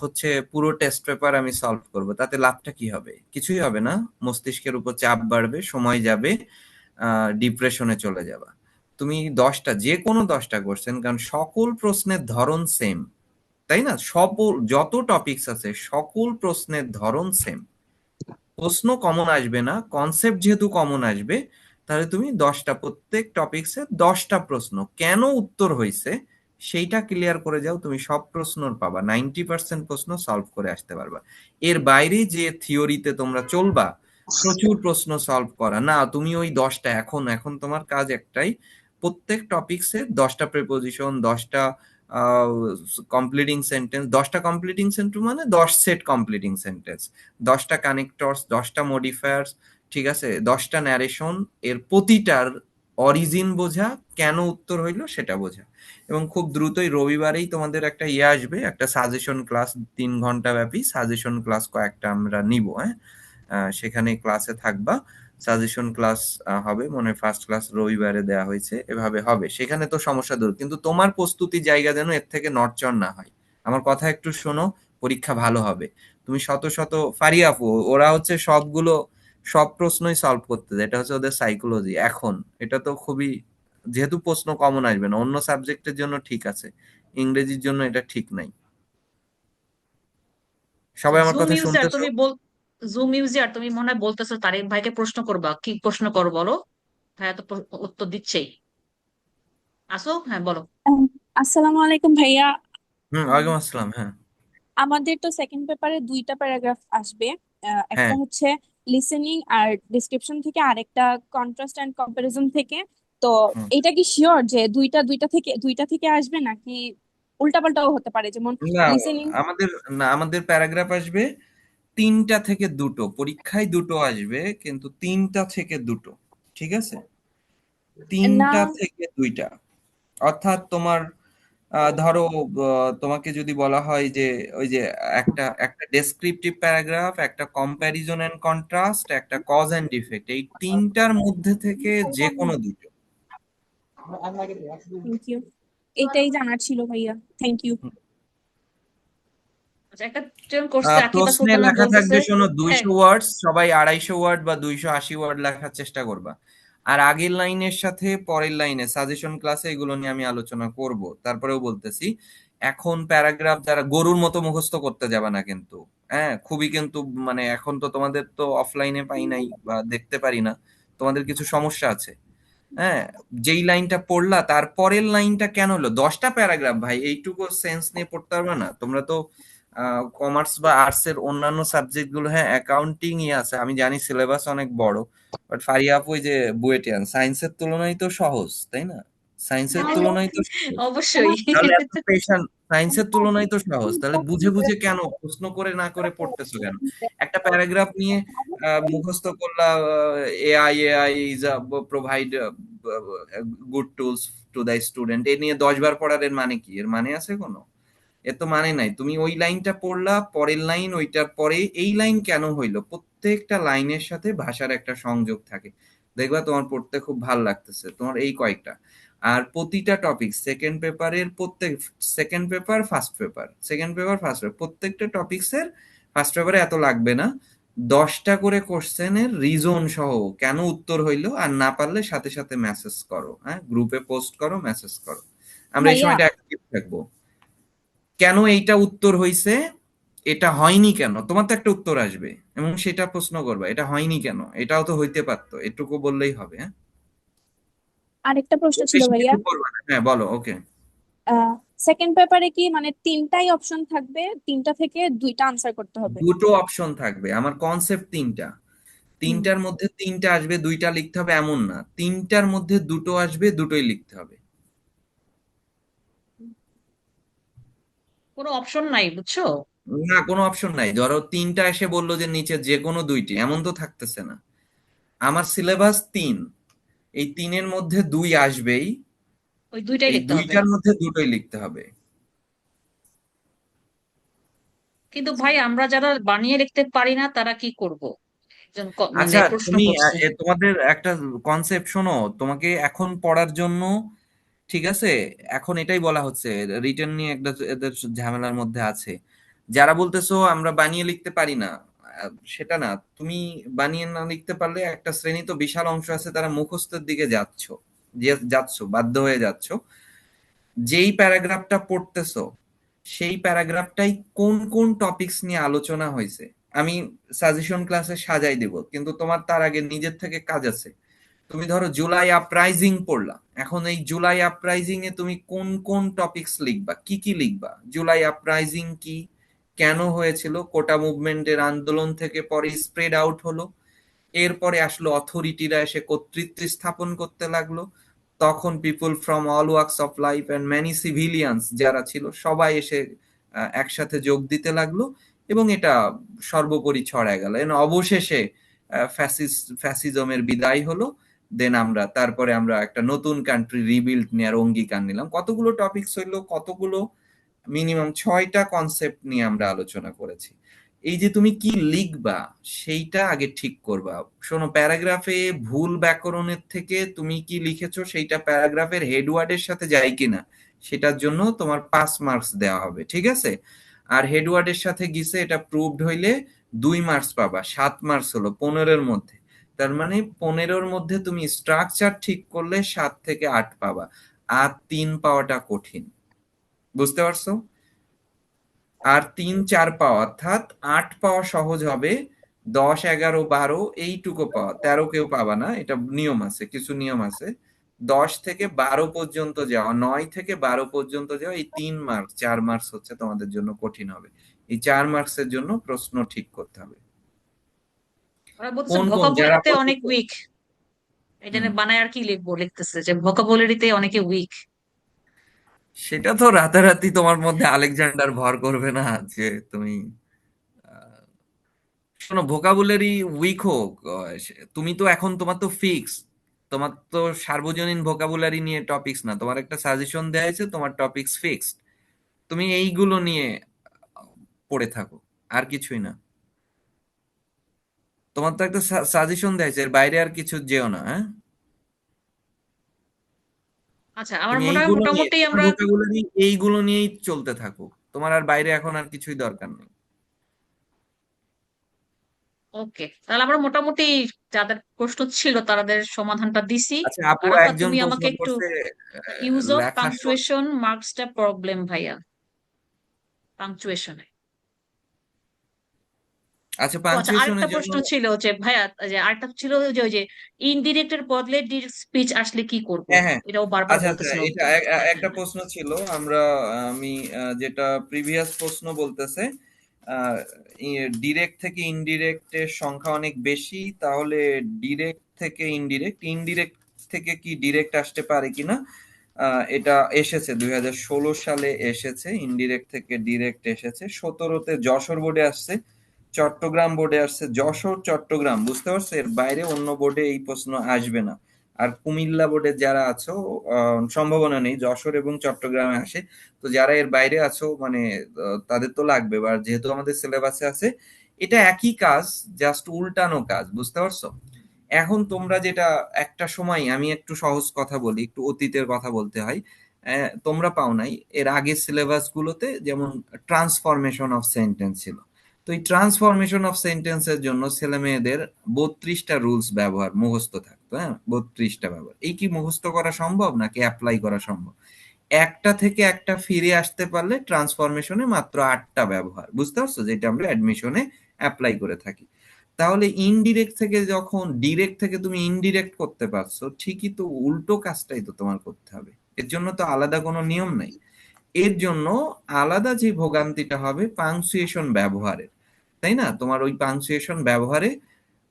Speaker 8: হচ্ছে পুরো টেস্ট পেপার আমি সলভ করব, তাতে লাভটা কি হবে? কিছুই হবে না। মস্তিষ্কের উপর চাপ বাড়বে, সময় যাবে, ডিপ্রেশনে চলে যাবা। তুমি 10টা, যে কোনো 10টা কোশ্চেন, কারণ সকল প্রশ্নের ধরন সেম, তাই না? যত টপিকস আছে সকল প্রশ্নের ধরন সেম, প্রশ্ন কমন আসবে না, কনসেপ্ট যেহেতু কমন আসবে, তাহলে তুমি 10টা, প্রত্যেক টপিকসে 10টা প্রশ্ন কেন উত্তর হয়েছে সেইটা ক্লিয়ার করে যাও, তুমি সব প্রশ্ন পাবা, 90% প্রশ্ন সলভ করে আসতে পারবা। এর বাইরে যে থিওরিতে তোমরা চলবা প্রচুর প্রশ্ন সলভ করা না, তুমি ওই 10টা, এখন এখন তোমার কাজ একটাই, প্রত্যেক টপিকসে 10টা প্রিপোজিশন, 10টা কমপ্লিটিং সেন্টেন্স, 10টা কমপ্লিটিং সেন্টেন্স মানে 10 সেট কমপ্লিটিং সেন্টেন্স, 10টা কানেক্টরস, 10টা মডিফায়ার্স, ঠিক আছে, 10টা ন্যারেশন, এর প্রতিটার অরিজিন বোঝা, কেন উত্তর হইলো সেটা বোঝা। এবং খুব দ্রুতই রবিবারেই তোমাদের একটা আসবে, একটা সাজেশন ক্লাস, 3 ঘন্টা ব্যাপী সাজেশন ক্লাস কয়েকটা আমরা নিব। হ্যাঁ, সেখানে ক্লাসে থাকবা, সাজেশন ক্লাস হবে, মনে হয় ফার্স্ট ক্লাস রবিবারে দেওয়া হয়েছে, এভাবে হবে। সেখানে তো সমস্যা দূর, কিন্তু তোমার প্রস্তুতির জায়গা যেন এর থেকে নড়চড় না হয়। আমার কথা একটু শোনো, পরীক্ষা ভালো হবে। তুমি শত শত ফারিয়া আপু, ওরা হচ্ছে সব প্রশ্নই সলভ করতে যায়, এটা হচ্ছে ওদের সাইকোলজি। এখন এটা তো খুবই, যেহেতু প্রশ্ন কমন আসবে না, অন্য সাবজেক্টের জন্য ঠিক আছে, ইংরেজির জন্য এটা ঠিক নাই। সবাই আমার
Speaker 3: জুম
Speaker 8: কথা
Speaker 3: ইউজার
Speaker 8: শুনতেছো?
Speaker 3: তুমি জুম ইউজার তুমি মনে হয় বলতেছো তারিক ভাইকে প্রশ্ন করবা, কি প্রশ্ন করো বলো? ভাইয়া তো উত্তর দিচ্ছেই। আসো, হ্যাঁ বলো।
Speaker 13: আম, আসসালামু আলাইকুম ভাইয়া।
Speaker 8: ওয়ালাইকুম আসসালাম। হ্যাঁ,
Speaker 13: আমাদের তো সেকেন্ড পেপারে দুইটা প্যারাগ্রাফ আসবে। একটা
Speaker 8: হ্যাঁ।
Speaker 13: হচ্ছে লিসেনিং আর ডিসক্রিপশন থেকে, আরেকটা কন্ট্রাস্ট এন্ড কম্পারিজন থেকে। তো
Speaker 8: হুম।
Speaker 13: এটা কি শিওর যে দুইটা থেকে আসবে, নাকি উল্টাপাল্টাও হতে পারে, যেমন
Speaker 8: না,
Speaker 13: লিসেনিং?
Speaker 8: আমাদের না, আমাদের প্যারাগ্রাফ আসবে 3টা থেকে 2টো, পরীক্ষায় 2টো আসবে, কিন্তু 3টা থেকে 2টো, ঠিক আছে?
Speaker 13: না,
Speaker 8: 3টা থেকে 2টা, অর্থাৎ তোমার ধরো, তোমাকে যদি বলা হয় যে ওই যে একটা একটা ডেসক্রিপটিভ প্যারাগ্রাফ, একটা কম্প্যারিজন এন্ড কন্ট্রাস্ট, একটা কজ এন্ড ইফেক্ট, এই 3টার মধ্যে থেকে যে কোনো 2টো।
Speaker 13: থ্যাংক ইউ, এইটাই জানার ছিল ভাইয়া, থ্যাংক ইউ।
Speaker 3: আচ্ছা, একটা ট্রেন করছে, আকিবা
Speaker 8: প্রশ্নে
Speaker 3: সুলতানা
Speaker 8: লেখা
Speaker 3: বলতেছে।
Speaker 8: থাকবে, শোনো,
Speaker 3: হ্যাঁ,
Speaker 8: 200 ওয়ার্ডস, সবাই 250 ওয়ার্ড বা 280 ওয়ার্ড লেখার চেষ্টা করবা। আর আগের লাইনের সাথে পরের লাইনে সাজেশন ক্লাসে এগুলো নিয়ে আমি আলোচনা করব, তারপরেও বলতেছি, এখন প্যারাগ্রাফ যারা গরুর মতো মুখস্থ করতে যাবে না কিন্তু। হ্যাঁ, খুবই কিন্তু, মানে এখন তো তোমাদের তো অফলাইনে পাই নাই বা দেখতে পারি না, তোমাদের কিছু সমস্যা আছে। হ্যাঁ, যেই লাইনটা পড়লা তার পরের লাইনটা কেন হলো, 10টা প্যারাগ্রাফ ভাই, এইটুকু সেন্স নিয়ে পড়তে পারবে না? তোমরা তো কমার্স বা আর্টস এর অন্যান্য সাবজেক্ট গুলো, হ্যাঁ অ্যাকাউন্টিং আছে, আমি জানি সিলেবাস অনেক বড়, বাট ফারিয়া আপু ওই যে বুয়েটিয়ান, সায়েন্সের তুলনায় তো সহজ, তাই না? সায়েন্সের তুলনায় তো সহজ,
Speaker 3: অবশ্যই।
Speaker 8: তাহলে এত পেশান, সায়েন্সের তুলনায় তো সহজ, তাহলে বুঝে বুঝে কেন, প্রশ্ন করে না করে পড়তেছো কেন? একটা প্যারাগ্রাফ নিয়ে মুখস্থ করলা, AI is provide good tools to the student, এ নিয়ে 10 বার পড়ার এর মানে কি? এর মানে আছে কোনো? এর তো মানে নাই। তুমি ওই লাইনটা পড়লা, পরের লাইন, ওইটার পরে এই লাইন কেন হইলো, প্রত্যেকটা লাইনের সাথে ভাষার একটা সংযোগ থাকে, দেখবা তোমার পড়তে খুব ভাল লাগতেছে, তোমার এই কয়েকটা। আর প্রতিটা টপিক সেকেন্ড পেপারের প্রত্যেক second paper first paper second paper first paper প্রত্যেকটা টপিক্সের ফার্স্ট পেপারে এত লাগবে না, 10টা করে কোশ্চেনের রিজন সহ কেন উত্তর হইলো, আর না পারলে সাথে সাথে মেসেজ করো, হ্যাঁ গ্রুপে পোস্ট করো, মেসেজ করো। আমরা এই
Speaker 13: ভাইয়া
Speaker 8: সময়টা অ্যাক্টিভ থাকবো। কেন এইটা উত্তর হইছে, এটা হয়নি কেন, তোমার তো একটা উত্তর আসবে এবং সেটা প্রশ্ন করবা এটা হয়নি কেন, এটাও তো হইতে পারতো, এটুকু বললেই হবে। হ্যাঁ,
Speaker 13: আরেকটা প্রশ্ন ছিল
Speaker 8: বেশি
Speaker 13: ভাইয়া,
Speaker 8: কিছু করবা না। হ্যাঁ বলো। ওকে,
Speaker 13: সেকেন্ড পেপারে কি মানে তিনটাই অপশন থাকবে, তিনটা থেকে দুইটা আনসার করতে হবে?
Speaker 8: দুটো অপশন থাকবে, আমার কনসেপ্ট তিনটা,
Speaker 13: হুম।
Speaker 8: তিনটার মধ্যে তিনটা আসবে, দুইটা লিখতে হবে এমন না, তিনটার মধ্যে দুটো আসবে, দুটোই লিখতে হবে।
Speaker 3: কোনো অপশন নাই, বুঝছো?
Speaker 8: না, কোনো অপশন নাই। ধরো তিনটা এসে বললো যে নিচে যে কোনো দুইটি, এমন তো থাকতেছে না। আমার সিলেবাস 3, এই 3-এর মধ্যে 2 আসবেই,
Speaker 3: ওই দুইটাই
Speaker 8: এই
Speaker 3: লিখতে হবে।
Speaker 8: দুইটার মধ্যে দুটোই লিখতে হবে।
Speaker 3: কিন্তু ভাই আমরা যারা বানিয়ে লিখতে পারি না তারা কি করব? একজন মানে
Speaker 8: আচ্ছা,
Speaker 3: প্রশ্ন
Speaker 8: তুমি
Speaker 3: করছে।
Speaker 8: তোমাদের একটা কনসেপ্ট শোনো, তোমাকে এখন পড়ার জন্য, ঠিক আছে, এখন এটাই বলা হচ্ছে, রিটেন নিয়ে একটা এদের ঝামেলার মধ্যে আছে। যারা বলতেছো আমরা বানিয়ে লিখতে পারি না, সেটা না, তুমি বানিয়ে না লিখতে পারলে একটা শ্রেণী তো বিশাল অংশ আছে তারা মুখস্থের দিকে যাচ্ছ, বাধ্য হয়ে যাচ্ছ। যেই প্যারাগ্রাফটা পড়তেছো সেই প্যারাগ্রাফটাই কোন কোন টপিকস নিয়ে আলোচনা হয়েছে আমি সাজেশন ক্লাসে সাজাই দেব, কিন্তু তোমার তার আগে নিজের থেকে কাজ আছে। তুমি ধরো জুলাই আপরাইজিং পড়লা, এখন এই জুলাই আপরাইজিং এ তুমি কোন কোন টপিকস লিখবা, কি কি লিখবা, জুলাই আপরাইজিং কি, কেন হয়েছিল, কোটা মুভমেন্টের আন্দোলন থেকে পরে স্প্রেড আউট হলো, এরপরে আসলো অথরিটিরা এসে কর্তৃত্ব স্থাপন করতে লাগলো, তখন people from all works of life and many civilians যারা ছিল সবাই এসে একসাথে যোগ দিতে লাগলো, এবং এটা সর্বোপরি ছড়ায় গেল, অবশেষে ফ্যাসিজমের বিদায় হলো। দেন তারপরে আমরা একটা নতুন কান্ট্রি রিবিল্ড নেওয়ার অঙ্গীকার নিলাম। কতগুলো টপিকস হইলো, কতগুলো, মিনিমাম 6টা কনসেপ্ট নিয়ে আমরা আলোচনা করেছি। এই যে তুমি কি লিখবা সেইটা আগে ঠিক করবা। শোনো, প্যারাগ্রাফে ভুল ব্যাকরণের থেকে তুমি কি লিখেছো সেইটা প্যারাগ্রাফের হেডওয়ার্ডের সাথে যায় কিনা সেটার জন্য তোমার 5 মার্কস দেওয়া হবে, ঠিক আছে? আর হেডওয়ার্ডের সাথে গিয়েছে এটা প্রুভড হইলে 2 মার্কস পাবা, 7 মার্কস হলো 15-এর মধ্যে। তার মানে 15-এর মধ্যে তুমি স্ট্রাকচার ঠিক করলে 7 থেকে 8 পাবা, আর 3 পাওয়াটা কঠিন, বুঝতে পারছো? আর 3-4 পাওয়া অর্থাৎ 8 পাওয়া সহজ হবে, 10, 11, 12 এইটুকু পাওয়া, 13 কেউ পাবা না, এটা নিয়ম আছে, কিছু নিয়ম আছে। 10 থেকে 12 পর্যন্ত যাওয়া, 9 থেকে 12 পর্যন্ত যাওয়া, এই 3 মার্কস, 4 মার্কস হচ্ছে তোমাদের জন্য কঠিন হবে। এই 4 মার্কসের জন্য প্রশ্ন ঠিক করতে হবে।
Speaker 3: ওরা বলছে
Speaker 8: কোন কোন যারা
Speaker 3: ভোকাবুলারিতে অনেক উইক, এই জন্য বানায় আর কি লিখবো, লিখতেছে যে ভোকাবুলারিতে অনেকে উইক।
Speaker 8: সেটা তো রাতারাতি তোমার মধ্যে আলেকজান্ডার ভর করবে না যে তুমি শোনো, ভোকাবুলারি উইক হোক, তুমি তো এখন তোমার তো ফিক্স, তোমার তো সার্বজনীন ভোকাবুলারি নিয়ে টপিকস না, তোমার একটা সাজেশন দেয়া হয়েছে, তোমার টপিকস ফিক্সড, তুমি এইগুলো নিয়ে পড়ে থাকো, আর কিছুই না। তোমার তো একটা সাজেশন দেয়া হয়েছে, এর বাইরে আর কিছু যেও না। হ্যাঁ,
Speaker 3: আচ্ছা, আমার
Speaker 8: তুমি
Speaker 3: মনে হয়
Speaker 8: এইগুলো নিয়ে,
Speaker 3: মোটামুটি
Speaker 8: তোমার
Speaker 3: আমরা
Speaker 8: ভোকাবুলারি এইগুলো নিয়েই চলতে থাকো, তোমার আর বাইরে এখন আর কিছুই দরকার নেই।
Speaker 3: ওকে, তাহলে আমরা মোটামুটি যাদের প্রশ্ন ছিল তাদের সমাধানটা দিছি।
Speaker 8: আচ্ছা, আপু
Speaker 3: রাফা,
Speaker 8: একজন
Speaker 3: তুমি
Speaker 8: প্রশ্ন
Speaker 3: আমাকে একটু
Speaker 8: করছে
Speaker 3: ইউজ অফ
Speaker 8: লেখার সময়।
Speaker 3: পাংচুয়েশন মার্কসটা প্রবলেম ভাইয়া, পাংচুয়েশনে।
Speaker 8: আচ্ছা,
Speaker 3: ও আচ্ছা, আরেকটা
Speaker 8: পাংচুয়েশনের জন্য।
Speaker 3: প্রশ্ন ছিল যে ভাইয়া, যে আরেকটা ছিল যে ওই যে ইনডিরেক্টের বদলে ডিরেক্ট স্পিচ আসলে কি করব,
Speaker 8: হ্যাঁ, হ্যাঁ,
Speaker 3: এটাও বারবার
Speaker 8: আচ্ছা আচ্ছা,
Speaker 3: বলতেছিল।
Speaker 8: এটা একটা প্রশ্ন ছিল, আমি যেটা প্রিভিয়াস প্রশ্ন বলতেছে, ডিরেক্ট থেকে ইনডিরেক্টের সংখ্যা অনেক বেশি, তাহলে ডিরেক্ট থেকে ইনডিরেক্ট, ইনডিরেক্ট থেকে কি ডিরেক্ট আসতে পারে কিনা, এটা এসেছে 2016 সালে এসেছে, ইনডিরেক্ট থেকে ডিরেক্ট এসেছে, 17-তে যশোর বোর্ডে আসছে, চট্টগ্রাম বোর্ডে আসছে, যশোর চট্টগ্রাম, বুঝতে পারছো, এর বাইরে অন্য বোর্ডে এই প্রশ্ন আসবে না। আর কুমিল্লা বোর্ডে যারা আছো, সম্ভাবনা নেই, যশোর এবং চট্টগ্রামে আসে, তো যারা এর বাইরে আছো মানে তাদের তো লাগবে, বা যেহেতু আমাদের সিলেবাসে আছে, এটা একই কাজ, জাস্ট উল্টানো কাজ, বুঝতে পারছো? এখন তোমরা যেটা একটা সময়, আমি একটু সহজ কথা বলি, একটু অতীতের কথা বলতে হয়, তোমরা পাও নাই এর আগের সিলেবাস গুলোতে যেমন ট্রান্সফরমেশন অফ সেন্টেন্স ছিল। তো এই ট্রান্সফরমেশন অফ সেন্টেন্সের জন্য ছেলে মেয়েদের 32টা রুলস ব্যবহার মুখস্থ থাকতো, হ্যাঁ 32টা ব্যবহার। এই কি মুখস্থ করা সম্ভব নাকি অ্যাপ্লাই করা সম্ভব? একটা থেকে একটা ফিরে আসতে পারলে ট্রান্সফরমেশনে মাত্র 8টা ব্যবহার, বুঝতে পারছো, যেটা আমরা অ্যাডমিশনে অ্যাপ্লাই করে থাকি। তাহলে ইনডিরেক্ট থেকে যখন ডিরেক্ট থেকে তুমি ইনডিরেক্ট করতে পারছো, ঠিকই তো উল্টো কাজটাই তো তোমার করতে হবে। এর জন্য তো আলাদা কোনো নিয়ম নাই। এর জন্য আলাদা যে ভোগান্তিটা হবে পাংচুয়েশন ব্যবহারের, তাই না? তোমার ওই পাংচুয়েশন ব্যবহারে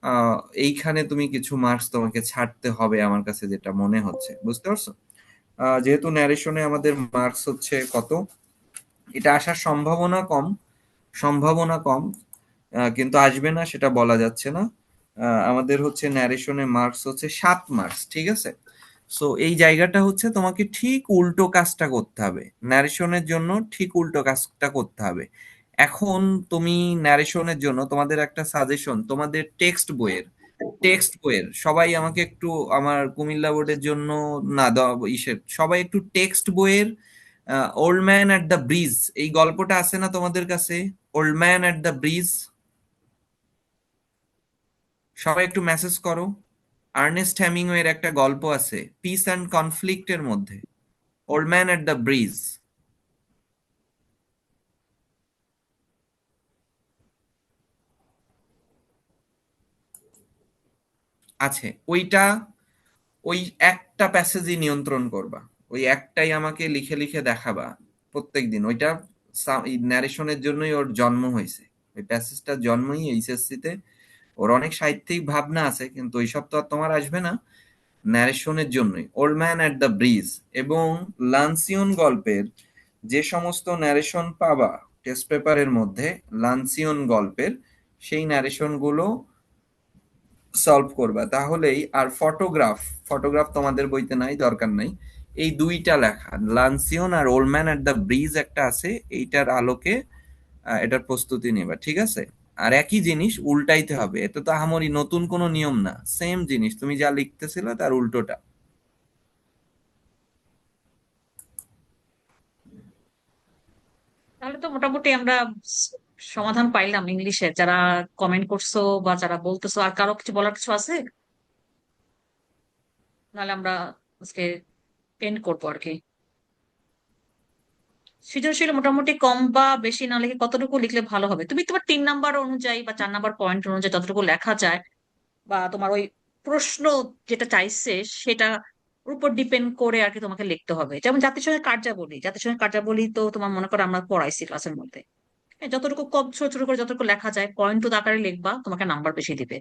Speaker 8: আহ এইখানে তুমি কিছু মার্কস তোমাকে ছাড়তে হবে আমার কাছে যেটা মনে হচ্ছে, বুঝতে পারছো? যেহেতু ন্যারেশনে আমাদের মার্কস হচ্ছে কত, এটা আসার সম্ভাবনা কম, সম্ভাবনা কম, কিন্তু আসবে না সেটা বলা যাচ্ছে না। আমাদের হচ্ছে ন্যারেশনে মার্কস হচ্ছে 7 মার্কস, ঠিক আছে? সো এই জায়গাটা হচ্ছে তোমাকে ঠিক উল্টো কাজটা করতে হবে, ন্যারেশনের জন্য ঠিক উল্টো কাজটা করতে হবে। এখন তুমি ন্যারেশনের জন্য তোমাদের একটা সাজেশন, তোমাদের টেক্সট বইয়ের সবাই আমাকে একটু, আমার কুমিল্লা বোর্ডের জন্য না ইসের সবাই একটু টেক্সট বইয়ের old man at the bridge, এই গল্পটা আছে না তোমাদের কাছে? Old man at the bridge, সবাই একটু মেসেজ করো। আর্নেস্ট হেমিংওয়ের একটা গল্প আছে পিস অ্যান্ড কনফ্লিক্টের মধ্যে, old man at the bridge. আছে ওইটা, ওই একটা প্যাসেজই নিয়ন্ত্রণ করবা, ওই একটাই আমাকে লিখে লিখে দেখাবা প্রত্যেকদিন। ওইটা ন্যারেশনের জন্যই ওর জন্ম হয়েছে, ওই প্যাসেজটার জন্মই এইচএসসি তে। ওর অনেক সাহিত্যিক ভাবনা আছে কিন্তু ওইসব তো আর তোমার আসবে না, ন্যারেশনের জন্যই old man at the bridge. এবং লান্সিয়ন গল্পের যে সমস্ত ন্যারেশন পাবা টেস্ট পেপারের মধ্যে, লান্সিয়ন গল্পের সেই ন্যারেশন গুলো সলভ করবা তাহলেই। আর ফটোগ্রাফ, ফটোগ্রাফ তোমাদের বইতে নাই, দরকার নাই। এই দুইটা লেখা লান্সিয়ন আর old man at the bridge একটা আছে, এইটার আলোকে এটার প্রস্তুতি নেবা, ঠিক আছে? আর একই জিনিস উল্টাইতে হবে, এটা তো আহামরি নতুন কোনো নিয়ম না, সেম জিনিস তুমি যা লিখতেছিলে তার উল্টোটা।
Speaker 3: তাহলে তো মোটামুটি আমরা সমাধান পাইলাম ইংলিশে। যারা কমেন্ট করছো বা যারা বলতেছো, আর কারো কিছু বলার কিছু আছে? নাহলে আমরা আজকে এন্ড করবো আর কি। সৃজনশীল মোটামুটি কম বা বেশি না লিখে কতটুকু লিখলে ভালো হবে? তুমি তোমার 3 নাম্বার অনুযায়ী বা 4 নাম্বার পয়েন্ট অনুযায়ী যতটুকু লেখা যায়, বা তোমার ওই প্রশ্ন যেটা চাইছে সেটা উপর ডিপেন্ড করে আর কি তোমাকে লিখতে হবে। যেমন জাতিসংঘের কার্যাবলী, জাতিসংঘের কার্যাবলী তো তোমার মনে করো আমরা পড়াইছি ক্লাসের মধ্যে। হ্যাঁ, যতটুকু কম ছোট ছোট করে যতটুকু লেখা যায় পয়েন্ট আকারে লিখবা, তোমাকে নাম্বার বেশি দিবে।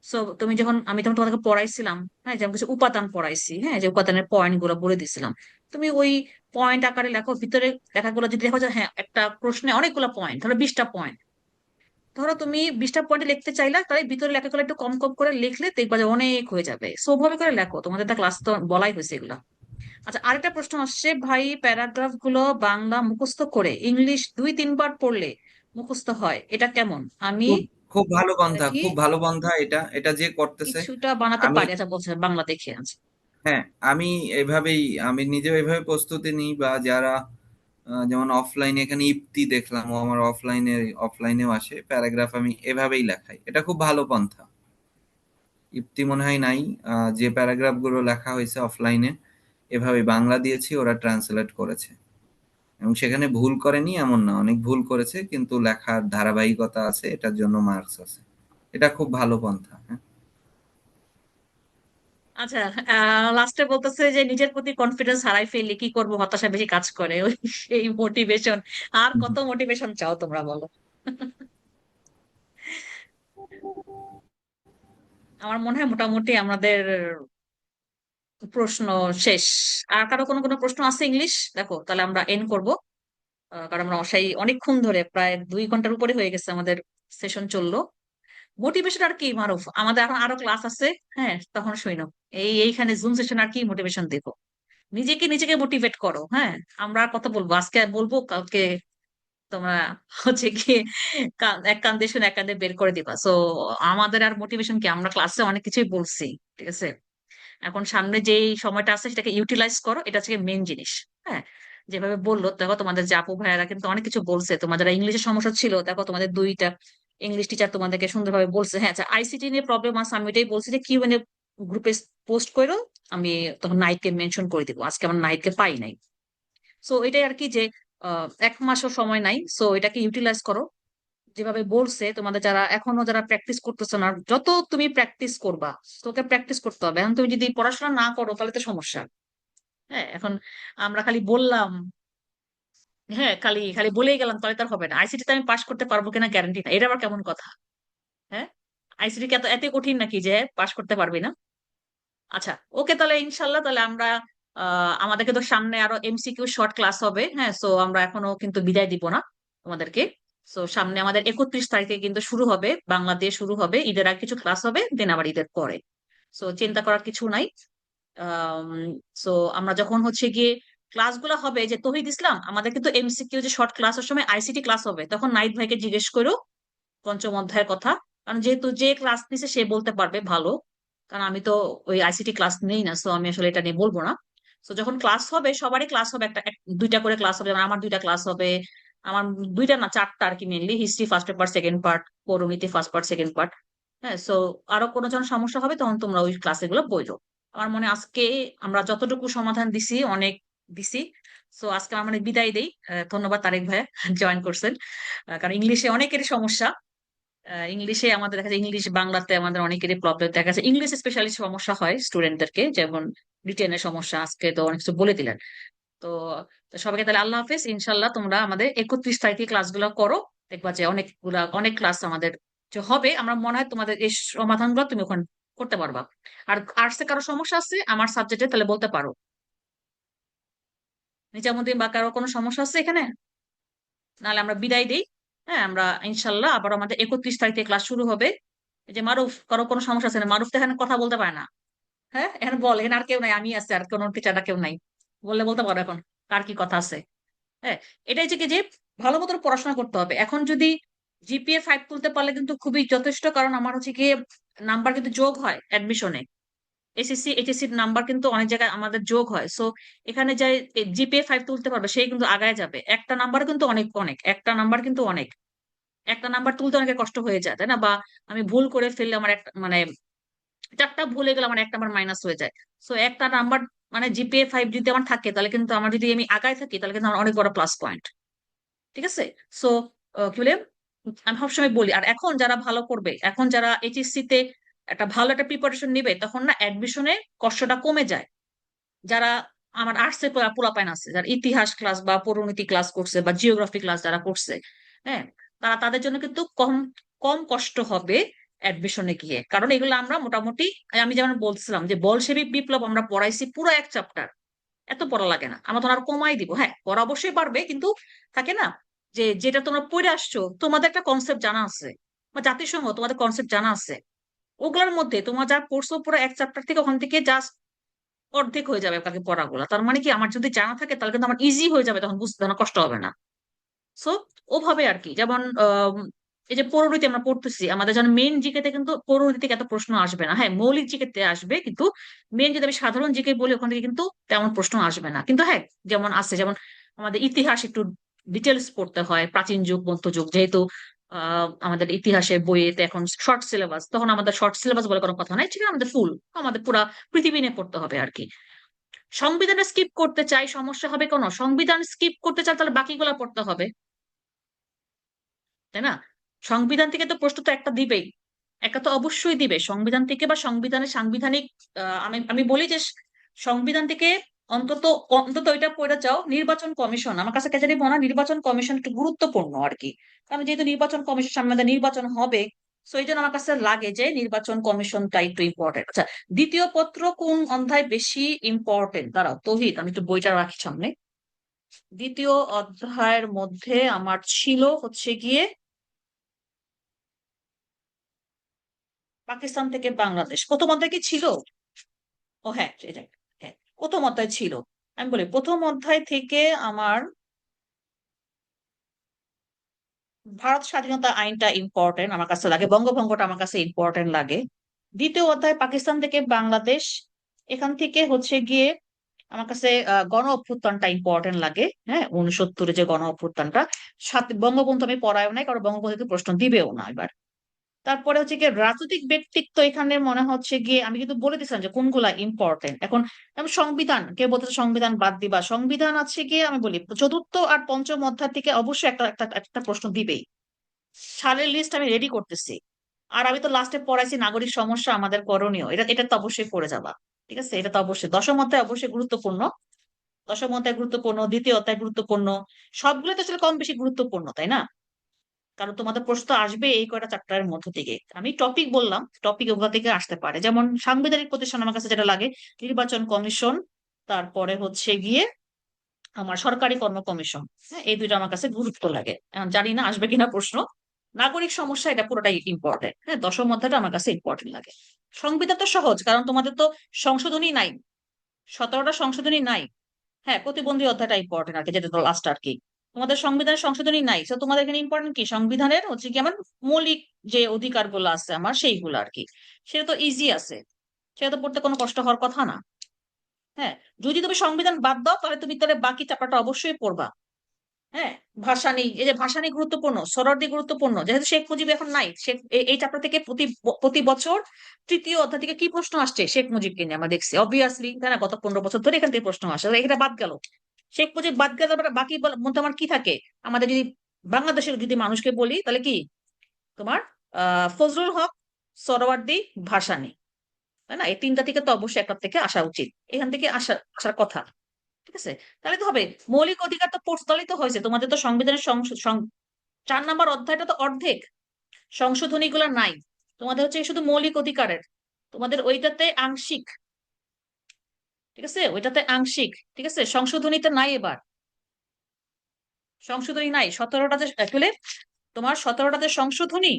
Speaker 3: সো তুমি যখন, আমি তখন তোমাকে পড়াইছিলাম, হ্যাঁ, যেমন কিছু উপাদান পড়াইছি, হ্যাঁ, যে উপাদানের পয়েন্ট গুলো বলে দিছিলাম, তুমি ওই পয়েন্ট আকারে লেখো। ভিতরে লেখাগুলো যদি দেখো যে হ্যাঁ একটা প্রশ্নে অনেকগুলো পয়েন্ট, ধরো 20টা পয়েন্ট, ধরো তুমি 20টা পয়েন্ট লিখতে চাইলা, তাহলে ভিতরে লেখাগুলো একটু কম কম করে লিখলে দেখবা যে অনেক হয়ে যাবে। সো ওভাবে করে লেখো, তোমাদের ক্লাস তো বলাই হয়েছে এগুলা। আচ্ছা, আরেকটা প্রশ্ন আসছে ভাই, প্যারাগ্রাফ গুলো বাংলা মুখস্থ করে ইংলিশ 2-3 বার পড়লে মুখস্থ হয়, এটা কেমন? আমি
Speaker 8: খুব খুব ভালো পন্থা,
Speaker 3: দেখি
Speaker 8: খুব ভালো পন্থা এটা, এটা যে করতেছে।
Speaker 3: কিছুটা বানাতে
Speaker 8: আমি
Speaker 3: পারি। আচ্ছা বলছে বাংলা দেখে আছে।
Speaker 8: হ্যাঁ, আমি এভাবেই, আমি নিজেও এভাবে প্রস্তুতি নিই, বা যারা যেমন অফলাইনে এখানে ইপ্তি দেখলাম, ও আমার অফলাইনেও আসে, প্যারাগ্রাফ আমি এভাবেই লেখাই, এটা খুব ভালো পন্থা। ইপ্তি মনে হয় নাই, যে প্যারাগ্রাফ গুলো লেখা হয়েছে অফলাইনে এভাবে বাংলা দিয়েছি, ওরা ট্রান্সলেট করেছে এবং সেখানে ভুল করেনি এমন না, অনেক ভুল করেছে কিন্তু লেখার ধারাবাহিকতা আছে, এটার জন্য মার্কস আছে। এটা খুব ভালো পন্থা, হ্যাঁ।
Speaker 3: আচ্ছা, লাস্টে বলতেছে যে নিজের প্রতি কনফিডেন্স হারাই ফেললে কি করবো, হতাশা বেশি কাজ করে, ওই সেই মোটিভেশন। আর কত মোটিভেশন চাও তোমরা বলো? আমার মনে হয় মোটামুটি আমাদের প্রশ্ন শেষ। আর কারো কোনো কোনো প্রশ্ন আছে ইংলিশ? দেখো তাহলে আমরা এন্ড করব। কারণ আমরা সেই অনেকক্ষণ ধরে, প্রায় 2 ঘন্টার উপরে হয়ে গেছে আমাদের সেশন চললো। মোটিভেশন আর কি মারুফ, আমাদের এখন আরো ক্লাস আছে। হ্যাঁ, তখন শুনো। এইখানে জুম সেশন আর কি মোটিভেশন দেবো? নিজেকে নিজেকে মোটিভেট করো। হ্যাঁ, আমরা আর কত বলবো, আজকে বলবো, কালকে তোমরা হচ্ছে কি এক কান দিয়ে শুনে এক কান দিয়ে বের করে দিবা। সো আমাদের আর মোটিভেশন কি, আমরা ক্লাসে অনেক কিছুই বলছি, ঠিক আছে। এখন সামনে যে সময়টা আছে সেটাকে ইউটিলাইজ করো, এটা হচ্ছে মেন জিনিস। হ্যাঁ, যেভাবে বললো দেখো, তোমাদের যে আপু ভাইয়ারা কিন্তু অনেক কিছু বলছে। তোমার যারা ইংলিশের সমস্যা ছিল, দেখো তোমাদের দুইটা ইংলিশ টিচার তোমাদেরকে সুন্দরভাবে বলছে। হ্যাঁ, আচ্ছা, আইসিটি নিয়ে প্রবলেম আছে, আমি এটাই বলছি যে কিউএনএ গ্রুপে পোস্ট করো, আমি তখন নাইটকে মেনশন করে দিব। আজকে আমার নাইটকে পাই নাই। সো এটাই আর কি যে এক মাসও সময় নাই, সো এটাকে ইউটিলাইজ করো। যেভাবে বলছে, তোমাদের যারা এখনো যারা প্র্যাকটিস করতেছো না, যত তুমি প্র্যাকটিস করবা, তোকে প্র্যাকটিস করতে হবে। এখন তুমি যদি পড়াশোনা না করো তাহলে তো সমস্যা। হ্যাঁ, এখন আমরা খালি বললাম, হ্যাঁ, খালি খালি বলেই গেলাম, তাহলে তার হবে না। আইসিটিতে আমি পাশ করতে পারবো কিনা গ্যারান্টি না, এটা আবার কেমন কথা? হ্যাঁ, আইসিটি কি এত এত কঠিন নাকি যে পাশ করতে পারবি না? আচ্ছা, ওকে, তাহলে ইনশাল্লাহ তাহলে আমরা আমাদেরকে তো সামনে আরো এমসিকিউ শর্ট ক্লাস হবে। হ্যাঁ, সো আমরা এখনো কিন্তু বিদায় দিব না তোমাদেরকে। সো সামনে আমাদের 31 তারিখে কিন্তু শুরু হবে, বাংলা দিয়ে শুরু হবে। ঈদের আগে কিছু ক্লাস হবে, দেন আবার ঈদের পরে। সো চিন্তা করার কিছু নাই। সো আমরা যখন হচ্ছে গিয়ে ক্লাসগুলো হবে, যে তৌহিদ ইসলাম, আমাদের কিন্তু এমসিকিউ যে শর্ট ক্লাসের সময় আইসিটি ক্লাস হবে, তখন নাইট ভাইকে জিজ্ঞেস করো পঞ্চম অধ্যায়ের কথা। কারণ যেহেতু যে ক্লাস নিছে সে বলতে পারবে ভালো, কারণ আমি তো ওই আইসিটি ক্লাস নেই না, সো আমি আসলে এটা নিয়ে বলবো না। তো যখন ক্লাস হবে, সবারই ক্লাস হবে, দুইটা করে ক্লাস হবে। যেমন আমার দুইটা ক্লাস হবে, আমার দুইটা না চারটা আর কি, mainly history first paper second part, পৌরনীতি ফার্স্ট পার্ট সেকেন্ড পার্ট। হ্যাঁ, সো আরো কোনো যখন সমস্যা হবে তখন তোমরা ওই ক্লাসে গুলো বইলো। আমার মনে হয় আজকে আমরা যতটুকু সমাধান দিছি অনেক দিছি। সো আজকে আমার মানে বিদায় দেই। ধন্যবাদ তারেক ভাইয়া জয়েন করছেন। কারণ ইংলিশে অনেকেরই সমস্যা। ইংলিশে আমাদের দেখা যায়, ইংলিশ বাংলাতে আমাদের অনেকেরই প্রবলেম দেখা যায়। ইংলিশ স্পেশালি সমস্যা হয় স্টুডেন্টদেরকে, যেমন রিটেনের সমস্যা। আজকে তো অনেক কিছু বলে দিলেন। তো তো সবাইকে তাহলে আল্লাহ হাফেজ। ইনশাল্লাহ তোমরা আমাদের 31 তারিখে ক্লাসগুলো করো, দেখবা যে অনেক ক্লাস আমাদের যে হবে। আমার মনে হয় তোমাদের এই সমাধানগুলো তুমি ওখানে করতে পারবা। আর আর্টসে কারো সমস্যা আছে আমার সাবজেক্টে, তাহলে বলতে পারো। নিজামুদ্দিন বা কারো কোনো সমস্যা আছে এখানে? নাহলে আমরা বিদায় দিই। হ্যাঁ, আমরা ইনশাল্লাহ আবার আমাদের 31 তারিখে ক্লাস শুরু হবে। এই যে মারুফ, কারো কোনো সমস্যা আছে না? মারুফ তো এখানে কথা বলতে পারে না। হ্যাঁ, এখানে বল, এখানে আর কেউ নাই, আমি আছি, আর কোনো টিচাররা কেউ নাই। বললে বলতে পারো এখন কার কি কথা আছে। হ্যাঁ, এটাই যে কি যে ভালো মতো পড়াশোনা করতে হবে। এখন যদি জিপিএ 5 তুলতে পারলে কিন্তু খুবই যথেষ্ট। কারণ আমার হচ্ছে গিয়ে নাম্বার কিন্তু যোগ হয় অ্যাডমিশনে। এসএসসি এইচএসসি নাম্বার কিন্তু অনেক জায়গায় আমাদের যোগ হয়। সো এখানে যাই জিপিএ 5 তুলতে পারবে সেই কিন্তু আগায় যাবে। একটা নাম্বার কিন্তু অনেক অনেক, একটা নাম্বার কিন্তু অনেক। একটা নাম্বার তুলতে অনেকে কষ্ট হয়ে যায়, তাই না? বা আমি ভুল করে ফেললে আমার একটা মানে চারটা ভুলে গেলে আমার একটা নাম্বার মাইনাস হয়ে যায়। সো একটা নাম্বার মানে জিপিএ 5 যদি আমার থাকে, তাহলে কিন্তু আমার, যদি আমি আগায় থাকি, তাহলে কিন্তু আমার অনেক বড় প্লাস পয়েন্ট। ঠিক আছে। সো কি বলে, আমি সবসময় বলি। আর এখন যারা ভালো করবে, এখন যারা এইচএসসি তে একটা ভালো একটা প্রিপারেশন নিবে, তখন না অ্যাডমিশনে কষ্টটা কমে যায়। যারা আমার আর্টসে পোলাপাইন আছে, যারা ইতিহাস ক্লাস বা পরিণীতি ক্লাস করছে বা জিওগ্রাফি ক্লাস যারা করছে, হ্যাঁ, তাদের জন্য কিন্তু কম কম কষ্ট হবে অ্যাডমিশনে গিয়ে। কারণ এগুলো আমরা মোটামুটি, আমি যেমন বলছিলাম যে বলশেবিক বিপ্লব আমরা পড়াইছি পুরো এক চ্যাপ্টার। এত পড়া লাগে না, আমরা তো আর কমাই দিব। হ্যাঁ, পড়া অবশ্যই পারবে, কিন্তু থাকে না যে যেটা তোমরা পড়ে আসছো, তোমাদের একটা কনসেপ্ট জানা আছে, বা জাতিসংঘ তোমাদের কনসেপ্ট জানা আছে, ওগুলোর মধ্যে তোমার যা পড়ছো পুরো এক চ্যাপ্টার থেকে, ওখান থেকে জাস্ট অর্ধেক হয়ে যাবে কালকে পড়াগুলো। তার মানে কি, আমার যদি জানা থাকে তাহলে কিন্তু আমার ইজি হয়ে যাবে, তখন বুঝতে না কষ্ট হবে না। সো ওভাবে আর কি। যেমন এই যে পৌরনীতি আমরা পড়তেছি, আমাদের যেমন মেন জিকেতে কিন্তু পৌরনীতি থেকে এত প্রশ্ন আসবে না। হ্যাঁ, মৌলিক জিকেতে আসবে, কিন্তু মেন যদি আমি সাধারণ জিকে বলি, ওখান থেকে কিন্তু তেমন প্রশ্ন আসবে না। কিন্তু হ্যাঁ, যেমন আছে, যেমন আমাদের ইতিহাস একটু ডিটেলস পড়তে হয়, প্রাচীন যুগ মধ্যযুগ, যেহেতু আমাদের ইতিহাসের বইয়েতে এখন শর্ট সিলেবাস, তখন আমাদের শর্ট সিলেবাস বলে কোনো কথা নাই, ঠিক আছে, আমাদের ফুল, আমাদের পুরা পৃথিবী নিয়ে পড়তে হবে আর কি। সংবিধানে স্কিপ করতে চাই, সমস্যা হবে কোনো? সংবিধান স্কিপ করতে চাই তাহলে বাকিগুলা পড়তে হবে, তাই না? সংবিধান থেকে তো প্রশ্ন তো একটা দিবেই, একটা তো অবশ্যই দিবে সংবিধান থেকে, বা সংবিধানের সাংবিধানিক আমি আমি বলি যে সংবিধান থেকে অন্তত অন্তত এটা পড়ে যাও। নির্বাচন কমিশন আমার কাছে কেন জানি মনে হয় নির্বাচন কমিশন একটু গুরুত্বপূর্ণ আর কি। কারণ যেহেতু নির্বাচন কমিশন সামনে আমাদের নির্বাচন হবে, সো এই জন্য আমার কাছে লাগে যে নির্বাচন কমিশনটা একটু ইম্পর্টেন্ট। আচ্ছা, দ্বিতীয় পত্র কোন অধ্যায় বেশি ইম্পর্টেন্ট? দাঁড়াও তৌহিদ, আমি একটু বইটা রাখি সামনে। দ্বিতীয় অধ্যায়ের মধ্যে আমার ছিল হচ্ছে গিয়ে পাকিস্তান থেকে বাংলাদেশ। প্রথম অধ্যায় কি ছিল? ও হ্যাঁ, এটাই। হ্যাঁ, প্রথম অধ্যায় ছিল। আমি বলি প্রথম অধ্যায় থেকে আমার ভারত স্বাধীনতা আইনটা ইম্পর্টেন্ট আমার কাছে লাগে, বঙ্গভঙ্গটা আমার কাছে ইম্পর্টেন্ট লাগে। দ্বিতীয় অধ্যায় পাকিস্তান থেকে বাংলাদেশ, এখান থেকে হচ্ছে গিয়ে আমার কাছে গণ অভ্যুত্থানটা ইম্পর্টেন্ট লাগে। হ্যাঁ, 69-এ যে গণ অভ্যুত্থানটা, সাথে বঙ্গবন্ধু আমি পড়ায়ও নাই, কারণ বঙ্গবন্ধুকে প্রশ্ন দিবেও না এবার। তারপরে হচ্ছে গিয়ে রাজনৈতিক ব্যক্তিত্ব, এখানে মনে হচ্ছে গিয়ে আমি কিন্তু বলে দিচ্ছিলাম যে কোনগুলা ইম্পর্টেন্ট। এখন আমি সংবিধান, কেউ বলতেছে সংবিধান বাদ দিবা, সংবিধান আছে গিয়ে আমি বলি চতুর্থ আর পঞ্চম অধ্যায় থেকে অবশ্যই একটা একটা একটা প্রশ্ন দিবেই। সালের লিস্ট আমি রেডি করতেছি। আর আমি তো লাস্টে পড়াইছি নাগরিক সমস্যা আমাদের করণীয়, এটা এটা তো অবশ্যই পড়ে যাবা। ঠিক আছে, এটা তো অবশ্যই দশম অধ্যায় অবশ্যই গুরুত্বপূর্ণ, দশম অধ্যায় গুরুত্বপূর্ণ, দ্বিতীয় অধ্যায় গুরুত্বপূর্ণ, সবগুলো তো আসলে কম বেশি গুরুত্বপূর্ণ, তাই না? কারণ তোমাদের প্রশ্ন আসবে এই কয়টা চ্যাপ্টারের মধ্য থেকে। আমি টপিক বললাম, টপিক ওগুলা থেকে আসতে পারে, যেমন সাংবিধানিক প্রতিষ্ঠান আমার কাছে যেটা লাগে, নির্বাচন কমিশন, তারপরে হচ্ছে গিয়ে আমার সরকারি কর্ম কমিশন। হ্যাঁ, এই দুইটা আমার কাছে গুরুত্ব লাগে। এখন জানি না আসবে কিনা প্রশ্ন। নাগরিক সমস্যা এটা পুরোটাই ইম্পর্টেন্ট। হ্যাঁ, দশম অধ্যায়টা আমার কাছে ইম্পর্টেন্ট লাগে। সংবিধান তো সহজ, কারণ তোমাদের তো সংশোধনী নাই, 17টা সংশোধনী নাই। হ্যাঁ, প্রতিবন্ধী অধ্যায়টা ইম্পর্টেন্ট আর কি, যেটা লাস্ট আর কি। তোমাদের সংবিধানের সংশোধনী নাই, তো তোমাদের এখানে ইম্পর্টেন্ট কি, সংবিধানের হচ্ছে কি আমার মৌলিক যে অধিকার গুলো আছে আমার সেইগুলো আর কি। সেটা তো ইজি আছে, সেটা তো পড়তে কোনো কষ্ট হওয়ার কথা না। হ্যাঁ, যদি তুমি সংবিধান বাদ দাও তাহলে তুমি তাহলে বাকি চ্যাপ্টারটা অবশ্যই পড়বা। হ্যাঁ, ভাসানী, এই যে ভাসানী গুরুত্বপূর্ণ, সোহরাওয়ার্দী গুরুত্বপূর্ণ, যেহেতু শেখ মুজিব এখন নাই, শেখ এই চ্যাপ্টার থেকে প্রতি প্রতি বছর তৃতীয় অধ্যায় থেকে কি প্রশ্ন আসছে শেখ মুজিবকে নিয়ে আমরা দেখছি অবভিয়াসলি, তাই না? গত 15 বছর ধরে এখান থেকে প্রশ্ন আসে, এটা বাদ গেল। শেখ মুজিব বাদ গেলে আবার বাকি মধ্যে আমার কি থাকে, আমাদের যদি বাংলাদেশের যদি মানুষকে বলি তাহলে কি, তোমার ফজলুল হক, সোহরাওয়ার্দী, ভাসানী, তাই না? এই তিনটা থেকে তো অবশ্যই একটা থেকে আসা উচিত, এখান থেকে আসার কথা। ঠিক আছে, তাহলে তো হবে। মৌলিক অধিকার তো প্রস্তাবিত হয়েছে তোমাদের, তো সংবিধানের 4 নম্বর অধ্যায়টা তো অর্ধেক, সংশোধনী গুলা নাই। তোমাদের হচ্ছে শুধু মৌলিক অধিকারের, তোমাদের ওইটাতে আংশিক। ঠিক আছে, ওইটাতে আংশিক। ঠিক আছে, সংশোধনীতে নাই এবার, সংশোধনী নাই। 17টাতে আসলে তোমার 17টাতে সংশোধনী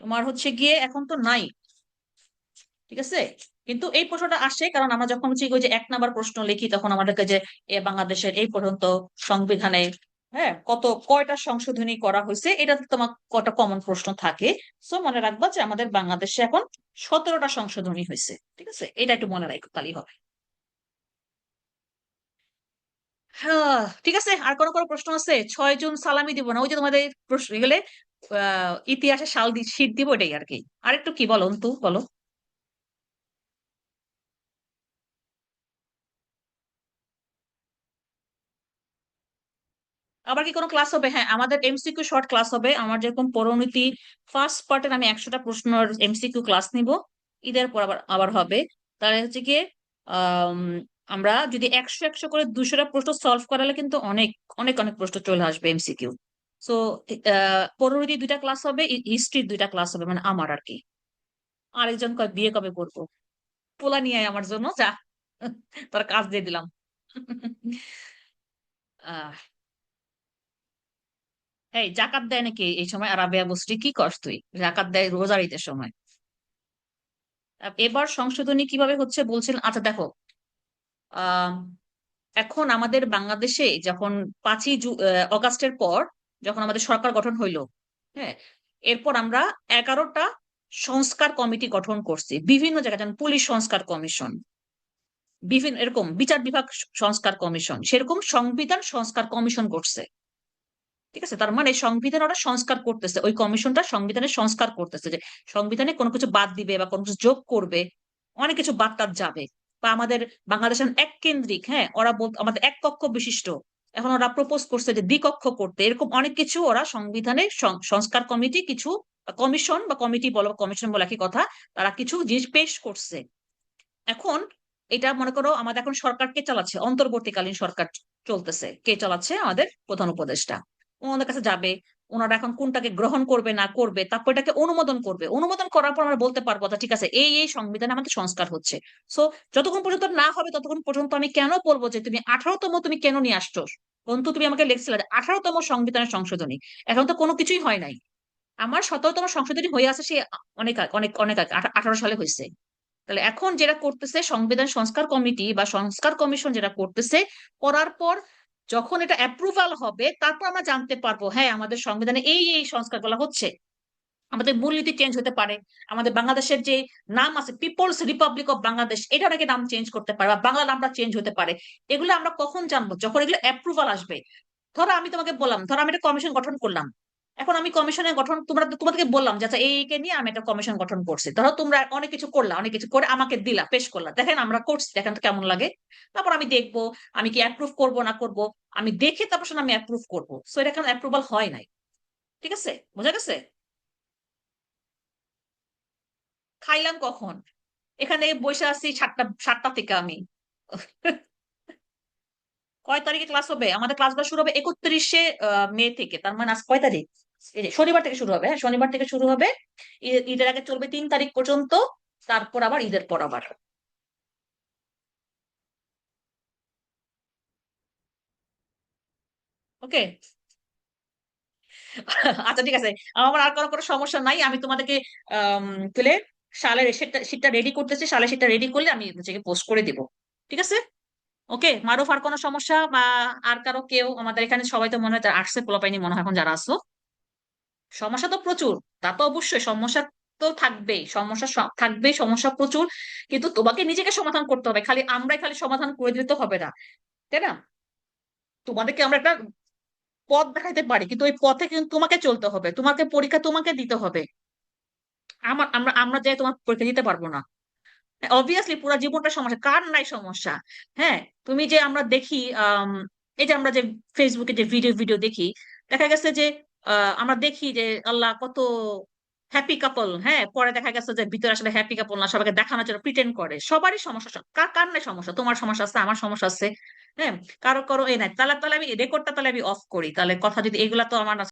Speaker 3: তোমার হচ্ছে গিয়ে এখন তো নাই। ঠিক আছে, কিন্তু এই প্রশ্নটা আসে কারণ আমরা যখন হচ্ছে ওই যে 1 নম্বর প্রশ্ন লিখি তখন আমাদেরকে যে বাংলাদেশের এই পর্যন্ত সংবিধানে হ্যাঁ কয়টা সংশোধনী করা হয়েছে, এটা তোমার কয়টা কমন প্রশ্ন থাকে। সো মনে রাখবা যে আমাদের বাংলাদেশে এখন 17টা সংশোধনী হয়েছে। ঠিক আছে, এটা একটু মনে রাখো, তাহলেই হবে। হ্যাঁ, ঠিক আছে। আর কোনো প্রশ্ন আছে? 6 জুন সালামি দিব না, ওই যে তোমাদের প্রশ্ন গেলে ইতিহাসে শীট দিব, এটাই আর কি। আরেকটু কি বলো অন্তু, বলো। আবার কি কোনো ক্লাস হবে? হ্যাঁ, আমাদের এমসিকিউ শর্ট ক্লাস হবে। আমার যেরকম পরিণতি ফার্স্ট পার্টের আমি 100টা প্রশ্নের এমসিকিউ ক্লাস নিব, ঈদের পর আবার আবার হবে। তাহলে হচ্ছে গিয়ে আহ আমরা যদি 100 করে 200টা প্রশ্ন সলভ করালে কিন্তু অনেক অনেক অনেক প্রশ্ন চলে আসবে এমসিকিউ। সো পরিণতি 2টা ক্লাস হবে, হিস্ট্রির 2টা ক্লাস হবে, মানে আমার আর কি। আরেকজন কয় বিয়ে কবে করবো, পোলা নিয়ে আয় আমার জন্য, যা তোর কাজ দিয়ে দিলাম। আহ এই জাকাত দেয় নাকি এই সময়? আর রাবেয়া বসরি কি করস তুই? জাকাত দেয় রোজার ঈদের সময়। এবার সংশোধনী কিভাবে হচ্ছে বলছিলেন? আচ্ছা দেখো, আহ এখন আমাদের বাংলাদেশে যখন 5ই অগাস্টের পর যখন আমাদের সরকার গঠন হইলো, হ্যাঁ, এরপর আমরা 11টা সংস্কার কমিটি গঠন করছি বিভিন্ন জায়গায়, যেমন পুলিশ সংস্কার কমিশন, বিভিন্ন এরকম বিচার বিভাগ সংস্কার কমিশন, সেরকম সংবিধান সংস্কার কমিশন করছে। ঠিক আছে, তার মানে সংবিধান ওরা সংস্কার করতেছে, ওই কমিশনটা সংবিধানের সংস্কার করতেছে, যে সংবিধানে কোনো কিছু বাদ দিবে বা কোনো কিছু যোগ করবে, অনেক কিছু বাদ টাদ যাবে। বা আমাদের বাংলাদেশের এক কেন্দ্রিক, হ্যাঁ, ওরা আমাদের এক কক্ষ বিশিষ্ট, এখন ওরা প্রপোজ করছে যে দ্বিকক্ষ করতে, এরকম অনেক কিছু ওরা সংবিধানের সংস্কার কমিটি কিছু কমিশন বা কমিটি বলো, কমিশন বলে একই কথা, তারা কিছু জিনিস পেশ করছে। এখন এটা মনে করো আমাদের এখন সরকার কে চালাচ্ছে, অন্তর্বর্তীকালীন সরকার চলতেছে, কে চালাচ্ছে? আমাদের প্রধান উপদেষ্টা। ওনাদের কাছে যাবে, ওনারা এখন কোনটাকে গ্রহণ করবে না করবে, তারপর এটাকে অনুমোদন করবে, অনুমোদন করার পর আমরা বলতে পারবো ঠিক আছে এই এই সংবিধানে আমাদের সংস্কার হচ্ছে। সো যতক্ষণ পর্যন্ত না হবে ততক্ষণ পর্যন্ত আমি কেন বলবো যে তুমি 18তম তুমি কেন নিয়ে আসছো? বন্ধু তুমি আমাকে লিখছিলে 18তম সংবিধানের সংশোধনী, এখন তো কোনো কিছুই হয় নাই। আমার 17তম সংশোধনী হয়ে আছে সে অনেক অনেক অনেক 18 সালে হয়েছে। তাহলে এখন যেটা করতেছে সংবিধান সংস্কার কমিটি বা সংস্কার কমিশন যেটা করতেছে, করার পর যখন এটা অ্যাপ্রুভাল হবে তারপর আমরা জানতে পারবো হ্যাঁ আমাদের সংবিধানে এই সংস্কারগুলো হচ্ছে। আমাদের মূলনীতি চেঞ্জ হতে পারে, আমাদের বাংলাদেশের যে নাম আছে পিপলস রিপাবলিক অফ বাংলাদেশ, এটা নাকি নাম চেঞ্জ করতে পারে, বা বাংলা নামটা চেঞ্জ হতে পারে। এগুলো আমরা কখন জানবো? যখন এগুলো অ্যাপ্রুভাল আসবে। ধরো আমি তোমাকে বললাম, ধরো আমি একটা কমিশন গঠন করলাম, এখন আমি কমিশনের গঠন তোমাদেরকে বললাম যে আচ্ছা এইকে নিয়ে আমি একটা কমিশন গঠন করছি, ধরো তোমরা অনেক কিছু করলা, অনেক কিছু করে আমাকে দিলা, পেশ করলা, দেখেন আমরা করছি, দেখেন তো কেমন লাগে। তারপর আমি দেখবো আমি কি অ্যাপ্রুভ করবো না করব, আমি দেখে তারপর আমি অ্যাপ্রুভ করবো। সো এটা এখন অ্যাপ্রুভাল হয় নাই। ঠিক আছে, বোঝা গেছে? খাইলাম কখন? এখানে বসে আছি 7টা থেকে। আমি কয় তারিখে ক্লাস হবে? আমাদের ক্লাসগুলো শুরু হবে 31শে মে থেকে, তার মানে আজ কয় তারিখ? এই যে শনিবার থেকে শুরু হবে, হ্যাঁ শনিবার থেকে শুরু হবে, ঈদের আগে চলবে 3 তারিখ পর্যন্ত, তারপর আবার ঈদের পর আবার। ওকে। আচ্ছা ঠিক আছে, আমার আর কোনো সমস্যা নাই। আমি তোমাদেরকে তুলে সালের শীটটা রেডি করতেছি, সালের শীটটা রেডি করলে আমি পোস্ট করে দিব। ঠিক আছে। ওকে মারুফ, আর কোনো সমস্যা? বা আর কারো কেউ? আমাদের এখানে সবাই তো মনে হয় আর্টসে পোলাপাইনি মনে হয় এখন যারা আসো। সমস্যা তো প্রচুর, তা তো অবশ্যই সমস্যা তো থাকবেই, সমস্যা থাকবেই, সমস্যা প্রচুর। কিন্তু তোমাকে নিজেকে সমাধান করতে হবে, আমরাই সমাধান করে দিতে তো হবে না, তাই না? তোমাদেরকে আমরা একটা পথ দেখাইতে পারি, কিন্তু ওই পথে কিন্তু তোমাকে চলতে হবে, তোমাকে পরীক্ষা তোমাকে দিতে হবে। আমরা যাই তোমার পরীক্ষা দিতে পারবো না। অবভিয়াসলি পুরো জীবনটা সমস্যা, কার নাই সমস্যা? হ্যাঁ, তুমি যে আমরা দেখি এই যে আমরা যে ফেসবুকে যে ভিডিও ভিডিও দেখি, দেখা গেছে যে আমরা দেখি যে আল্লাহ কত হ্যাপি কাপল, হ্যাঁ পরে দেখা গেছে যে ভিতরে আসলে হ্যাপি কাপল না, সবাইকে দেখানোর জন্য প্রিটেন্ড করে। সবারই সমস্যা, কার কার নাই সমস্যা? তোমার সমস্যা আছে, আমার সমস্যা আছে, হ্যাঁ কারো কারো এই নাই। তাহলে তাহলে আমি রেকর্ডটা তাহলে আমি অফ করি, তাহলে কথা যদি এগুলা তো আমার